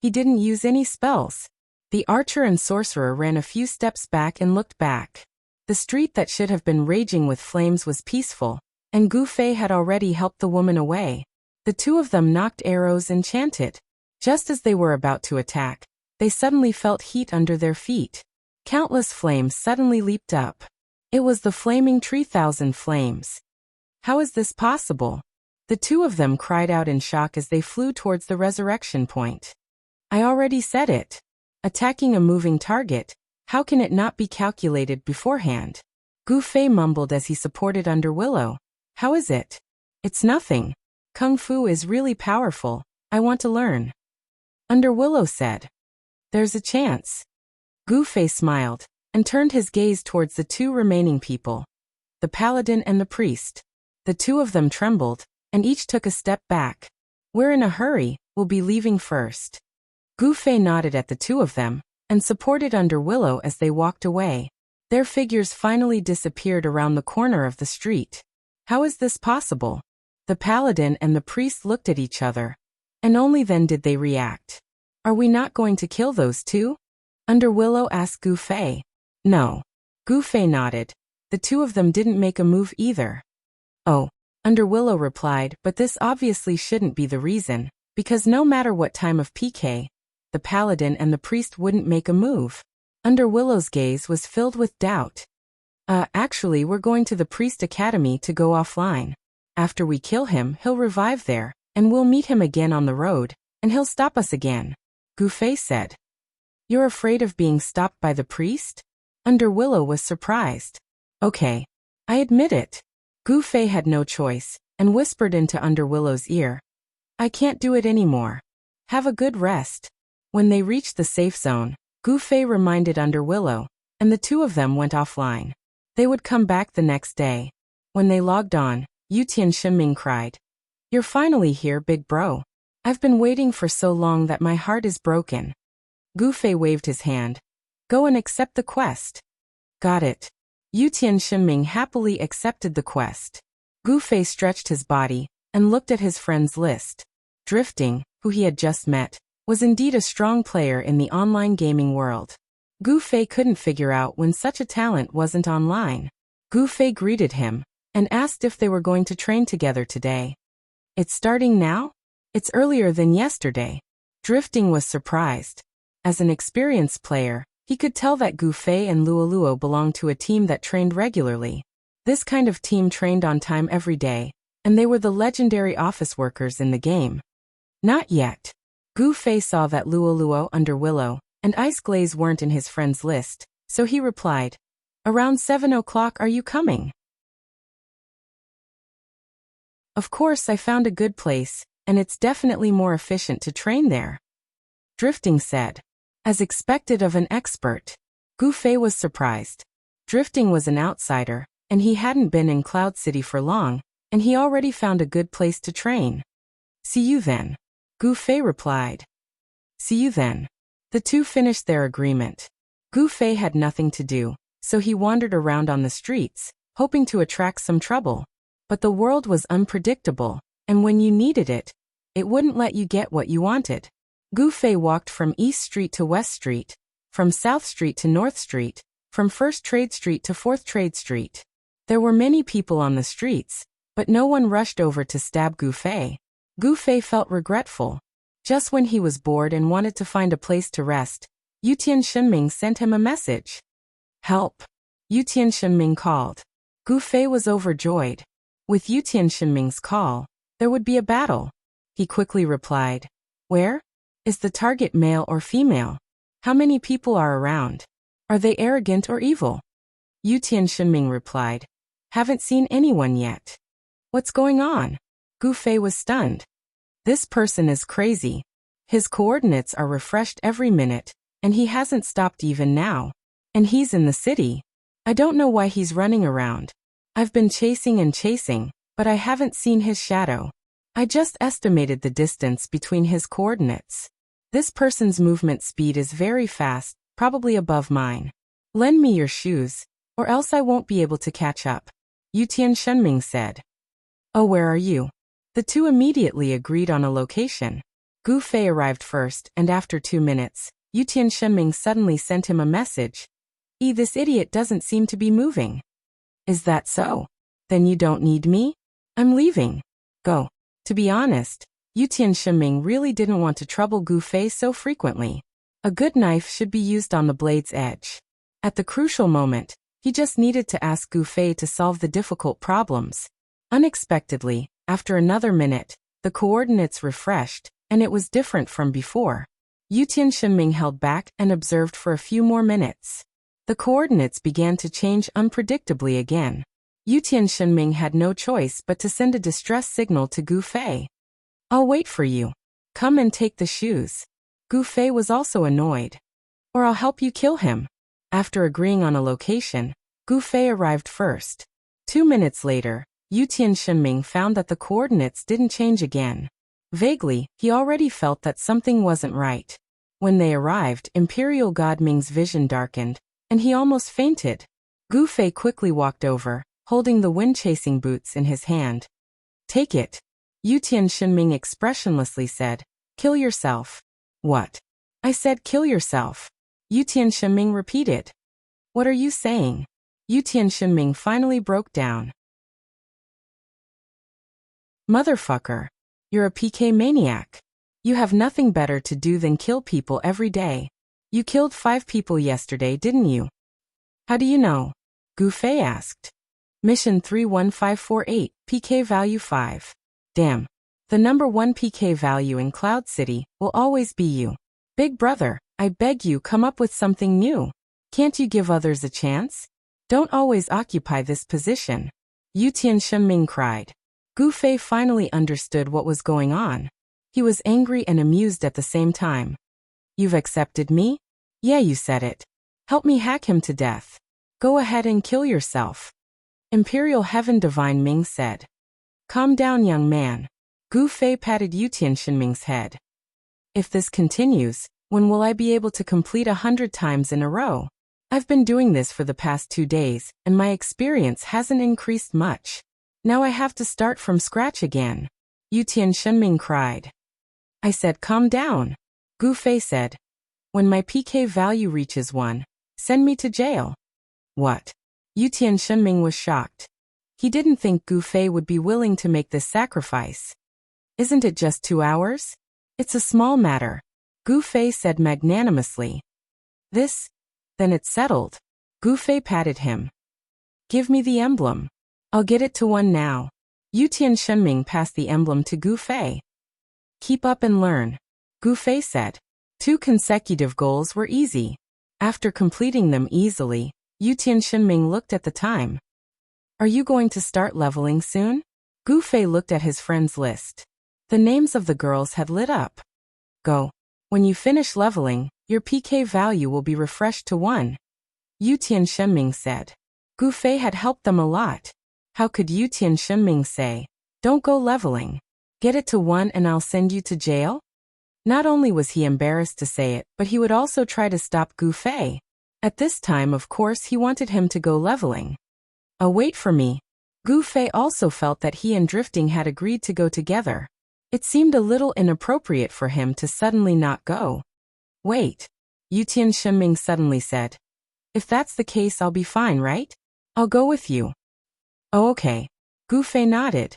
He didn't use any spells. The archer and sorcerer ran a few steps back and looked back. The street that should have been raging with flames was peaceful, and Gu Fei had already helped the woman away. The 2 of them knocked arrows and chanted. Just as they were about to attack, they suddenly felt heat under their feet. Countless flames suddenly leaped up. It was the flaming 3,000 flames. How is this possible? The 2 of them cried out in shock as they flew towards the resurrection point. I already said it. Attacking a moving target, how can it not be calculated beforehand? Gu Fei mumbled as he supported Underwillow. How is it? It's nothing. Kung Fu is really powerful. I want to learn. Underwillow said. There's a chance. Gu Fei smiled, and turned his gaze towards the 2 remaining people. The paladin and the priest. The 2 of them trembled, and each took a step back. We're in a hurry, we'll be leaving first. Gu Fei nodded at the 2 of them, and supported Underwillow as they walked away. Their figures finally disappeared around the corner of the street. How is this possible? The paladin and the priest looked at each other, and only then did they react. Are we not going to kill those 2? Underwillow asked Gu Fei. No. Gu Fei nodded. The 2 of them didn't make a move either. Oh, Underwillow replied, but this obviously shouldn't be the reason, because no matter what time of PK, the paladin and the priest wouldn't make a move. Underwillow's gaze was filled with doubt. Actually we're going to the priest academy to go offline. After we kill him, he'll revive there, and we'll meet him again on the road, and he'll stop us again. Gu Fei said. You're afraid of being stopped by the priest? Underwillow was surprised. Okay. I admit it. Gu Fei had no choice, and whispered into Underwillow's ear. I can't do it anymore. Have a good rest. When they reached the safe zone, Gu Fei reminded Underwillow, and the two of them went offline. They would come back the next day. When they logged on, Yutian Shinming cried, "You're finally here, big bro. I've been waiting for so long that my heart is broken." Gu Fei waved his hand. "Go and accept the quest." "Got it." Yutian Shinming happily accepted the quest. Gu Fei stretched his body and looked at his friends list. Drifting, who he had just met, was indeed a strong player in the online gaming world. Gu Fei couldn't figure out when such a talent wasn't online. Gu Fei greeted him and asked if they were going to train together today. "It's starting now? It's earlier than yesterday." Drifting was surprised. As an experienced player, he could tell that Gu Fei and Luoluo belonged to a team that trained regularly. This kind of team trained on time every day, and they were the legendary office workers in the game. Not yet. Gu Fei saw that Luoluo, Underwillow, and Ice Glaze weren't in his friends list, so he replied, "Around 7 o'clock, are you coming?" "Of course, I found a good place, and it's definitely more efficient to train there," Drifting said. As expected of an expert, Gu Fei was surprised. Drifting was an outsider, and he hadn't been in Cloud City for long, and he already found a good place to train. "See you then," Gu Fei replied. "See you then." The two finished their agreement. Gu Fei had nothing to do, so he wandered around on the streets, hoping to attract some trouble. But the world was unpredictable, and when you needed it, it wouldn't let you get what you wanted. Gu Fei walked from East Street to West Street, from South Street to North Street, from First Trade Street to Fourth Trade Street. There were many people on the streets, but no one rushed over to stab Gu Fei. Gu Fei felt regretful. Just when he was bored and wanted to find a place to rest, Yutian Shinming sent him a message. "Help!" Yutian Shinming called. Gu Fei was overjoyed. With Yutian Shinming's call, there would be a battle. He quickly replied, "Where? Is the target male or female? How many people are around? Are they arrogant or evil?" Yutian Shinming replied, "Haven't seen anyone yet." "What's going on?" Gu Fei was stunned. "This person is crazy. His coordinates are refreshed every minute, and he hasn't stopped even now. And he's in the city. I don't know why he's running around. I've been chasing and chasing, but I haven't seen his shadow. I just estimated the distance between his coordinates. This person's movement speed is very fast, probably above mine. Lend me your shoes, or else I won't be able to catch up," Yutian Shinming said. "Oh, where are you?" The two immediately agreed on a location. Gu Fei arrived first, and after 2 minutes, Yutian Shinming suddenly sent him a message. This idiot doesn't seem to be moving." "Is that so? Then you don't need me? I'm leaving. Go." To be honest, Yutian Shinming really didn't want to trouble Gu Fei so frequently. A good knife should be used on the blade's edge. At the crucial moment, he just needed to ask Gu Fei to solve the difficult problems. Unexpectedly, after another minute, the coordinates refreshed, and it was different from before. Yutian Shinming held back and observed for a few more minutes. The coordinates began to change unpredictably again. Yutian Shinming had no choice but to send a distress signal to Gu Fei. "I'll wait for you. Come and take the shoes." Gu Fei was also annoyed. "Or I'll help you kill him." After agreeing on a location, Gu Fei arrived first. 2 minutes later, Yutian Shinming found that the coordinates didn't change again. Vaguely, he already felt that something wasn't right. When they arrived, Imperial God Ming's vision darkened, and he almost fainted. Gu Fei quickly walked over, holding the wind-chasing boots in his hand. "Take it." Yutian Shinming expressionlessly said, "Kill yourself." "What?" "I said kill yourself." Yutian Shinming repeated. "What are you saying?" Yutian Shinming finally broke down. "Motherfucker. You're a PK maniac. You have nothing better to do than kill people every day. You killed 5 people yesterday, didn't you?" "How do you know?" Gu Fei asked. Mission 31548, PK value 5. Damn. The number 1 PK value in Cloud City will always be you. Big brother, I beg you, come up with something new. Can't you give others a chance? Don't always occupy this position. Yutian Shinming cried. Gu Fei finally understood what was going on. He was angry and amused at the same time. You've accepted me? Yeah, you said it. Help me hack him to death. Go ahead and kill yourself. Imperial Heaven Divine Ming said. Calm down, young man. Gu Fei patted Yutian Shinming's head. If this continues, when will I be able to complete 100 times in a row? I've been doing this for the past 2 days, and my experience hasn't increased much. Now I have to start from scratch again. Yutian Shinming cried. I said calm down. Gu Fei said. When my PK value reaches 1, send me to jail. What? Yutian Shinming was shocked. He didn't think Gu Fei would be willing to make this sacrifice. Isn't it just 2 hours? It's a small matter. Gu Fei said magnanimously. Then it's settled. Gu Fei patted him. Give me the emblem. I'll get it to 1 now. Yutian Shinming passed the emblem to Gu Fei. Keep up and learn. Gu Fei said. 2 consecutive goals were easy. After completing them easily, Yutian Shinming looked at the time. Are you going to start leveling soon? Gu Fei looked at his friends' list. The names of the girls had lit up. Go. When you finish leveling, your PK value will be refreshed to 1. Yutian Shinming said. Gu Fei had helped them a lot. How could Yutian Shinming say, don't go leveling. Get it to 1 and I'll send you to jail? Not only was he embarrassed to say it, but he would also try to stop Gu Fei. At this time, of course, he wanted him to go leveling. Wait for me. Gu Fei also felt that he and Drifting had agreed to go together. It seemed a little inappropriate for him to suddenly not go. Wait. Yutian Shinming suddenly said. If that's the case, I'll be fine, right? I'll go with you. Oh, okay. Gu Fei nodded.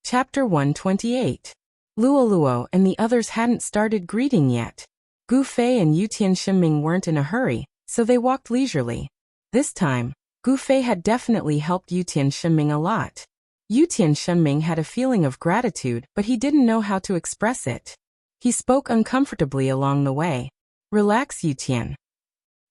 Chapter 128. Luoluo and the others hadn't started greeting yet. Gu Fei and Yutian Shinming weren't in a hurry, so they walked leisurely. This time, Gu Fei had definitely helped Yutian Shinming a lot. Yutian Shinming had a feeling of gratitude, but he didn't know how to express it. He spoke uncomfortably along the way. Relax, Yutian.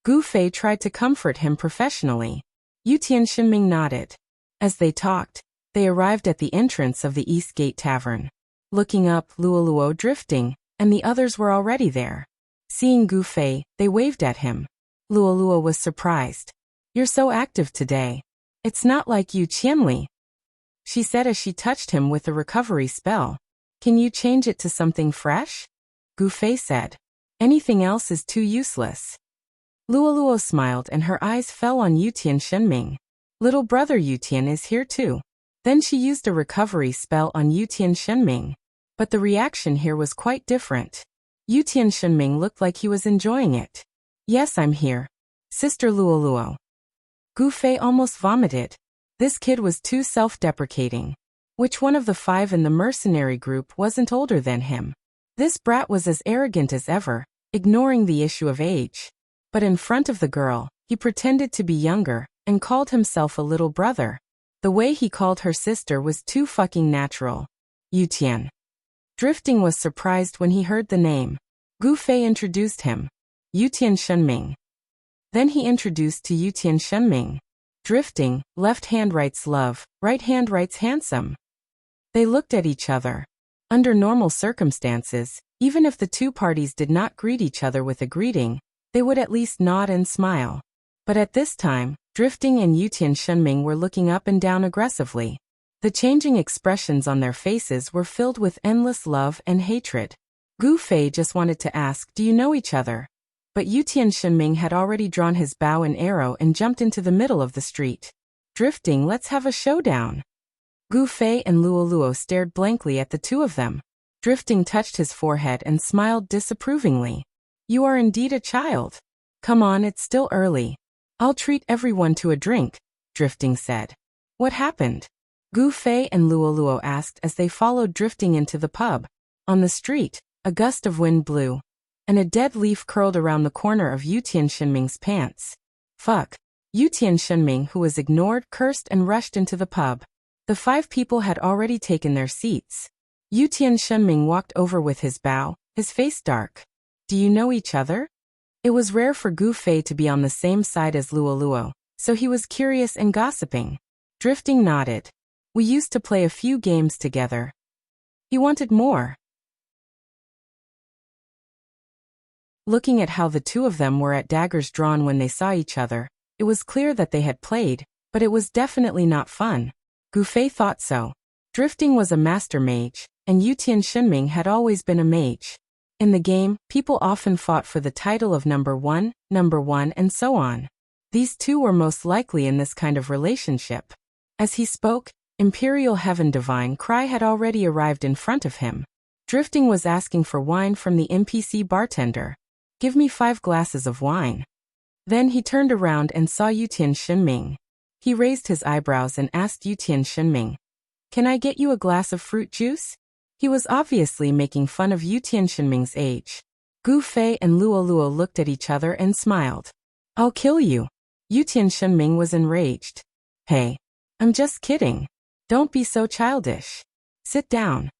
Gu Fei tried to comfort him professionally. Yutian Shinming nodded. As they talked, they arrived at the entrance of the East Gate Tavern. Looking up, Luoluo, Drifting, and the others were already there. Seeing Gu Fei, they waved at him. Luoluo was surprised. You're so active today. It's not like you, Qianli, she said as she touched him with a recovery spell. Can you change it to something fresh? Gu Fei said. Anything else is too useless. Luoluo smiled and her eyes fell on Yutian Shinming. Little brother Yutian is here too. Then she used a recovery spell on Yutian Shinming. But the reaction here was quite different. Yutian Shinming looked like he was enjoying it. Yes, I'm here. Sister Luoluo. Gu Fei almost vomited. This kid was too self-deprecating. Which one of the 5 in the mercenary group wasn't older than him? This brat was as arrogant as ever, ignoring the issue of age. But in front of the girl, he pretended to be younger, and called himself a little brother. The way he called her sister was too fucking natural. Yutian. Drifting was surprised when he heard the name. Gu Fei introduced him. Yutian Shinming. Then he introduced to Yutian Shinming. Drifting, left hand writes love, right hand writes handsome. They looked at each other. Under normal circumstances, even if the 2 parties did not greet each other with a greeting, they would at least nod and smile. But at this time, Drifting and Yutian Shinming were looking up and down aggressively. The changing expressions on their faces were filled with endless love and hatred. Gu Fei just wanted to ask, do you know each other? But Yutian Shinming had already drawn his bow and arrow and jumped into the middle of the street. Drifting, let's have a showdown. Gu Fei and Luoluo stared blankly at the 2 of them. Drifting touched his forehead and smiled disapprovingly. You are indeed a child. Come on, it's still early. I'll treat everyone to a drink, Drifting said. What happened? Gu Fei and Luoluo asked as they followed Drifting into the pub. On the street, a gust of wind blew, and a dead leaf curled around the corner of Yutian Shinming's pants. Fuck. Yutian Shinming, who was ignored, cursed and rushed into the pub. The 5 people had already taken their seats. Yutian Shinming walked over with his bow, his face dark. Do you know each other? It was rare for Gu Fei to be on the same side as Luoluo, so he was curious and gossiping. Drifting nodded. We used to play a few games together, He wanted more. Looking at how the two of them were at daggers drawn when they saw each other, it was clear that they had played, but it was definitely not fun. Gu Fei thought so. Drifting was a master mage, and Yutian Shinming had always been a mage. In the game, people often fought for the title of number one, and so on. These two were most likely in this kind of relationship. As he spoke, Imperial Heaven Divine Cry had already arrived in front of him. Drifting was asking for wine from the NPC bartender. Give me 5 glasses of wine. Then he turned around and saw Yutian Shinming. He raised his eyebrows and asked Yutian Shinming, "Can I get you a glass of fruit juice?" He was obviously making fun of Yutian Shinming's age. Gu Fei and Luo Luo looked at each other and smiled. "I'll kill you." Yutian Shinming was enraged. "Hey, I'm just kidding. Don't be so childish. Sit down."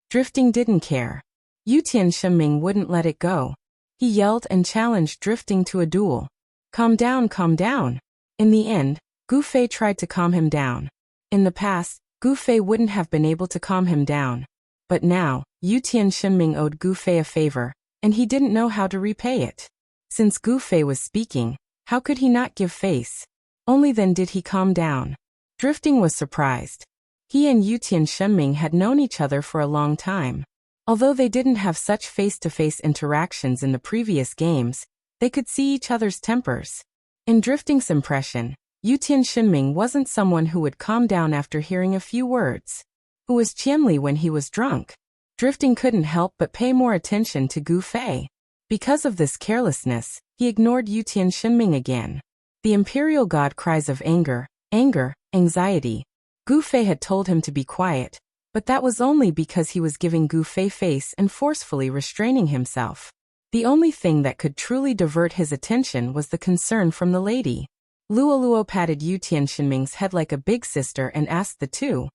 Drifting didn't care. Yutian Shinming wouldn't let it go. He yelled and challenged Drifting to a duel. Calm down, calm down." In the end, Gu Fei tried to calm him down. In the past, Gu Fei wouldn't have been able to calm him down. But now, Yutian Shinming owed Gu Fei a favor, and he didn't know how to repay it. Since Gu Fei was speaking, how could he not give face? Only then did he calm down. Drifting was surprised. He and Yutian Shinming had known each other for a long time. Although they didn't have such face-to-face interactions in the previous games, they could see each other's tempers. In Drifting's impression, Yutian Shinming wasn't someone who would calm down after hearing a few words. Who was Qianli when he was drunk? Drifting couldn't help but pay more attention to Gu Fei. Because of this carelessness, he ignored Yutian Shinming again. The imperial god cries of anger, anxiety. Gu Fei had told him to be quiet, but that was only because he was giving Gu Fei face and forcefully restraining himself. The only thing that could truly divert his attention was the concern from the lady. Luo Luo patted Yutian Shinming's head like a big sister and asked the two,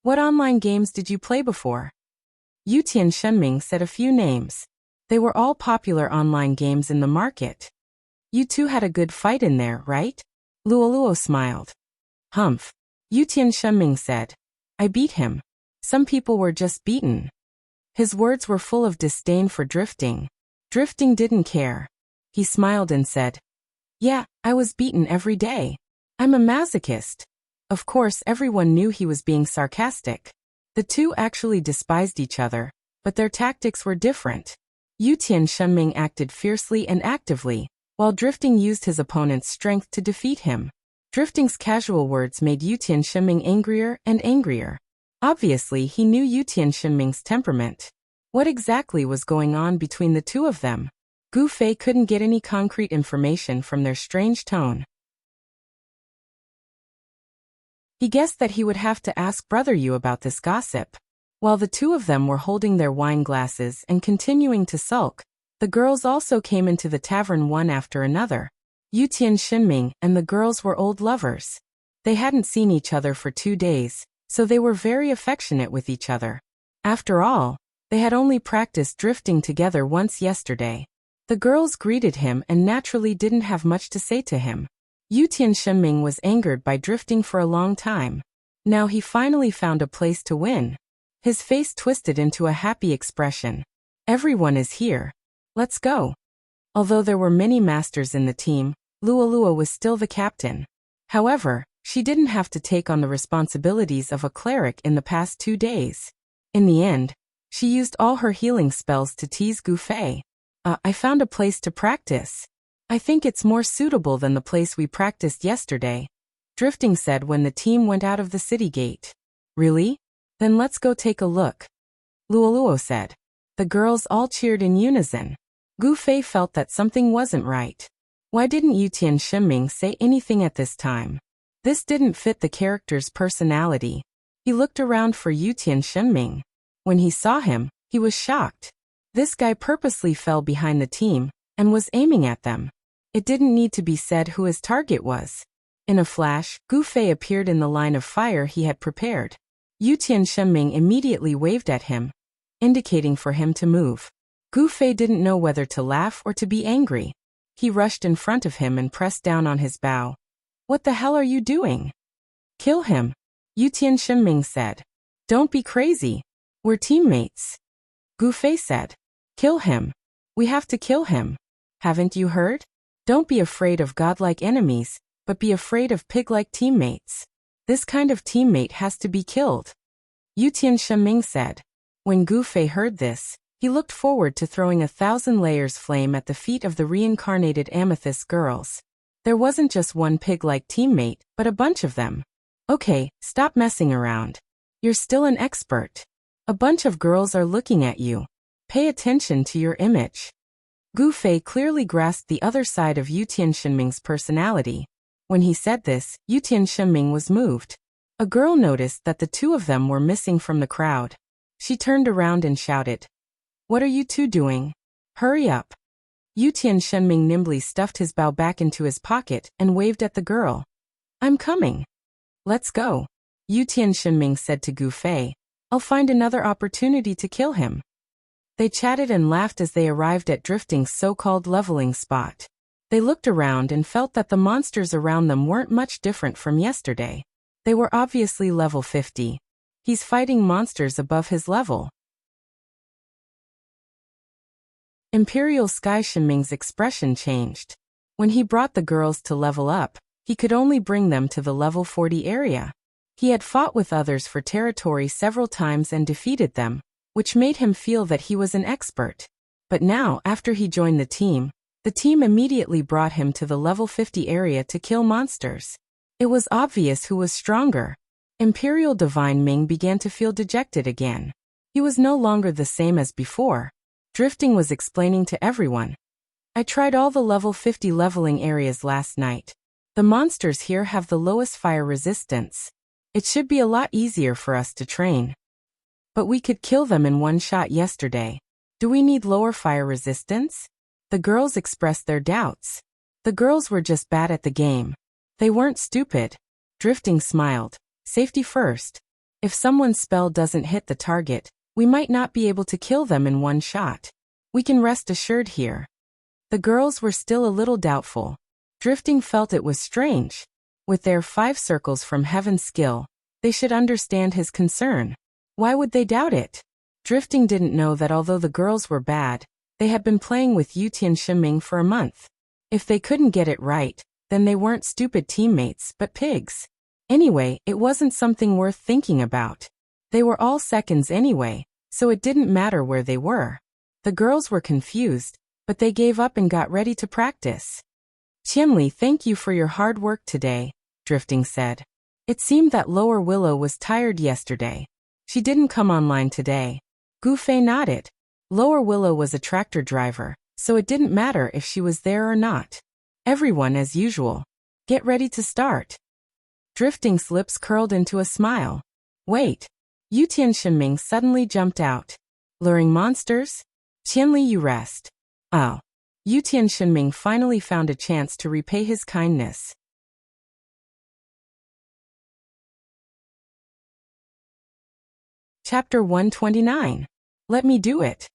"What online games did you play before?" Yutian Shinming said a few names. They were all popular online games in the market. "You two had a good fight in there, right?" Luo Luo smiled. "Humph." Yutian Shinming said. "I beat him. Some people were just beaten." His words were full of disdain for Drifting. Drifting didn't care. He smiled and said, "Yeah, I was beaten every day. I'm a masochist." Of course, everyone knew he was being sarcastic. The two actually despised each other, but their tactics were different. Yutian Shinming acted fiercely and actively, while Drifting used his opponent's strength to defeat him. Drifting's casual words made Yutian Shinming angrier and angrier. Obviously, he knew Yutian Shinming's temperament. What exactly was going on between the two of them? Gu Fei couldn't get any concrete information from their strange tone. He guessed that he would have to ask Brother Yu about this gossip. While the two of them were holding their wine glasses and continuing to sulk, the girls also came into the tavern one after another. Yutian Shinming and the girls were old lovers. They hadn't seen each other for 2 days, so they were very affectionate with each other. After all, they had only practiced drifting together once yesterday. The girls greeted him and naturally didn't have much to say to him. Yutian Shinming was angered by drifting for a long time. Now he finally found a place to win. His face twisted into a happy expression. "Everyone is here. Let's go." Although there were many masters in the team, Luo Luo was still the captain. However, she didn't have to take on the responsibilities of a cleric in the past 2 days. In the end, she used all her healing spells to tease Gu Fei. I found a place to practice. I think it's more suitable than the place we practiced yesterday," Drifting said when the team went out of the city gate. "Really? Then let's go take a look," Luo Luo said. The girls all cheered in unison. Gu Fei felt that something wasn't right. Why didn't Yutian Shinming say anything at this time? This didn't fit the character's personality. He looked around for Yutian Shinming. When he saw him, he was shocked. This guy purposely fell behind the team and was aiming at them. It didn't need to be said who his target was. In a flash, Gu Fei appeared in the line of fire he had prepared. Yutian Shinming immediately waved at him, indicating for him to move. Gu Fei didn't know whether to laugh or to be angry. He rushed in front of him and pressed down on his bow. "What the hell are you doing?" "Kill him," Yutian Shinming said. "Don't be crazy. We're teammates. Gu Fei said. Kill him. We have to kill him. Haven't you heard? Don't be afraid of godlike enemies, but be afraid of pig-like teammates. This kind of teammate has to be killed. Yutian Shenming said. When Gu Fei heard this, he looked forward to throwing 1,000 layers flame at the feet of the reincarnated amethyst girls. There wasn't just one pig-like teammate, but a bunch of them. Okay, stop messing around. You're still an expert. A bunch of girls are looking at you. Pay attention to your image. Gu Fei clearly grasped the other side of Yutian Shenming's personality. When he said this, Yutian Shenming was moved. A girl noticed that the two of them were missing from the crowd. She turned around and shouted. What are you two doing? Hurry up. Yutian Shenming nimbly stuffed his bow back into his pocket and waved at the girl. I'm coming. Let's go. Yutian Shenming said to Gu Fei. I'll find another opportunity to kill him. They chatted and laughed as they arrived at Drifting's so-called leveling spot. They looked around and felt that the monsters around them weren't much different from yesterday. They were obviously level 50. He's fighting monsters above his level. Imperial Sky Shenming's expression changed. When he brought the girls to level up, he could only bring them to the level 40 area. He had fought with others for territory several times and defeated them, which made him feel that he was an expert. But now, after he joined the team immediately brought him to the level 50 area to kill monsters. It was obvious who was stronger. Imperial Divine Ming began to feel dejected again. He was no longer the same as before. Drifting was explaining to everyone. I tried all the level 50 leveling areas last night. The monsters here have the lowest fire resistance. It should be a lot easier for us to train. But we could kill them in one shot yesterday. Do we need lower fire resistance? The girls expressed their doubts. The girls were just bad at the game. They weren't stupid. Drifting smiled. Safety first. If someone's spell doesn't hit the target, we might not be able to kill them in one shot. We can rest assured here. The girls were still a little doubtful. Drifting felt it was strange. With their 5 circles from heaven's skill, they should understand his concern. Why would they doubt it? Drifting didn't know that although the girls were bad, they had been playing with Yutian Shenming for a month. If they couldn't get it right, then they weren't stupid teammates but pigs. Anyway, it wasn't something worth thinking about. They were all seconds anyway, so it didn't matter where they were. The girls were confused, but they gave up and got ready to practice. Qianli, thank you for your hard work today, Drifting said. It seemed that Lower Willow was tired yesterday. She didn't come online today. Gu Fei nodded. Lower Willow was a tractor driver, so it didn't matter if she was there or not. Everyone as usual. Get ready to start. Drifting's lips curled into a smile. Wait. Yutian Shenming suddenly jumped out. Luring monsters? Qianli, you rest. Oh. Yutian Shenming finally found a chance to repay his kindness. Chapter 129. Let me do it.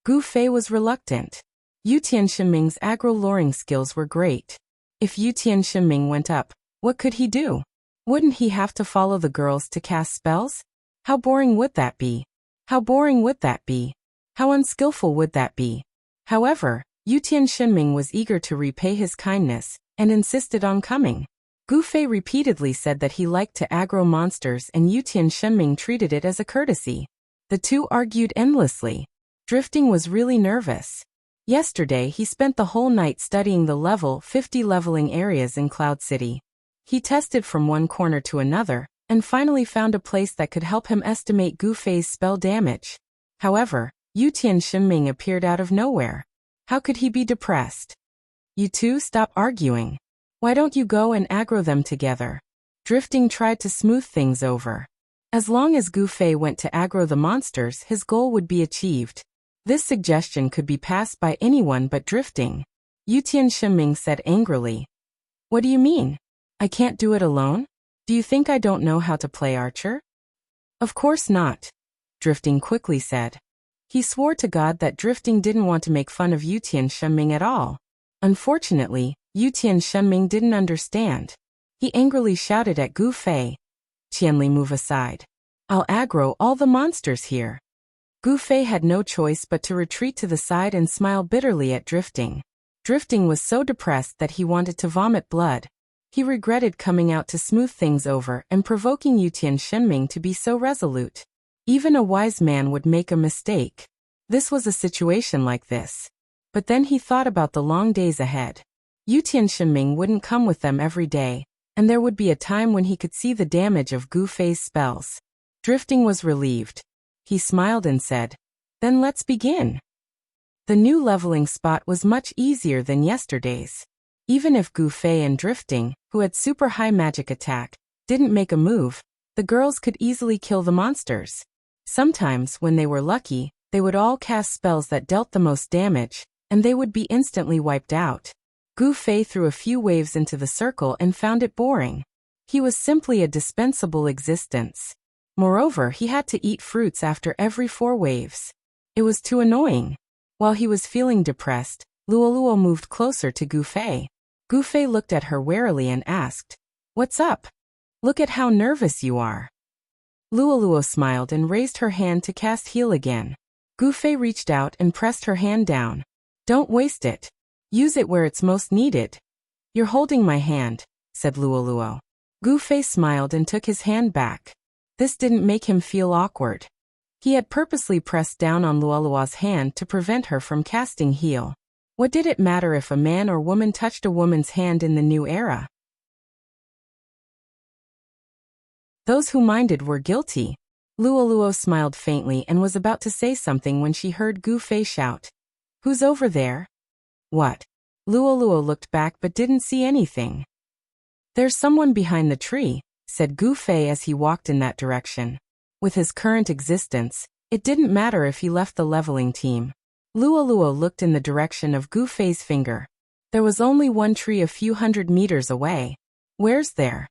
Gu Fei was reluctant. Yutian Shenming's aggro-luring skills were great. If Yutian Shenming went up, what could he do? Wouldn't he have to follow the girls to cast spells? How boring would that be? How boring would that be? How unskillful would that be? However, Yutian Shenming was eager to repay his kindness, and insisted on coming. Gu Fei repeatedly said that he liked to aggro monsters and Yutian Shenming treated it as a courtesy. The two argued endlessly. Drifting was really nervous. Yesterday he spent the whole night studying the level 50 leveling areas in Cloud City. He tested from one corner to another, and finally found a place that could help him estimate Gu Fei's spell damage. However, Yutian Shenming appeared out of nowhere. How could he be depressed? You two stop arguing. Why don't you go and aggro them together? Drifting tried to smooth things over. As long as Gu Fei went to aggro the monsters, his goal would be achieved. This suggestion could be passed by anyone but Drifting. Yutian Shenming said angrily. What do you mean? I can't do it alone? Do you think I don't know how to play archer? Of course not, Drifting quickly said. He swore to God that Drifting didn't want to make fun of Yutian Shenming at all. Unfortunately, Yutian Shenming didn't understand. He angrily shouted at Gu Fei. Qianli, move aside. I'll aggro all the monsters here. Gu Fei had no choice but to retreat to the side and smile bitterly at Drifting. Drifting was so depressed that he wanted to vomit blood. He regretted coming out to smooth things over and provoking Yutian Shenming to be so resolute. Even a wise man would make a mistake. This was a situation like this. But then he thought about the long days ahead. Yutian Shenming wouldn't come with them every day, and there would be a time when he could see the damage of Gu Fei's spells. Drifting was relieved. He smiled and said, "Then let's begin." The new leveling spot was much easier than yesterday's. Even if Gu Fei and Drifting, who had super high magic attack, didn't make a move, the girls could easily kill the monsters. Sometimes, when they were lucky, they would all cast spells that dealt the most damage, and they would be instantly wiped out. Gu Fei threw a few waves into the circle and found it boring. He was simply a dispensable existence. Moreover, he had to eat fruits after every 4 waves. It was too annoying. While he was feeling depressed, Luoluo moved closer to Gu Fei. Gu Fei looked at her warily and asked, "What's up? Look at how nervous you are." Luoluo smiled and raised her hand to cast heal again. Gu Fei reached out and pressed her hand down. "Don't waste it. Use it where it's most needed." "You're holding my hand," said Luoluo. Gu Fei smiled and took his hand back. This didn't make him feel awkward. He had purposely pressed down on Luoluo's hand to prevent her from casting heal. What did it matter if a man or woman touched a woman's hand in the new era? Those who minded were guilty. Luoluo smiled faintly and was about to say something when she heard Gu Fei shout, "Who's over there?" "What?" Luoluo looked back but didn't see anything. "There's someone behind the tree," said Gu Fei as he walked in that direction. With his current existence, it didn't matter if he left the leveling team. Luoluo looked in the direction of Gu Fei's finger. There was only one tree a few hundred meters away. "Where's there?"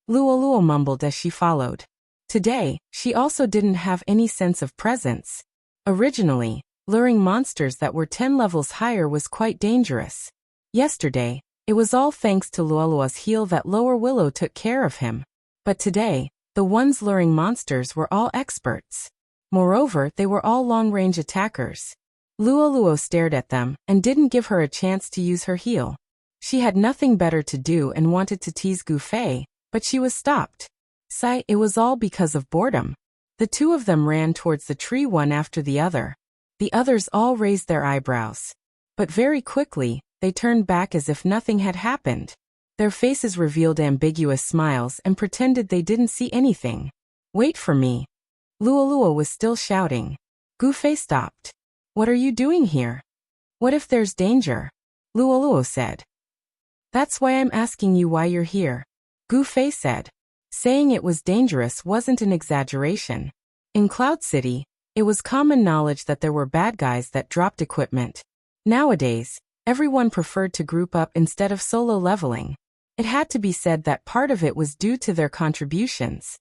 Luoluo mumbled as she followed. Today, she also didn't have any sense of presence. Originally, luring monsters that were 10 levels higher was quite dangerous. Yesterday, it was all thanks to Luoluo's heal that Lower Willow took care of him. But today, the ones luring monsters were all experts. Moreover, they were all long-range attackers. Luoluo stared at them and didn't give her a chance to use her heal. She had nothing better to do and wanted to tease Gu Fei, but she was stopped. Sigh, it was all because of boredom. The two of them ran towards the tree one after the other. The others all raised their eyebrows. But very quickly, they turned back as if nothing had happened. Their faces revealed ambiguous smiles and pretended they didn't see anything. "Wait for me." Luoluo was still shouting. Gu Fei stopped. "What are you doing here?" "What if there's danger?" Luoluo said. "That's why I'm asking you why you're here," Gu Fei said. Saying it was dangerous wasn't an exaggeration. In Cloud City, it was common knowledge that there were bad guys that dropped equipment. Nowadays, everyone preferred to group up instead of solo leveling. It had to be said that part of it was due to their contributions.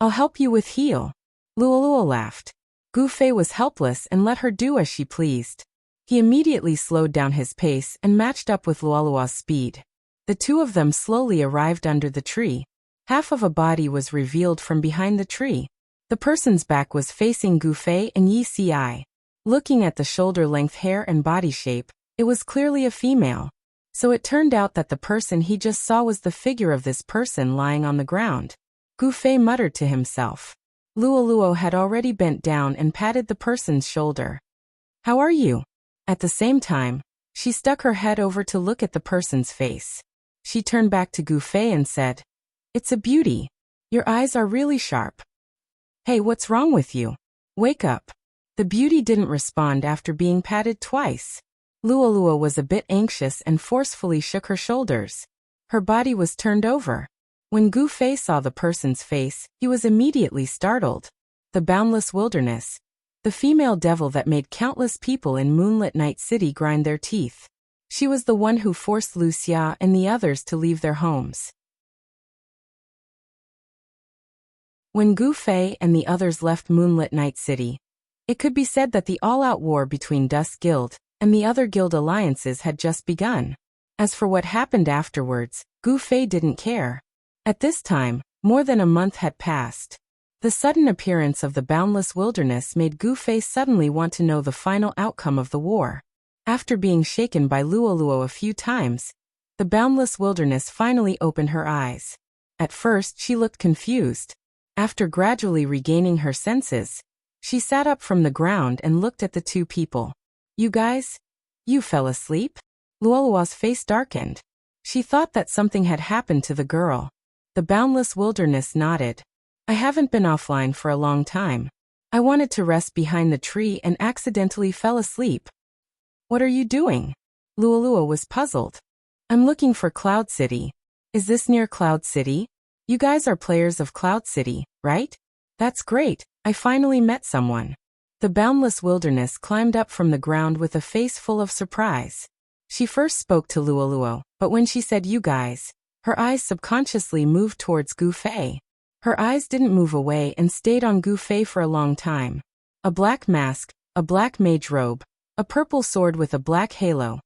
"I'll help you with heal." Luoluo laughed. Gu Fei was helpless and let her do as she pleased. He immediately slowed down his pace and matched up with Luoluo's speed. The two of them slowly arrived under the tree. Half of a body was revealed from behind the tree. The person's back was facing Gu Fei and Yi Ci. Looking at the shoulder-length hair and body shape, it was clearly a female. So it turned out that the person he just saw was the figure of this person lying on the ground. Gu Fei muttered to himself. Luoluo had already bent down and patted the person's shoulder. "How are you?" At the same time, she stuck her head over to look at the person's face. She turned back to Gu Fei and said, "It's a beauty. Your eyes are really sharp. Hey, what's wrong with you? Wake up." The beauty didn't respond after being patted twice. Luoluo was a bit anxious and forcefully shook her shoulders. Her body was turned over. When Gu Fei saw the person's face, he was immediately startled. The boundless wilderness. The female devil that made countless people in Moonlit Night City grind their teeth. She was the one who forced Wuxia and the others to leave their homes. When Gu Fei and the others left Moonlit Night City, it could be said that the all-out war between Dusk Guild and the other guild alliances had just begun. As for what happened afterwards, Gu Fei didn't care. At this time, more than a month had passed. The sudden appearance of the boundless wilderness made Gu Fei suddenly want to know the final outcome of the war. After being shaken by Luoluo a few times, the boundless wilderness finally opened her eyes. At first she looked confused. After gradually regaining her senses, she sat up from the ground and looked at the two people. You guys? You fell asleep? Luoluo's face darkened. She thought that something had happened to the girl. The boundless wilderness nodded. I haven't been offline for a long time. I wanted to rest behind the tree and accidentally fell asleep. What are you doing? Luoluo was puzzled. I'm looking for Cloud City. Is this near Cloud City? You guys are players of Cloud City, right? That's great, I finally met someone. The boundless wilderness climbed up from the ground with a face full of surprise. She first spoke to Luoluo, but when she said you guys, her eyes subconsciously moved towards Gu Fei. Her eyes didn't move away and stayed on Gu Fei for a long time. A black mask, a black mage robe, a purple sword with a black halo.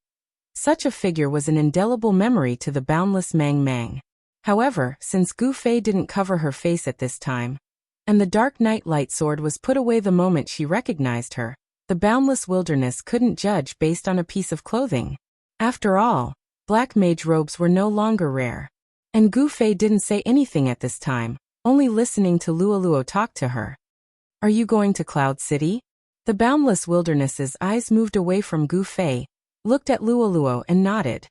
Such a figure was an indelible memory to the boundless Mang Mang. However, since Gu Fei didn't cover her face at this time, and the dark night light sword was put away the moment she recognized her, the boundless wilderness couldn't judge based on a piece of clothing. After all, black mage robes were no longer rare. And Gu Fei didn't say anything at this time, only listening to Luoluo talk to her. Are you going to Cloud City? The boundless wilderness's eyes moved away from Gu Fei, looked at Luoluo and nodded.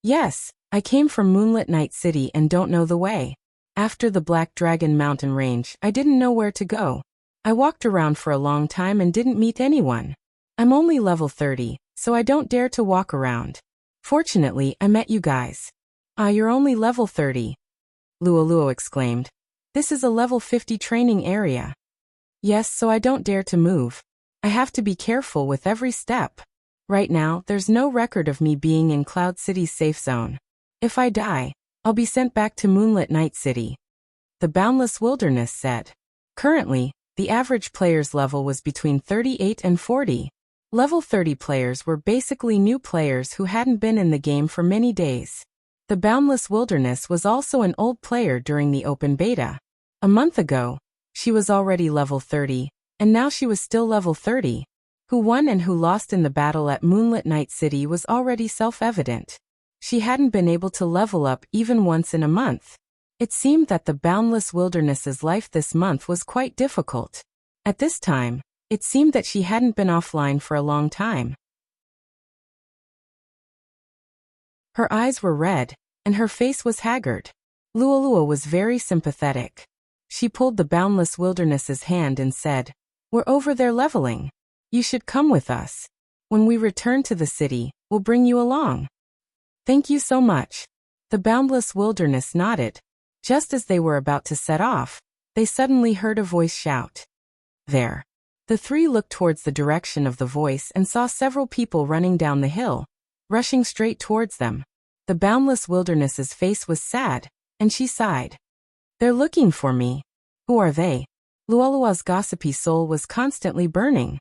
Yes, I came from Moonlit Night City and don't know the way. After the Black Dragon Mountain Range, I didn't know where to go. I walked around for a long time and didn't meet anyone. I'm only level 30, so I don't dare to walk around. Fortunately, I met you guys. Ah, you're only level 30. Luoluo exclaimed. This is a level 50 training area. Yes, so I don't dare to move. I have to be careful with every step. Right now, there's no record of me being in Cloud City's safe zone. If I die, I'll be sent back to Moonlit Night City. The boundless wilderness said. Currently, the average player's level was between 38 and 40. Level 30 players were basically new players who hadn't been in the game for many days. The boundless wilderness was also an old player during the open beta. A month ago, she was already level 30, and now she was still level 30. Who won and who lost in the battle at Moonlit Night City was already self-evident. She hadn't been able to level up even once in a month. It seemed that the boundless wilderness's life this month was quite difficult. At this time, it seemed that she hadn't been offline for a long time. Her eyes were red, and her face was haggard. Luoluo was very sympathetic. She pulled the boundless wilderness's hand and said, We're over there leveling. You should come with us. When we return to the city, we'll bring you along. Thank you so much. The boundless wilderness nodded. Just as they were about to set off, they suddenly heard a voice shout. There. The three looked towards the direction of the voice and saw several people running down the hill, rushing straight towards them. The boundless wilderness's face was sad, and she sighed. They're looking for me. Who are they? Luoluo's gossipy soul was constantly burning.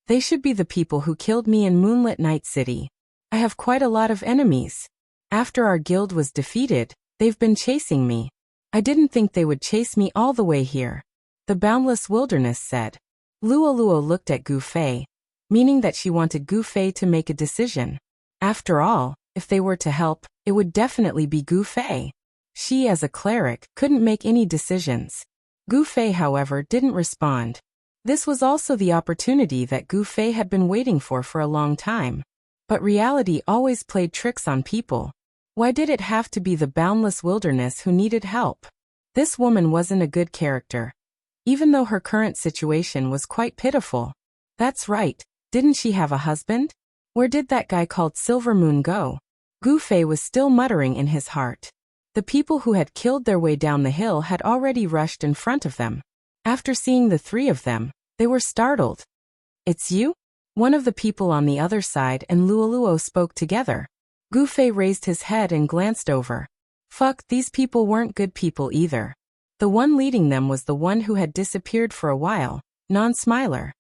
They should be the people who killed me in Moonlit Night City. I have quite a lot of enemies. After our guild was defeated, they've been chasing me. I didn't think they would chase me all the way here. The boundless wilderness said. Luoluo looked at Gu Fei, meaning that she wanted Gu Fei to make a decision. After all, if they were to help, it would definitely be Gu Fei. She, as a cleric, couldn't make any decisions. Gu Fei, however, didn't respond. This was also the opportunity that Gu Fei had been waiting for a long time. But reality always played tricks on people. Why did it have to be the boundless wilderness who needed help? This woman wasn't a good character. Even though her current situation was quite pitiful. That's right, didn't she have a husband? Where did that guy called Silver Moon go? Gu Fei was still muttering in his heart. The people who had killed their way down the hill had already rushed in front of them. After seeing the three of them, they were startled. It's you? One of the people on the other side and Luoluo spoke together. Gu Fei raised his head and glanced over. Fuck, these people weren't good people either. The one leading them was the one who had disappeared for a while, Non-Smiler.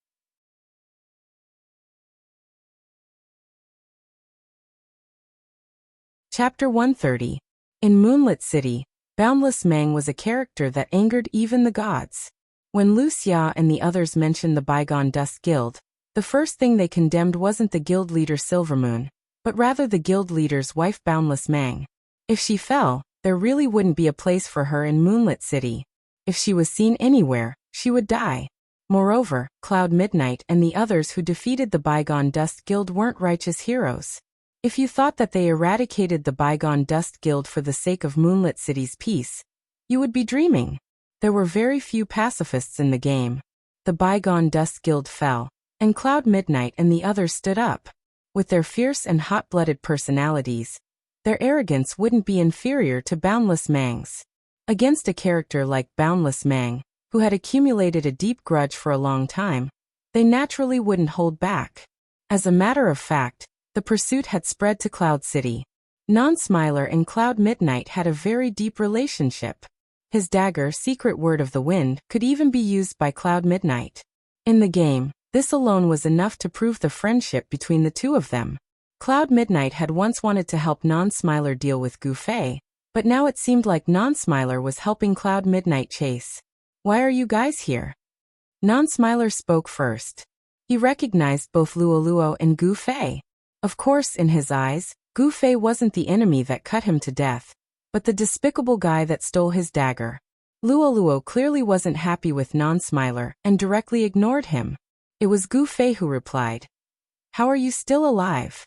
Chapter 130. In Moonlit City, Boundless Mang was a character that angered even the gods. When Wuxia and the others mentioned the bygone Dust Guild, the first thing they condemned wasn't the guild leader Silvermoon, but rather the guild leader's wife Boundless Mang. If she fell, there really wouldn't be a place for her in Moonlit City. If she was seen anywhere, she would die. Moreover, Cloud Midnight and the others who defeated the bygone Dust Guild weren't righteous heroes. If you thought that they eradicated the bygone Dust Guild for the sake of Moonlit City's peace, you would be dreaming. There were very few pacifists in the game. The bygone Dust Guild fell, and Cloud Midnight and the others stood up. With their fierce and hot-blooded personalities, their arrogance wouldn't be inferior to Boundless Mang's. Against a character like Boundless Mang, who had accumulated a deep grudge for a long time, they naturally wouldn't hold back. As a matter of fact, the pursuit had spread to Cloud City. Non-Smiler and Cloud Midnight had a very deep relationship. His dagger, Secret Word of the Wind, could even be used by Cloud Midnight. In the game, this alone was enough to prove the friendship between the two of them. Cloud Midnight had once wanted to help Non-Smiler deal with Gu Fei, but now it seemed like Non-Smiler was helping Cloud Midnight chase. "Why are you guys here?" Non-Smiler spoke first. He recognized both Luo and Gu Fei. Of course, in his eyes, Gu Fei wasn't the enemy that cut him to death, but the despicable guy that stole his dagger. Luo clearly wasn't happy with Non-Smiler and directly ignored him. It was Gu Fei who replied, "How are you still alive?"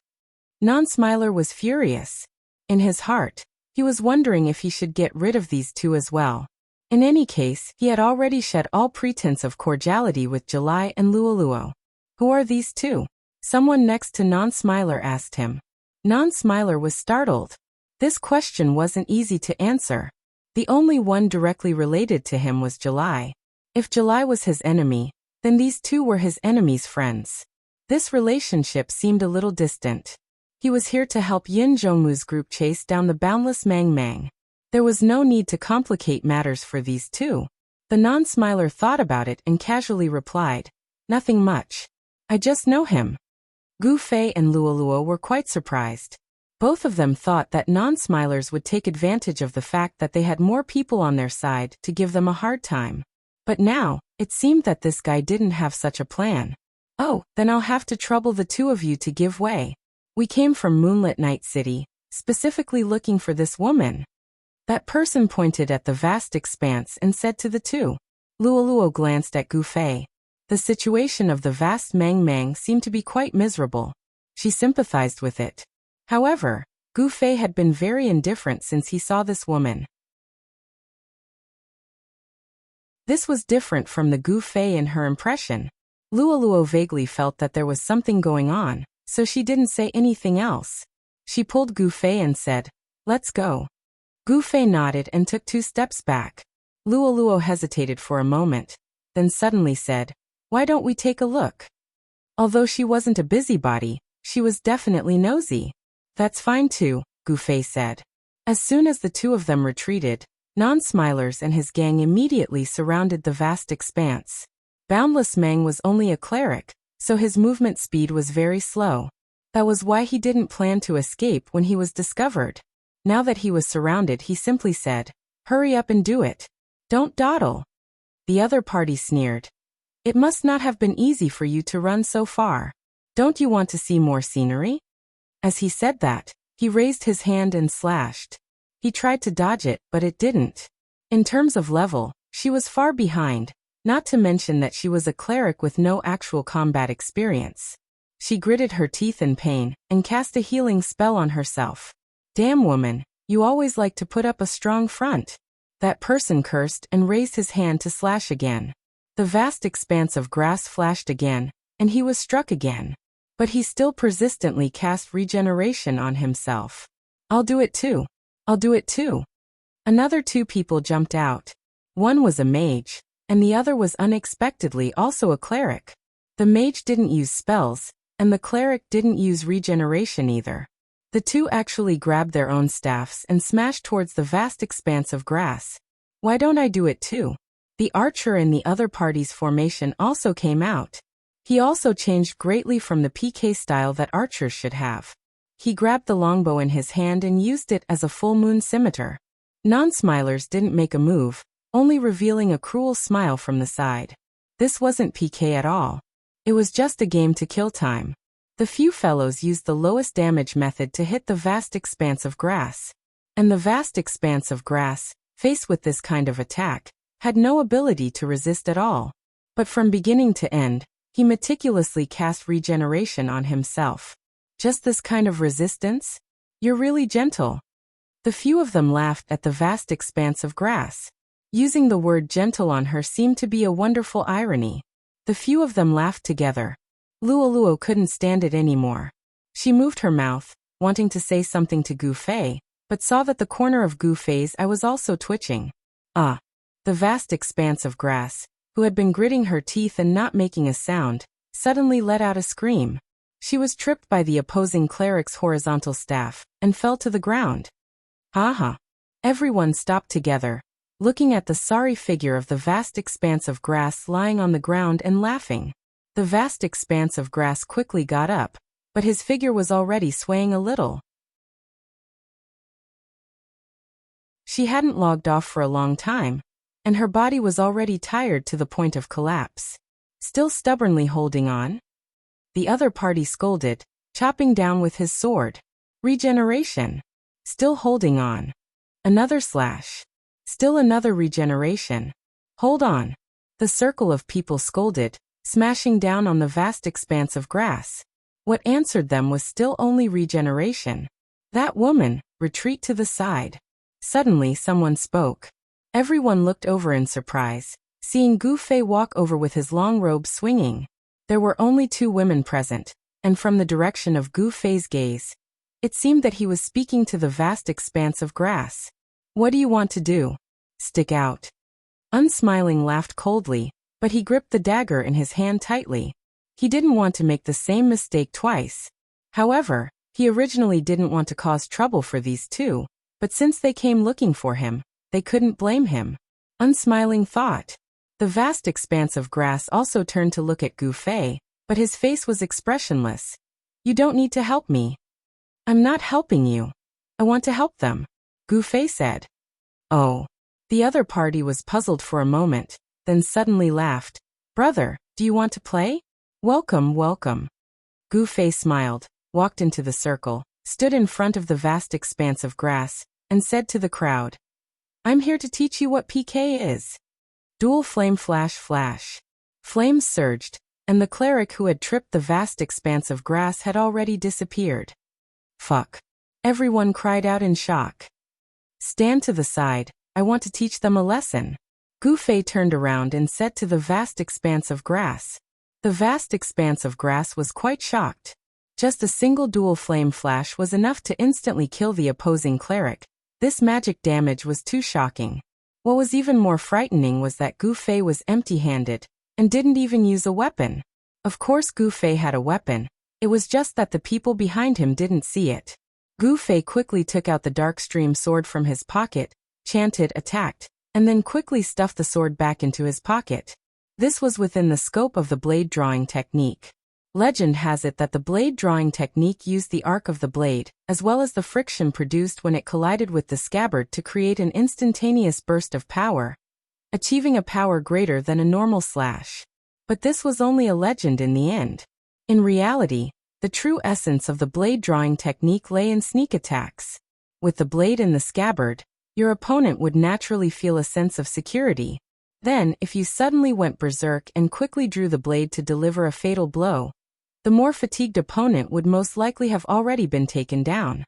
Non-Smiler was furious. In his heart, he was wondering if he should get rid of these two as well. In any case, he had already shed all pretense of cordiality with July and Luo. "Who are these two?" Someone next to Non-Smiler asked him. Non-Smiler was startled. This question wasn't easy to answer. The only one directly related to him was July. If July was his enemy, then these two were his enemy's friends. This relationship seemed a little distant. He was here to help Yin Zhongmu's group chase down the Boundless Mang. There was no need to complicate matters for these two. The Non-Smiler thought about it and casually replied, "Nothing much. I just know him." Gu Fei and Luo were quite surprised. Both of them thought that Non-Smilers would take advantage of the fact that they had more people on their side to give them a hard time. But now, it seemed that this guy didn't have such a plan. "Oh, then I'll have to trouble the two of you to give way. We came from Moonlit Night City, specifically looking for this woman." That person pointed at the vast expanse and said to the two. Luo glanced at Gu Fei. The situation of the vast Mang seemed to be quite miserable. She sympathized with it. However, Gu Fei had been very indifferent since he saw this woman. This was different from the Gu Fei in her impression. Luo vaguely felt that there was something going on, so she didn't say anything else. She pulled Gu Fei and said, "Let's go." Gu Fei nodded and took 2 steps back. Luo hesitated for a moment, then suddenly said, "Why don't we take a look?" Although she wasn't a busybody, she was definitely nosy. "That's fine too," Gu Fei said. As soon as the two of them retreated, Non-Smilers and his gang immediately surrounded the vast expanse. Boundless Mang was only a cleric, so his movement speed was very slow. That was why he didn't plan to escape when he was discovered. Now that he was surrounded, he simply said, "Hurry up and do it. Don't dawdle." The other party sneered. "It must not have been easy for you to run so far. Don't you want to see more scenery?" As he said that, he raised his hand and slashed. He tried to dodge it, but it didn't. In terms of level, she was far behind, not to mention that she was a cleric with no actual combat experience. She gritted her teeth in pain and cast a healing spell on herself. "Damn woman, you always like to put up a strong front." That person cursed and raised his hand to slash again. The vast expanse of grass flashed again, and he was struck again. But he still persistently cast regeneration on himself. "I'll do it too. I'll do it too." Another 2 people jumped out. One was a mage, and the other was unexpectedly also a cleric. The mage didn't use spells, and the cleric didn't use regeneration either. The two actually grabbed their own staffs and smashed towards the vast expanse of grass. "Why don't I do it too?" The archer in the other party's formation also came out. He also changed greatly from the PK style that archers should have. He grabbed the longbow in his hand and used it as a full moon scimitar. Non-Smilers didn't make a move, only revealing a cruel smile from the side. This wasn't PK at all. It was just a game to kill time. The few fellows used the lowest damage method to hit the vast expanse of grass. And the vast expanse of grass, faced with this kind of attack, had no ability to resist at all. But from beginning to end, he meticulously cast regeneration on himself. Just this kind of resistance? You're really gentle. The few of them laughed at the vast expanse of grass. Using the word gentle on her seemed to be a wonderful irony. The few of them laughed together. Luoluo couldn't stand it anymore. She moved her mouth, wanting to say something to Gu Fei, but saw that the corner of Gu Fei's eye was also twitching. The vast expanse of grass, who had been gritting her teeth and not making a sound, suddenly let out a scream. She was tripped by the opposing cleric's horizontal staff, and fell to the ground. Ha! Everyone stopped together, looking at the sorry figure of the vast expanse of grass lying on the ground and laughing. The vast expanse of grass quickly got up, but his figure was already swaying a little. She hadn't logged off for a long time, and her body was already tired to the point of collapse. Still stubbornly holding on? The other party scolded, chopping down with his sword. Regeneration. Still holding on. Another slash. Still another regeneration. Hold on. The circle of people scolded, smashing down on the vast expanse of grass. What answered them was still only regeneration. That woman, retreat to the side. Suddenly someone spoke. Everyone looked over in surprise, seeing Gu Fei walk over with his long robe swinging. There were only 2 women present, and from the direction of Gu Fei's gaze, it seemed that he was speaking to the vast expanse of grass. What do you want to do? Stick out. Unsmiling laughed coldly, but he gripped the dagger in his hand tightly. He didn't want to make the same mistake twice. However, he originally didn't want to cause trouble for these 2, but since they came looking for him, they couldn't blame him. Unsmiling thought. The vast expanse of grass also turned to look at Gu Fei, but his face was expressionless. You don't need to help me. I'm not helping you. I want to help them, Gu Fei said. Oh. The other party was puzzled for a moment, then suddenly laughed. Brother, do you want to play? Welcome. Gu Fei smiled, walked into the circle, stood in front of the vast expanse of grass, and said to the crowd, I'm here to teach you what PK is. Dual flame flash. Flames surged, and the cleric who had tripped the vast expanse of grass had already disappeared. Fuck. Everyone cried out in shock. Stand to the side, I want to teach them a lesson. Gu Fei turned around and said to the vast expanse of grass. The vast expanse of grass was quite shocked. Just a single dual flame flash was enough to instantly kill the opposing cleric. This magic damage was too shocking. What was even more frightening was that Gu Fei was empty-handed, and didn't even use a weapon. Of course Gu Fei had a weapon, it was just that the people behind him didn't see it. Gu Fei quickly took out the dark stream sword from his pocket, chanted attacked, and then quickly stuffed the sword back into his pocket. This was within the scope of the blade drawing technique. Legend has it that the blade drawing technique used the arc of the blade, as well as the friction produced when it collided with the scabbard to create an instantaneous burst of power, achieving a power greater than a normal slash. But this was only a legend in the end. In reality, the true essence of the blade drawing technique lay in sneak attacks. With the blade in the scabbard, your opponent would naturally feel a sense of security. Then, if you suddenly went berserk and quickly drew the blade to deliver a fatal blow, the more fatigued opponent would most likely have already been taken down.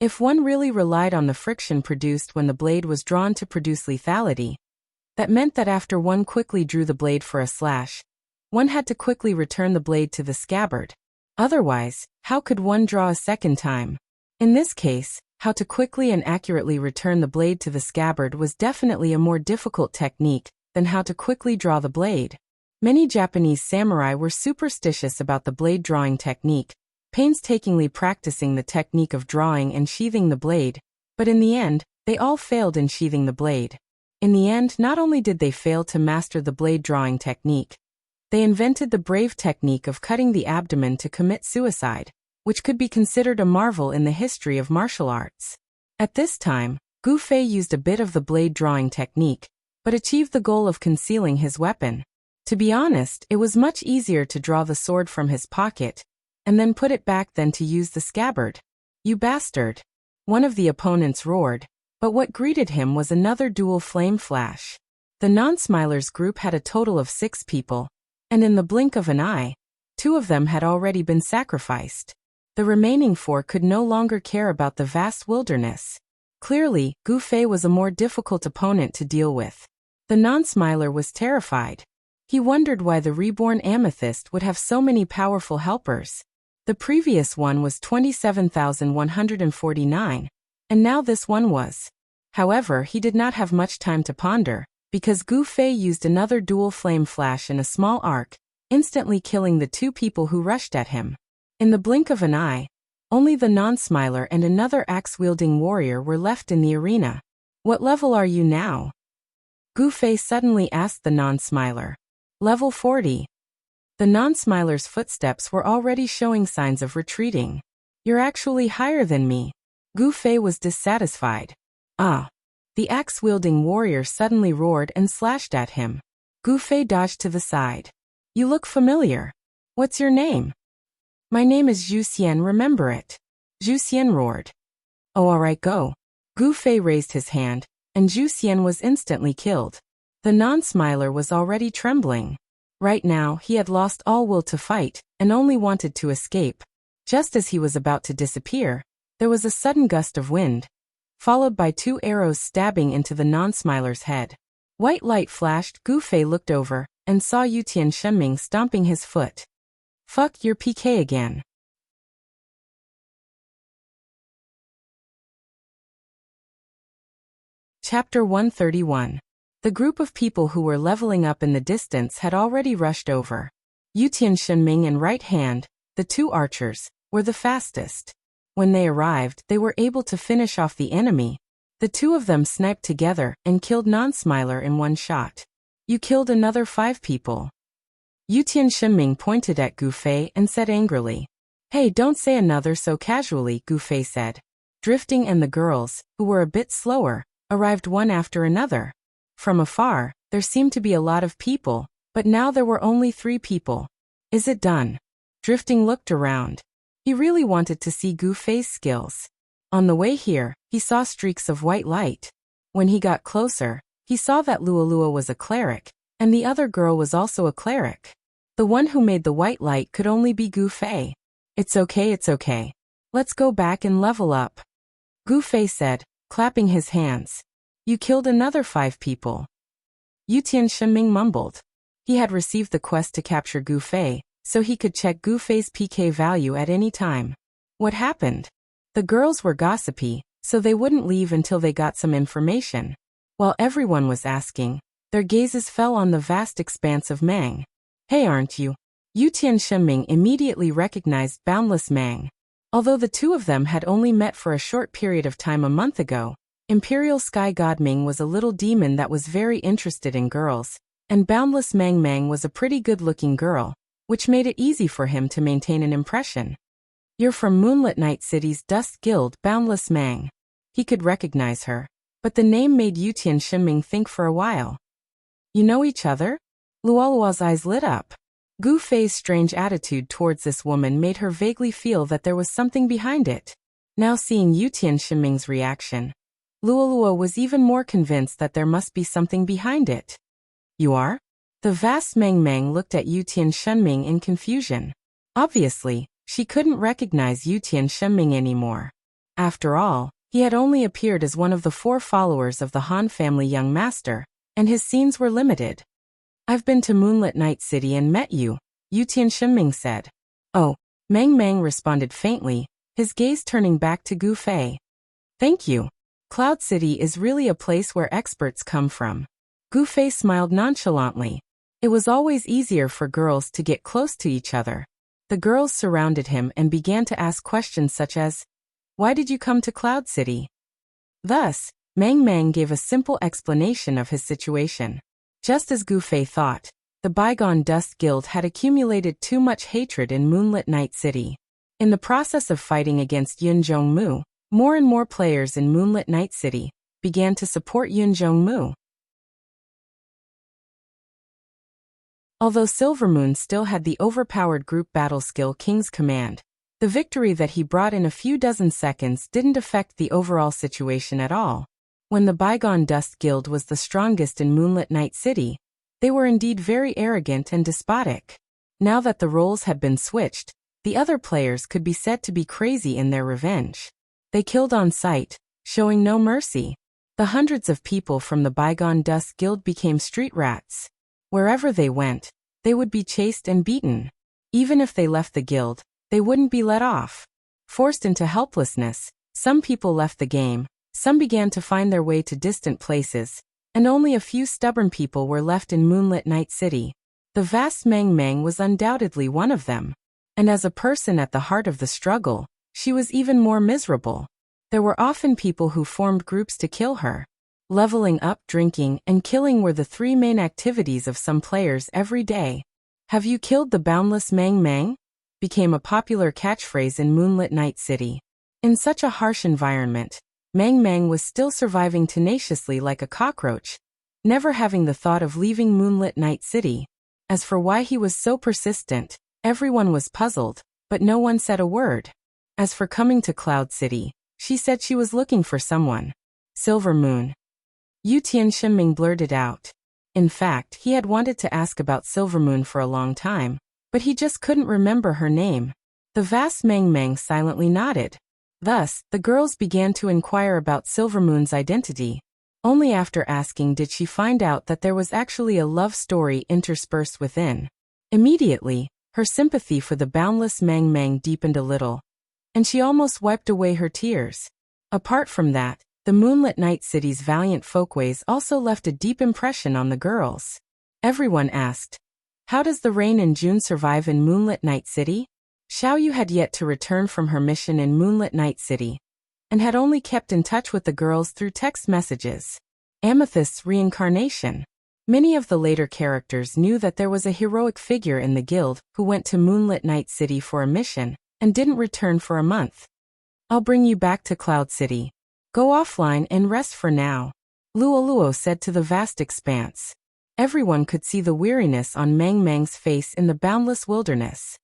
If one really relied on the friction produced when the blade was drawn to produce lethality, that meant that after one quickly drew the blade for a slash, one had to quickly return the blade to the scabbard. Otherwise, how could one draw a second time? In this case, how to quickly and accurately return the blade to the scabbard was definitely a more difficult technique than how to quickly draw the blade. Many Japanese samurai were superstitious about the blade drawing technique, painstakingly practicing the technique of drawing and sheathing the blade, but in the end, they all failed in sheathing the blade. In the end, not only did they fail to master the blade drawing technique, they invented the brave technique of cutting the abdomen to commit suicide, which could be considered a marvel in the history of martial arts. At this time, Gu Fei used a bit of the blade drawing technique, but achieved the goal of concealing his weapon. To be honest, it was much easier to draw the sword from his pocket and then put it back than to use the scabbard. "You bastard!" one of the opponents roared, but what greeted him was another dual flame flash. The non-smilers group had a total of 6 people, and in the blink of an eye, 2 of them had already been sacrificed. The remaining 4 could no longer care about the vast wilderness. Clearly, Gu Fei was a more difficult opponent to deal with. The non-smiler was terrified. He wondered why the reborn amethyst would have so many powerful helpers. The previous one was 27,149, and now this one was. However, he did not have much time to ponder, because Gu Fei used another dual flame flash in a small arc, instantly killing the 2 people who rushed at him. In the blink of an eye, only the non-smiler and another axe-wielding warrior were left in the arena. "What level are you now?" Gu Fei suddenly asked the non-smiler. "Level 40. The non-smiler's footsteps were already showing signs of retreating. "You're actually higher than me." Gu Fei was dissatisfied. "Ah." The axe-wielding warrior suddenly roared and slashed at him. Gu Fei dodged to the side. "You look familiar. What's your name?" "My name is Zhu Xian, remember it." Zhu Xian roared. "Oh, alright, go." Gu Fei raised his hand, and Zhu Xian was instantly killed. The non-smiler was already trembling. Right now, he had lost all will to fight, and only wanted to escape. Just as he was about to disappear, there was a sudden gust of wind, followed by 2 arrows stabbing into the non-smiler's head. White light flashed. Gu Fei looked over, and saw Yutian Shenming stomping his foot. "Fuck your PK again." Chapter 131. The group of people who were leveling up in the distance had already rushed over. Yutian Shenming and Right Hand, the 2 archers, were the fastest. When they arrived, they were able to finish off the enemy. The 2 of them sniped together and killed non-smiler in one shot. "You killed another 5 people." Yutian Shenming pointed at Gu Fei and said angrily. "Hey, don't say another so casually," Gu Fei said. Drifting and the girls, who were a bit slower, arrived one after another. From afar, there seemed to be a lot of people, but now there were only 3 people. "Is it done?" Drifting looked around. He really wanted to see Gu Fei's skills. On the way here, he saw streaks of white light. When he got closer, he saw that Lualua was a cleric, and the other girl was also a cleric. The one who made the white light could only be Gu Fei. It's okay. Let's go back and level up," Gu Fei said, clapping his hands. "You killed another 5 people." Yutian Shenming mumbled. He had received the quest to capture Gu Fei, so he could check Gu Fei's PK value at any time. What happened? The girls were gossipy, so they wouldn't leave until they got some information. While everyone was asking, their gazes fell on the vast expanse of Mang. "Hey, aren't you?" Yutian Shenming immediately recognized Boundless Mang. Although the 2 of them had only met for a short period of time a month ago, Imperial Sky God Ming was a little demon that was very interested in girls, and Boundless Mang was a pretty good-looking girl, which made it easy for him to maintain an impression. "You're from Moonlit Night City's Dust Guild, Boundless Mang." He could recognize her, but the name made Yutian Shenming think for a while. "You know each other?" Lualua's eyes lit up. Gu Fei's strange attitude towards this woman made her vaguely feel that there was something behind it. Now seeing Yutian Shenming's reaction, Lualua was even more convinced that there must be something behind it. "You are?" The vast Mang looked at Yutian Shenming in confusion. Obviously, she couldn't recognize Yutian Shenming anymore. After all, he had only appeared as one of the 4 followers of the Han family young master, and his scenes were limited. "I've been to Moonlit Night City and met you," Yutian Shenming said. "Oh," Mang responded faintly, his gaze turning back to Gu Fei. "Thank you. Cloud City is really a place where experts come from." Gu Fei smiled nonchalantly. It was always easier for girls to get close to each other. The girls surrounded him and began to ask questions such as, "Why did you come to Cloud City?" Thus, Mang gave a simple explanation of his situation. Just as Gu Fei thought, the bygone Dust Guild had accumulated too much hatred in Moonlit Night City. In the process of fighting against Yun Zhongmu, more and more players in Moonlit Night City, began to support Yun Jongmu. Although Silvermoon still had the overpowered group battle skill King's Command, the victory that he brought in a few dozen seconds didn't affect the overall situation at all. When the Bygone Dust Guild was the strongest in Moonlit Night City, they were indeed very arrogant and despotic. Now that the roles had been switched, the other players could be said to be crazy in their revenge. They killed on sight, showing no mercy. The hundreds of people from the Bygone Dust Guild became street rats. Wherever they went, they would be chased and beaten. Even if they left the guild, they wouldn't be let off. Forced into helplessness, some people left the game, some began to find their way to distant places, and only a few stubborn people were left in Moonlit Night City. The vast Mang Mang was undoubtedly one of them. And as a person at the heart of the struggle, she was even more miserable. There were often people who formed groups to kill her. Leveling up, drinking, and killing were the three main activities of some players every day. "Have you killed the boundless Mang Mang?" became a popular catchphrase in Moonlit Night City. In such a harsh environment, Mang Mang was still surviving tenaciously like a cockroach, never having the thought of leaving Moonlit Night City. As for why he was so persistent, everyone was puzzled, but no one said a word. As for coming to Cloud City, she said she was looking for someone. Silver Moon. Yu Tianxinming blurted out. In fact, he had wanted to ask about Silvermoon for a long time, but he just couldn't remember her name. The vast Mang Mang silently nodded. Thus, the girls began to inquire about Silvermoon's identity. Only after asking did she find out that there was actually a love story interspersed within. Immediately, her sympathy for the boundless Mang Mang deepened a little, and she almost wiped away her tears. Apart from that, the Moonlit Night City's valiant folkways also left a deep impression on the girls. Everyone asked, "How does the rain in June survive in Moonlit Night City?" Xiaoyu had yet to return from her mission in Moonlit Night City, and had only kept in touch with the girls through text messages. Amethyst's reincarnation. Many of the later characters knew that there was a heroic figure in the guild who went to Moonlit Night City for a mission, and didn't return for a month. "I'll bring you back to Cloud City. Go offline and rest for now," Luoluo said to the vast expanse. Everyone could see the weariness on Mang Mang's face in the boundless wilderness.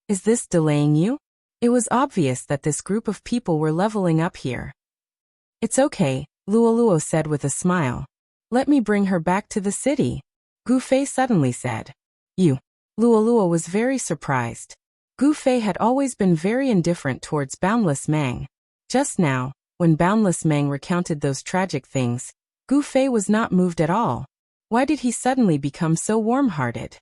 "Is this delaying you?" It was obvious that this group of people were leveling up here. "It's okay," Luoluo said with a smile. "Let me bring her back to the city," Gu Fei suddenly said. "You?" Luoluo was very surprised. Gu Fei had always been very indifferent towards Boundless Mang. Just now, when Boundless Mang recounted those tragic things, Gu Fei was not moved at all. Why did he suddenly become so warm-hearted?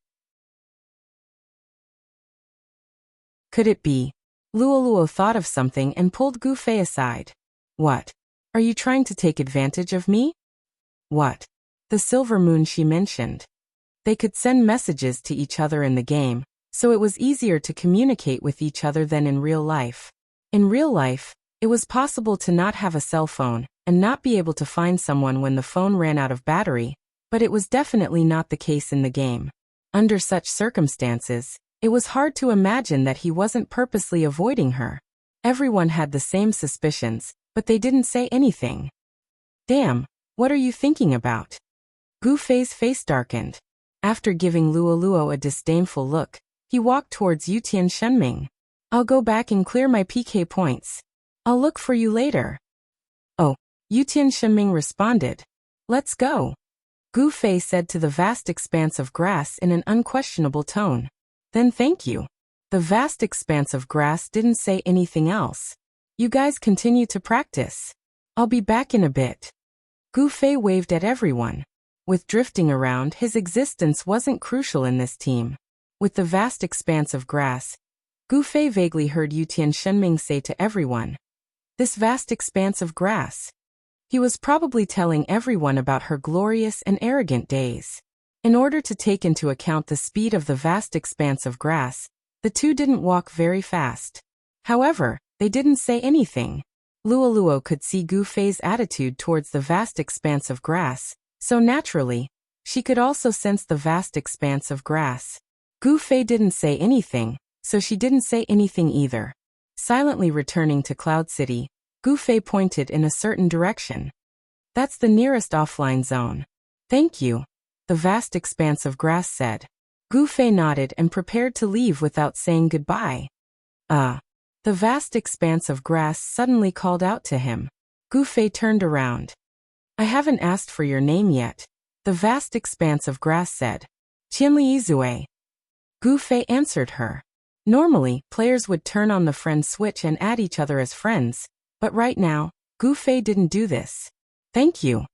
Could it be? Luoluo thought of something and pulled Gu Fei aside. "What? Are you trying to take advantage of me?" "What?" "The Silver Moon she mentioned. They could send messages to each other in the game, so it was easier to communicate with each other than in real life. In real life, it was possible to not have a cell phone, and not be able to find someone when the phone ran out of battery, but it was definitely not the case in the game. Under such circumstances, it was hard to imagine that he wasn't purposely avoiding her. Everyone had the same suspicions, but they didn't say anything. "Damn, what are you thinking about?" Gu Fei's face darkened. After giving Luoluo a disdainful look, he walked towards Yu Tianxinming. "I'll go back and clear my PK points. I'll look for you later." "Oh," Yu Tianxinming responded. "Let's go," Gu Fei said to the vast expanse of grass in an unquestionable tone. "Then thank you." The vast expanse of grass didn't say anything else. "You guys continue to practice. I'll be back in a bit." Gu Fei waved at everyone. With drifting around, his existence wasn't crucial in this team. With the vast expanse of grass, Gu Fei vaguely heard Yu Tianxinming say to everyone, "This vast expanse of grass." He was probably telling everyone about her glorious and arrogant days. In order to take into account the speed of the vast expanse of grass, the two didn't walk very fast. However, they didn't say anything. Luoluo could see Gu Fei's attitude towards the vast expanse of grass, so naturally, she could also sense the vast expanse of grass. Gu Fei didn't say anything, so she didn't say anything either. Silently returning to Cloud City, Gu Fei pointed in a certain direction. That's the nearest offline zone. Thank you, the vast expanse of grass said. Gu Fei nodded and prepared to leave without saying goodbye. The vast expanse of grass suddenly called out to him. Gu Fei turned around. I haven't asked for your name yet, the vast expanse of grass said. Qianli Izue. Gu Fei answered her. Normally, players would turn on the friend switch and add each other as friends, but right now, Gu Fei didn't do this. Thank you.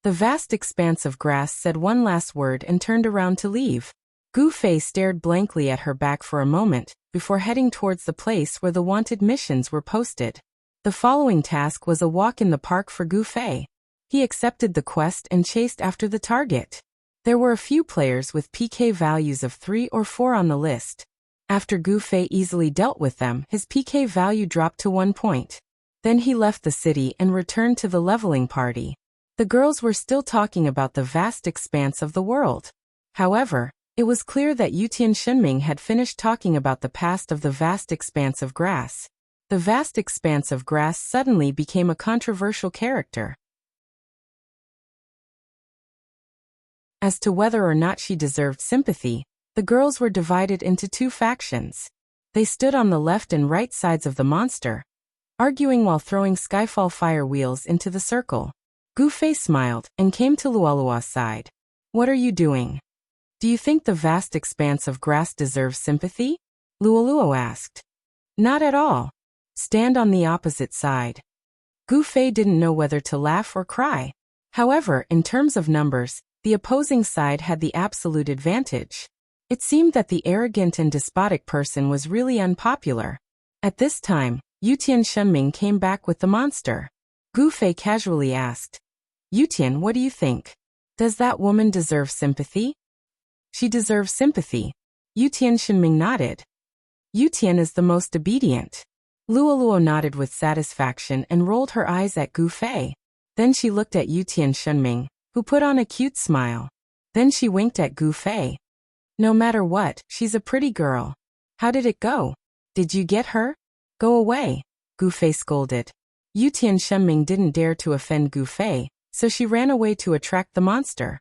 The vast expanse of grass said one last word and turned around to leave. Gu Fei stared blankly at her back for a moment, before heading towards the place where the wanted missions were posted. The following task was a walk in the park for Gu Fei. He accepted the quest and chased after the target. There were a few players with PK values of 3 or 4 on the list. After Gu Fei easily dealt with them, his PK value dropped to 1 point. Then he left the city and returned to the leveling party. The girls were still talking about the vast expanse of the world. However, it was clear that Yutian Shenming had finished talking about the past of the vast expanse of grass. The vast expanse of grass suddenly became a controversial character. As to whether or not she deserved sympathy, the girls were divided into 2 factions. They stood on the left and right sides of the monster, arguing while throwing skyfall fire wheels into the circle. Gu Fei smiled and came to Luolua's side. What are you doing? Do you think the vast expanse of grass deserves sympathy? Luoluo asked. Not at all. Stand on the opposite side. Gu Fei didn't know whether to laugh or cry. However, in terms of numbers, the opposing side had the absolute advantage. It seemed that the arrogant and despotic person was really unpopular. At this time, Yutian Shenming came back with the monster. Gu Fei casually asked, Yutian, what do you think? Does that woman deserve sympathy? She deserves sympathy. Yutian Shenming nodded. Yutian is the most obedient. Luoluo nodded with satisfaction and rolled her eyes at Gu Fei. Then she looked at Yutian Shenming, who put on a cute smile. Then she winked at Gu Fei. No matter what, she's a pretty girl. How did it go? Did you get her? Go away, Gu Fei scolded. Yutian Shenming didn't dare to offend Gu Fei, so she ran away to attract the monster.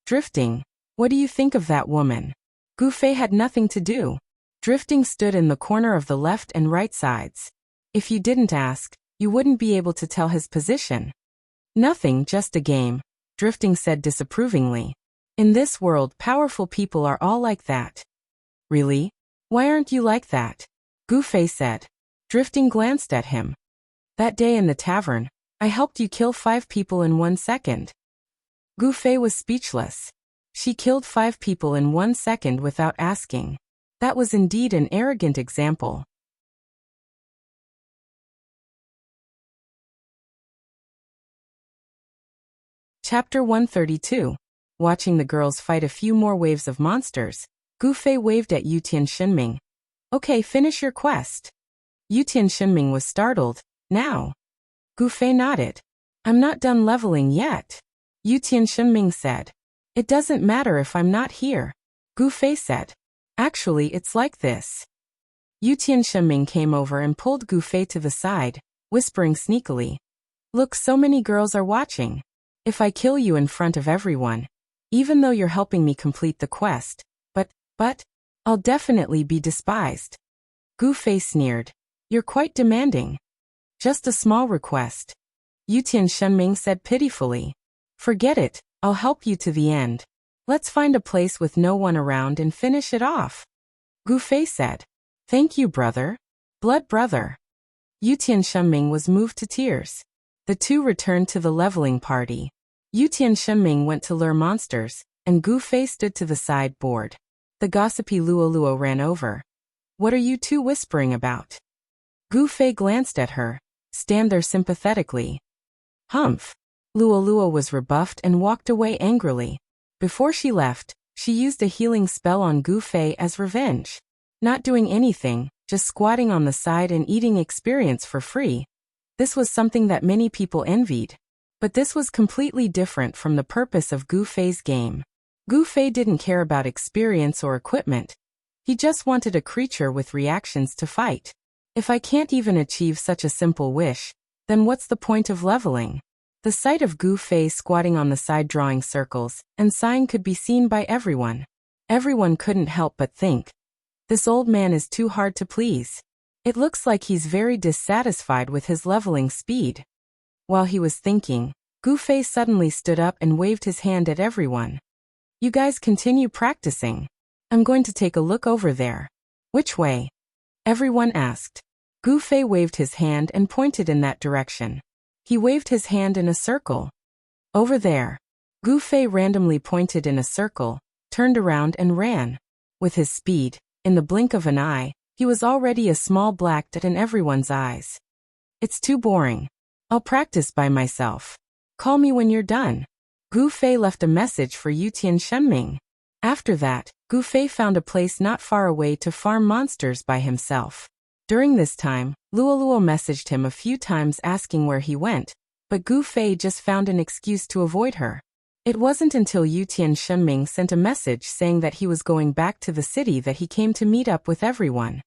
Drifting. What do you think of that woman? Gu Fei had nothing to do. Drifting stood in the corner of the left and right sides. If you didn't ask, you wouldn't be able to tell his position. Nothing, just a game, Drifting said disapprovingly. In this world, powerful people are all like that. Really? Why aren't you like that? Gu Fei said. Drifting glanced at him. That day in the tavern, I helped you kill 5 people in 1 second. Gu Fei was speechless. She killed 5 people in 1 second without asking. That was indeed an arrogant example. Chapter 132. Watching the girls fight a few more waves of monsters, Gu Fei waved at Yutian Shenming. Okay, finish your quest. Yutian Shenming was startled. Now. Gu Fei nodded. I'm not done leveling yet. Yutian Shenming said. It doesn't matter if I'm not here. Gu Fei said. Actually, it's like this. Yutian Shenming came over and pulled Gu Fei to the side, whispering sneakily. Look, so many girls are watching. If I kill you in front of everyone, even though you're helping me complete the quest, but, I'll definitely be despised. Gu Fei sneered. You're quite demanding. Just a small request. Yutian Shenming said pitifully. Forget it, I'll help you to the end. Let's find a place with no one around and finish it off. Gu Fei said. Thank you, brother. Blood brother. Yutian Shenming was moved to tears. The two returned to the leveling party. Yutian Shenming went to lure monsters, and Gu Fei stood to the side bored. The gossipy Luoluo ran over. What are you two whispering about? Gu Fei glanced at her. Stand there sympathetically. Humph. Luoluo was rebuffed and walked away angrily. Before she left, she used a healing spell on Gu Fei as revenge. Not doing anything, just squatting on the side and eating experience for free. This was something that many people envied. But this was completely different from the purpose of Gu Fei's game. Gu Fei didn't care about experience or equipment. He just wanted a creature with reactions to fight. If I can't even achieve such a simple wish, then what's the point of leveling? The sight of Gu Fei squatting on the side drawing circles and sighing could be seen by everyone. Everyone couldn't help but think, this old man is too hard to please. It looks like he's very dissatisfied with his leveling speed. While he was thinking, Gu Fei suddenly stood up and waved his hand at everyone. You guys continue practicing. I'm going to take a look over there. Which way? Everyone asked. Gu Fei waved his hand and pointed in that direction. He waved his hand in a circle. Over there. Gu Fei randomly pointed in a circle, turned around and ran. With his speed, in the blink of an eye, he was already a small black dot in everyone's eyes. It's too boring. I'll practice by myself. Call me when you're done. Gu Fei left a message for Yutian Shenming. After that, Gu Fei found a place not far away to farm monsters by himself. During this time, Luoluo messaged him a few times asking where he went, but Gu Fei just found an excuse to avoid her. It wasn't until Yutian Shenming sent a message saying that he was going back to the city that he came to meet up with everyone.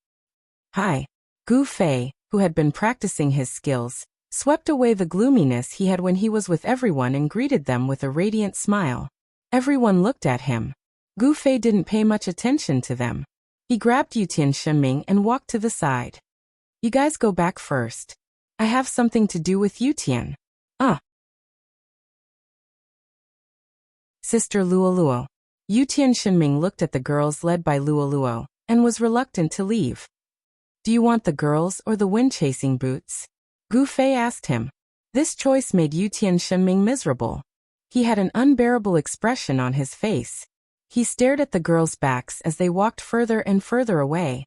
Hi. Gu Fei, who had been practicing his skills, swept away the gloominess he had when he was with everyone and greeted them with a radiant smile. Everyone looked at him. Gu Fei didn't pay much attention to them. He grabbed Yutian Shenming and walked to the side. You guys go back first. I have something to do with Yutian. Sister Luoluo. Yutian Shenming looked at the girls led by Luoluo and was reluctant to leave. Do you want the girls or the wind-chasing boots? Gu Fei asked him. This choice made Yutian Shenming miserable. He had an unbearable expression on his face. He stared at the girls' backs as they walked further and further away.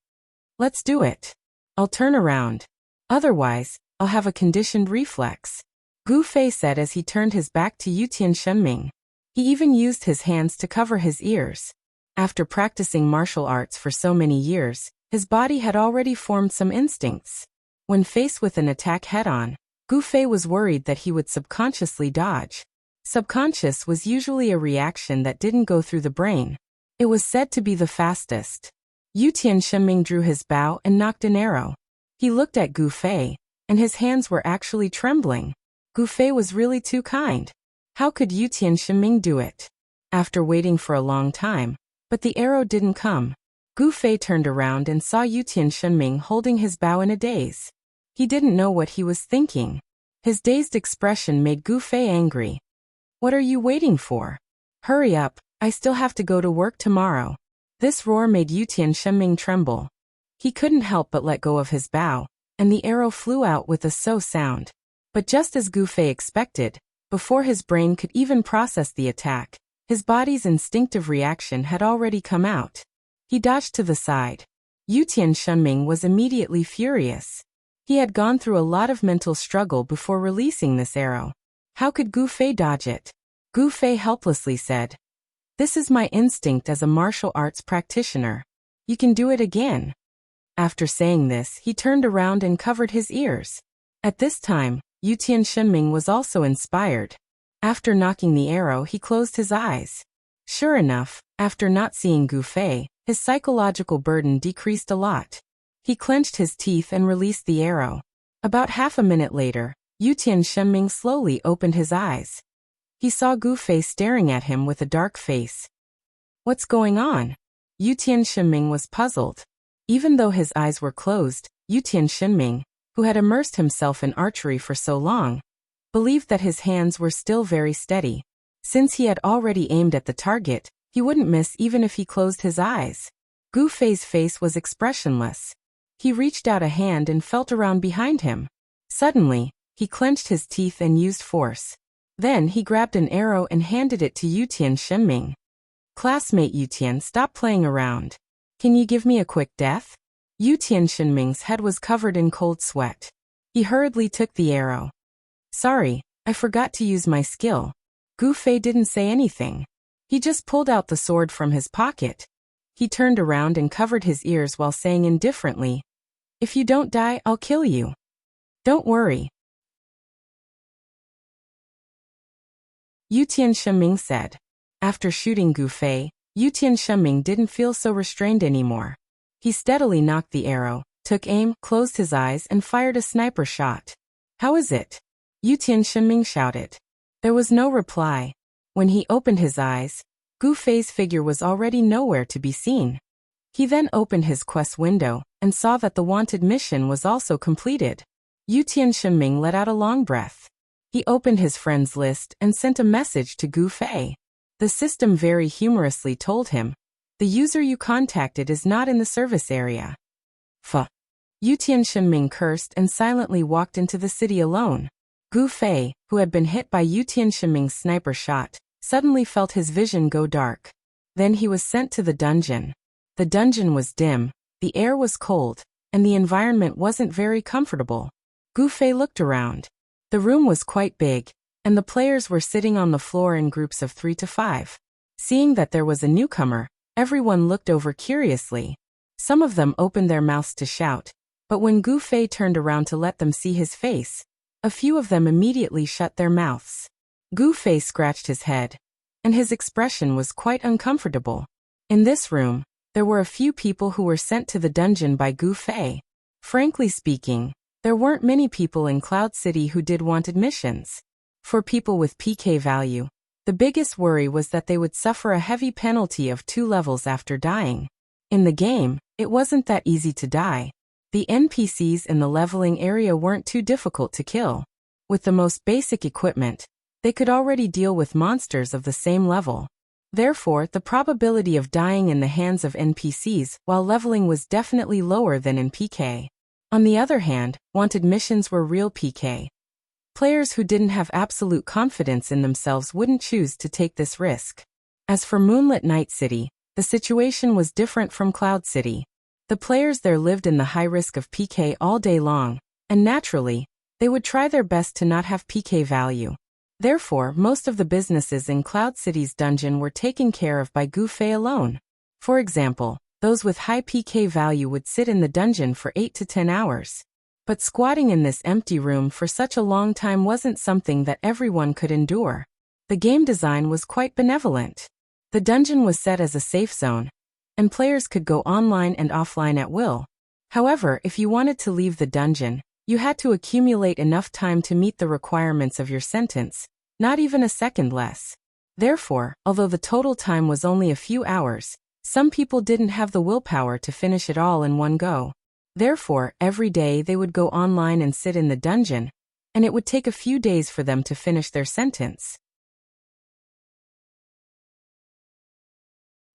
Let's do it. I'll turn around. Otherwise, I'll have a conditioned reflex. Gu Fei said as he turned his back to Yutian Shenming. He even used his hands to cover his ears. After practicing martial arts for so many years, his body had already formed some instincts. When faced with an attack head-on, Gu Fei was worried that he would subconsciously dodge. Subconscious was usually a reaction that didn't go through the brain. It was said to be the fastest. Yutian Shenming drew his bow and knocked an arrow. He looked at Gu Fei, and his hands were actually trembling. Gu Fei was really too kind. How could Yutian Shenming do it? After waiting for a long time, but the arrow didn't come. Gu Fei turned around and saw Yutian Shenming holding his bow in a daze. He didn't know what he was thinking. His dazed expression made Gu Fei angry. What are you waiting for? Hurry up, I still have to go to work tomorrow. This roar made Yutian Shenming tremble. He couldn't help but let go of his bow, and the arrow flew out with a so sound. But just as Gu Fei expected, before his brain could even process the attack, his body's instinctive reaction had already come out. He dodged to the side. Yutian Shenming was immediately furious. He had gone through a lot of mental struggle before releasing this arrow. How could Gu Fei dodge it? Gu Fei helplessly said, This is my instinct as a martial arts practitioner. You can do it again. After saying this, he turned around and covered his ears. At this time, Yutian Shenming was also inspired. After knocking the arrow, he closed his eyes. Sure enough, after not seeing Gu Fei, his psychological burden decreased a lot. He clenched his teeth and released the arrow. About half a minute later, Yutian Shenming slowly opened his eyes. He saw Gu Fei staring at him with a dark face. What's going on? Yutian Shenming was puzzled. Even though his eyes were closed, Yutian Shenming, who had immersed himself in archery for so long, believed that his hands were still very steady. Since he had already aimed at the target, he wouldn't miss even if he closed his eyes. Gu Fei's face was expressionless. He reached out a hand and felt around behind him. Suddenly, he clenched his teeth and used force. Then he grabbed an arrow and handed it to Yutian Shenming. Classmate Yutian, stop playing around. Can you give me a quick death? Yutian Shenming's head was covered in cold sweat. He hurriedly took the arrow. Sorry, I forgot to use my skill. Gu Fei didn't say anything. He just pulled out the sword from his pocket. He turned around and covered his ears while saying indifferently, If you don't die, I'll kill you. Don't worry. Yutian Shenming said. After shooting Gu Fei, Yutian Shenming didn't feel so restrained anymore. He steadily knocked the arrow, took aim, closed his eyes and fired a sniper shot. How is it? Yutian Shenming shouted. There was no reply. When he opened his eyes, Gu Fei's figure was already nowhere to be seen. He then opened his quest window and saw that the wanted mission was also completed. Yutian Shenming let out a long breath. He opened his friends list and sent a message to Gu Fei. The system very humorously told him, "The user you contacted is not in the service area." Yutian Shenming cursed and silently walked into the city alone. Gu Fei, who had been hit by Yutian Shenming's sniper shot, suddenly felt his vision go dark. Then he was sent to the dungeon. The dungeon was dim, the air was cold, and the environment wasn't very comfortable. Gu Fei looked around. The room was quite big, and the players were sitting on the floor in groups of 3 to 5. Seeing that there was a newcomer, everyone looked over curiously. Some of them opened their mouths to shout, but when Gu Fei turned around to let them see his face, a few of them immediately shut their mouths. Gu Fei scratched his head, and his expression was quite uncomfortable. In this room, there were a few people who were sent to the dungeon by Gu Fei. Frankly speaking, there weren't many people in Cloud City who did wanted missions. For people with PK value, the biggest worry was that they would suffer a heavy penalty of 2 levels after dying. In the game, it wasn't that easy to die. The NPCs in the leveling area weren't too difficult to kill. With the most basic equipment, they could already deal with monsters of the same level. Therefore, the probability of dying in the hands of NPCs while leveling was definitely lower than in PK. On the other hand, wanted missions were real PK. Players who didn't have absolute confidence in themselves wouldn't choose to take this risk. As for Moonlit Night City, the situation was different from Cloud City. The players there lived in the high risk of PK all day long, and naturally, they would try their best to not have PK value. Therefore, most of the businesses in Cloud City's dungeon were taken care of by Gu Fei alone. For example, those with high PK value would sit in the dungeon for 8 to 10 hours. But squatting in this empty room for such a long time wasn't something that everyone could endure. The game design was quite benevolent. The dungeon was set as a safe zone, and players could go online and offline at will. However, if you wanted to leave the dungeon, you had to accumulate enough time to meet the requirements of your sentence, not even a second less. Therefore, although the total time was only a few hours, some people didn't have the willpower to finish it all in one go. Therefore, every day they would go online and sit in the dungeon, and it would take a few days for them to finish their sentence.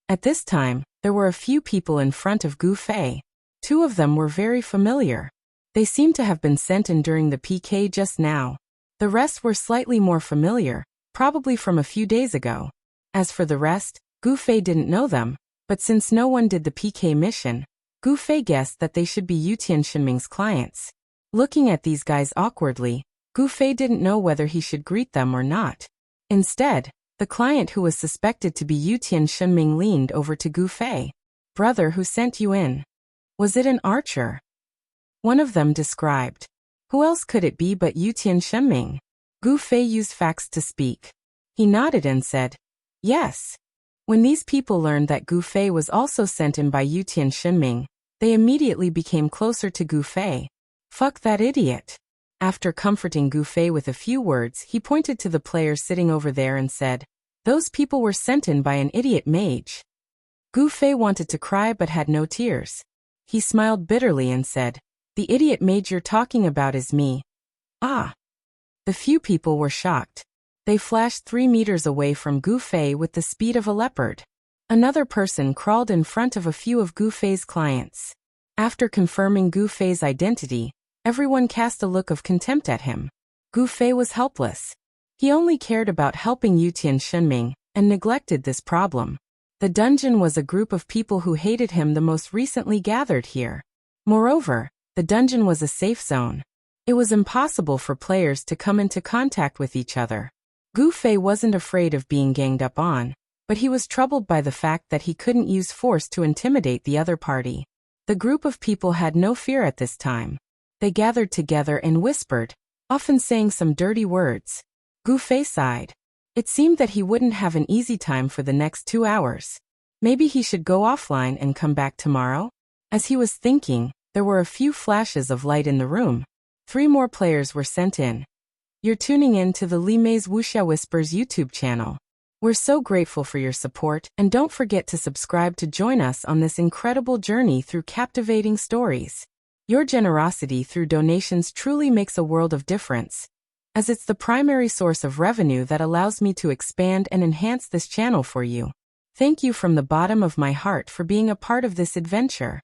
At this time, there were a few people in front of Gu Fei. 2 of them were very familiar. They seemed to have been sent in during the PK just now. The rest were slightly more familiar, probably from a few days ago. As for the rest, Gu Fei didn't know them, but since no one did the PK mission, Gu Fei guessed that they should be Yutian Shenming's clients. Looking at these guys awkwardly, Gu Fei didn't know whether he should greet them or not. Instead, the client who was suspected to be Yutian Shenming leaned over to Gu Fei. "Brother, who sent you in? Was it an archer?" One of them described. Who else could it be but Yutian Shenming? Gu Fei used facts to speak. He nodded and said, "Yes." When these people learned that Gu Fei was also sent in by Yutian Shenming, they immediately became closer to Gu Fei. "Fuck that idiot." After comforting Gu Fei with a few words, he pointed to the players sitting over there and said, "Those people were sent in by an idiot mage." Gu Fei wanted to cry but had no tears. He smiled bitterly and said, "The idiot mage you're talking about is me." "Ah." The few people were shocked. They flashed 3 meters away from Gu Fei with the speed of a leopard. Another person crawled in front of a few of Gu Fei's clients. After confirming Gu Fei's identity, everyone cast a look of contempt at him. Gu Fei was helpless. He only cared about helping Yutian Shenming, and neglected this problem. The dungeon was a group of people who hated him the most recently gathered here. Moreover, the dungeon was a safe zone. It was impossible for players to come into contact with each other. Gu Fei wasn't afraid of being ganged up on, but he was troubled by the fact that he couldn't use force to intimidate the other party. The group of people had no fear at this time. They gathered together and whispered, often saying some dirty words. Gu Fei sighed. It seemed that he wouldn't have an easy time for the next 2 hours. Maybe he should go offline and come back tomorrow? As he was thinking, there were a few flashes of light in the room. 3 more players were sent in. You're tuning in to the Lime's Wuxia Whispers YouTube channel. We're so grateful for your support, and don't forget to subscribe to join us on this incredible journey through captivating stories. Your generosity through donations truly makes a world of difference, as it's the primary source of revenue that allows me to expand and enhance this channel for you. Thank you from the bottom of my heart for being a part of this adventure.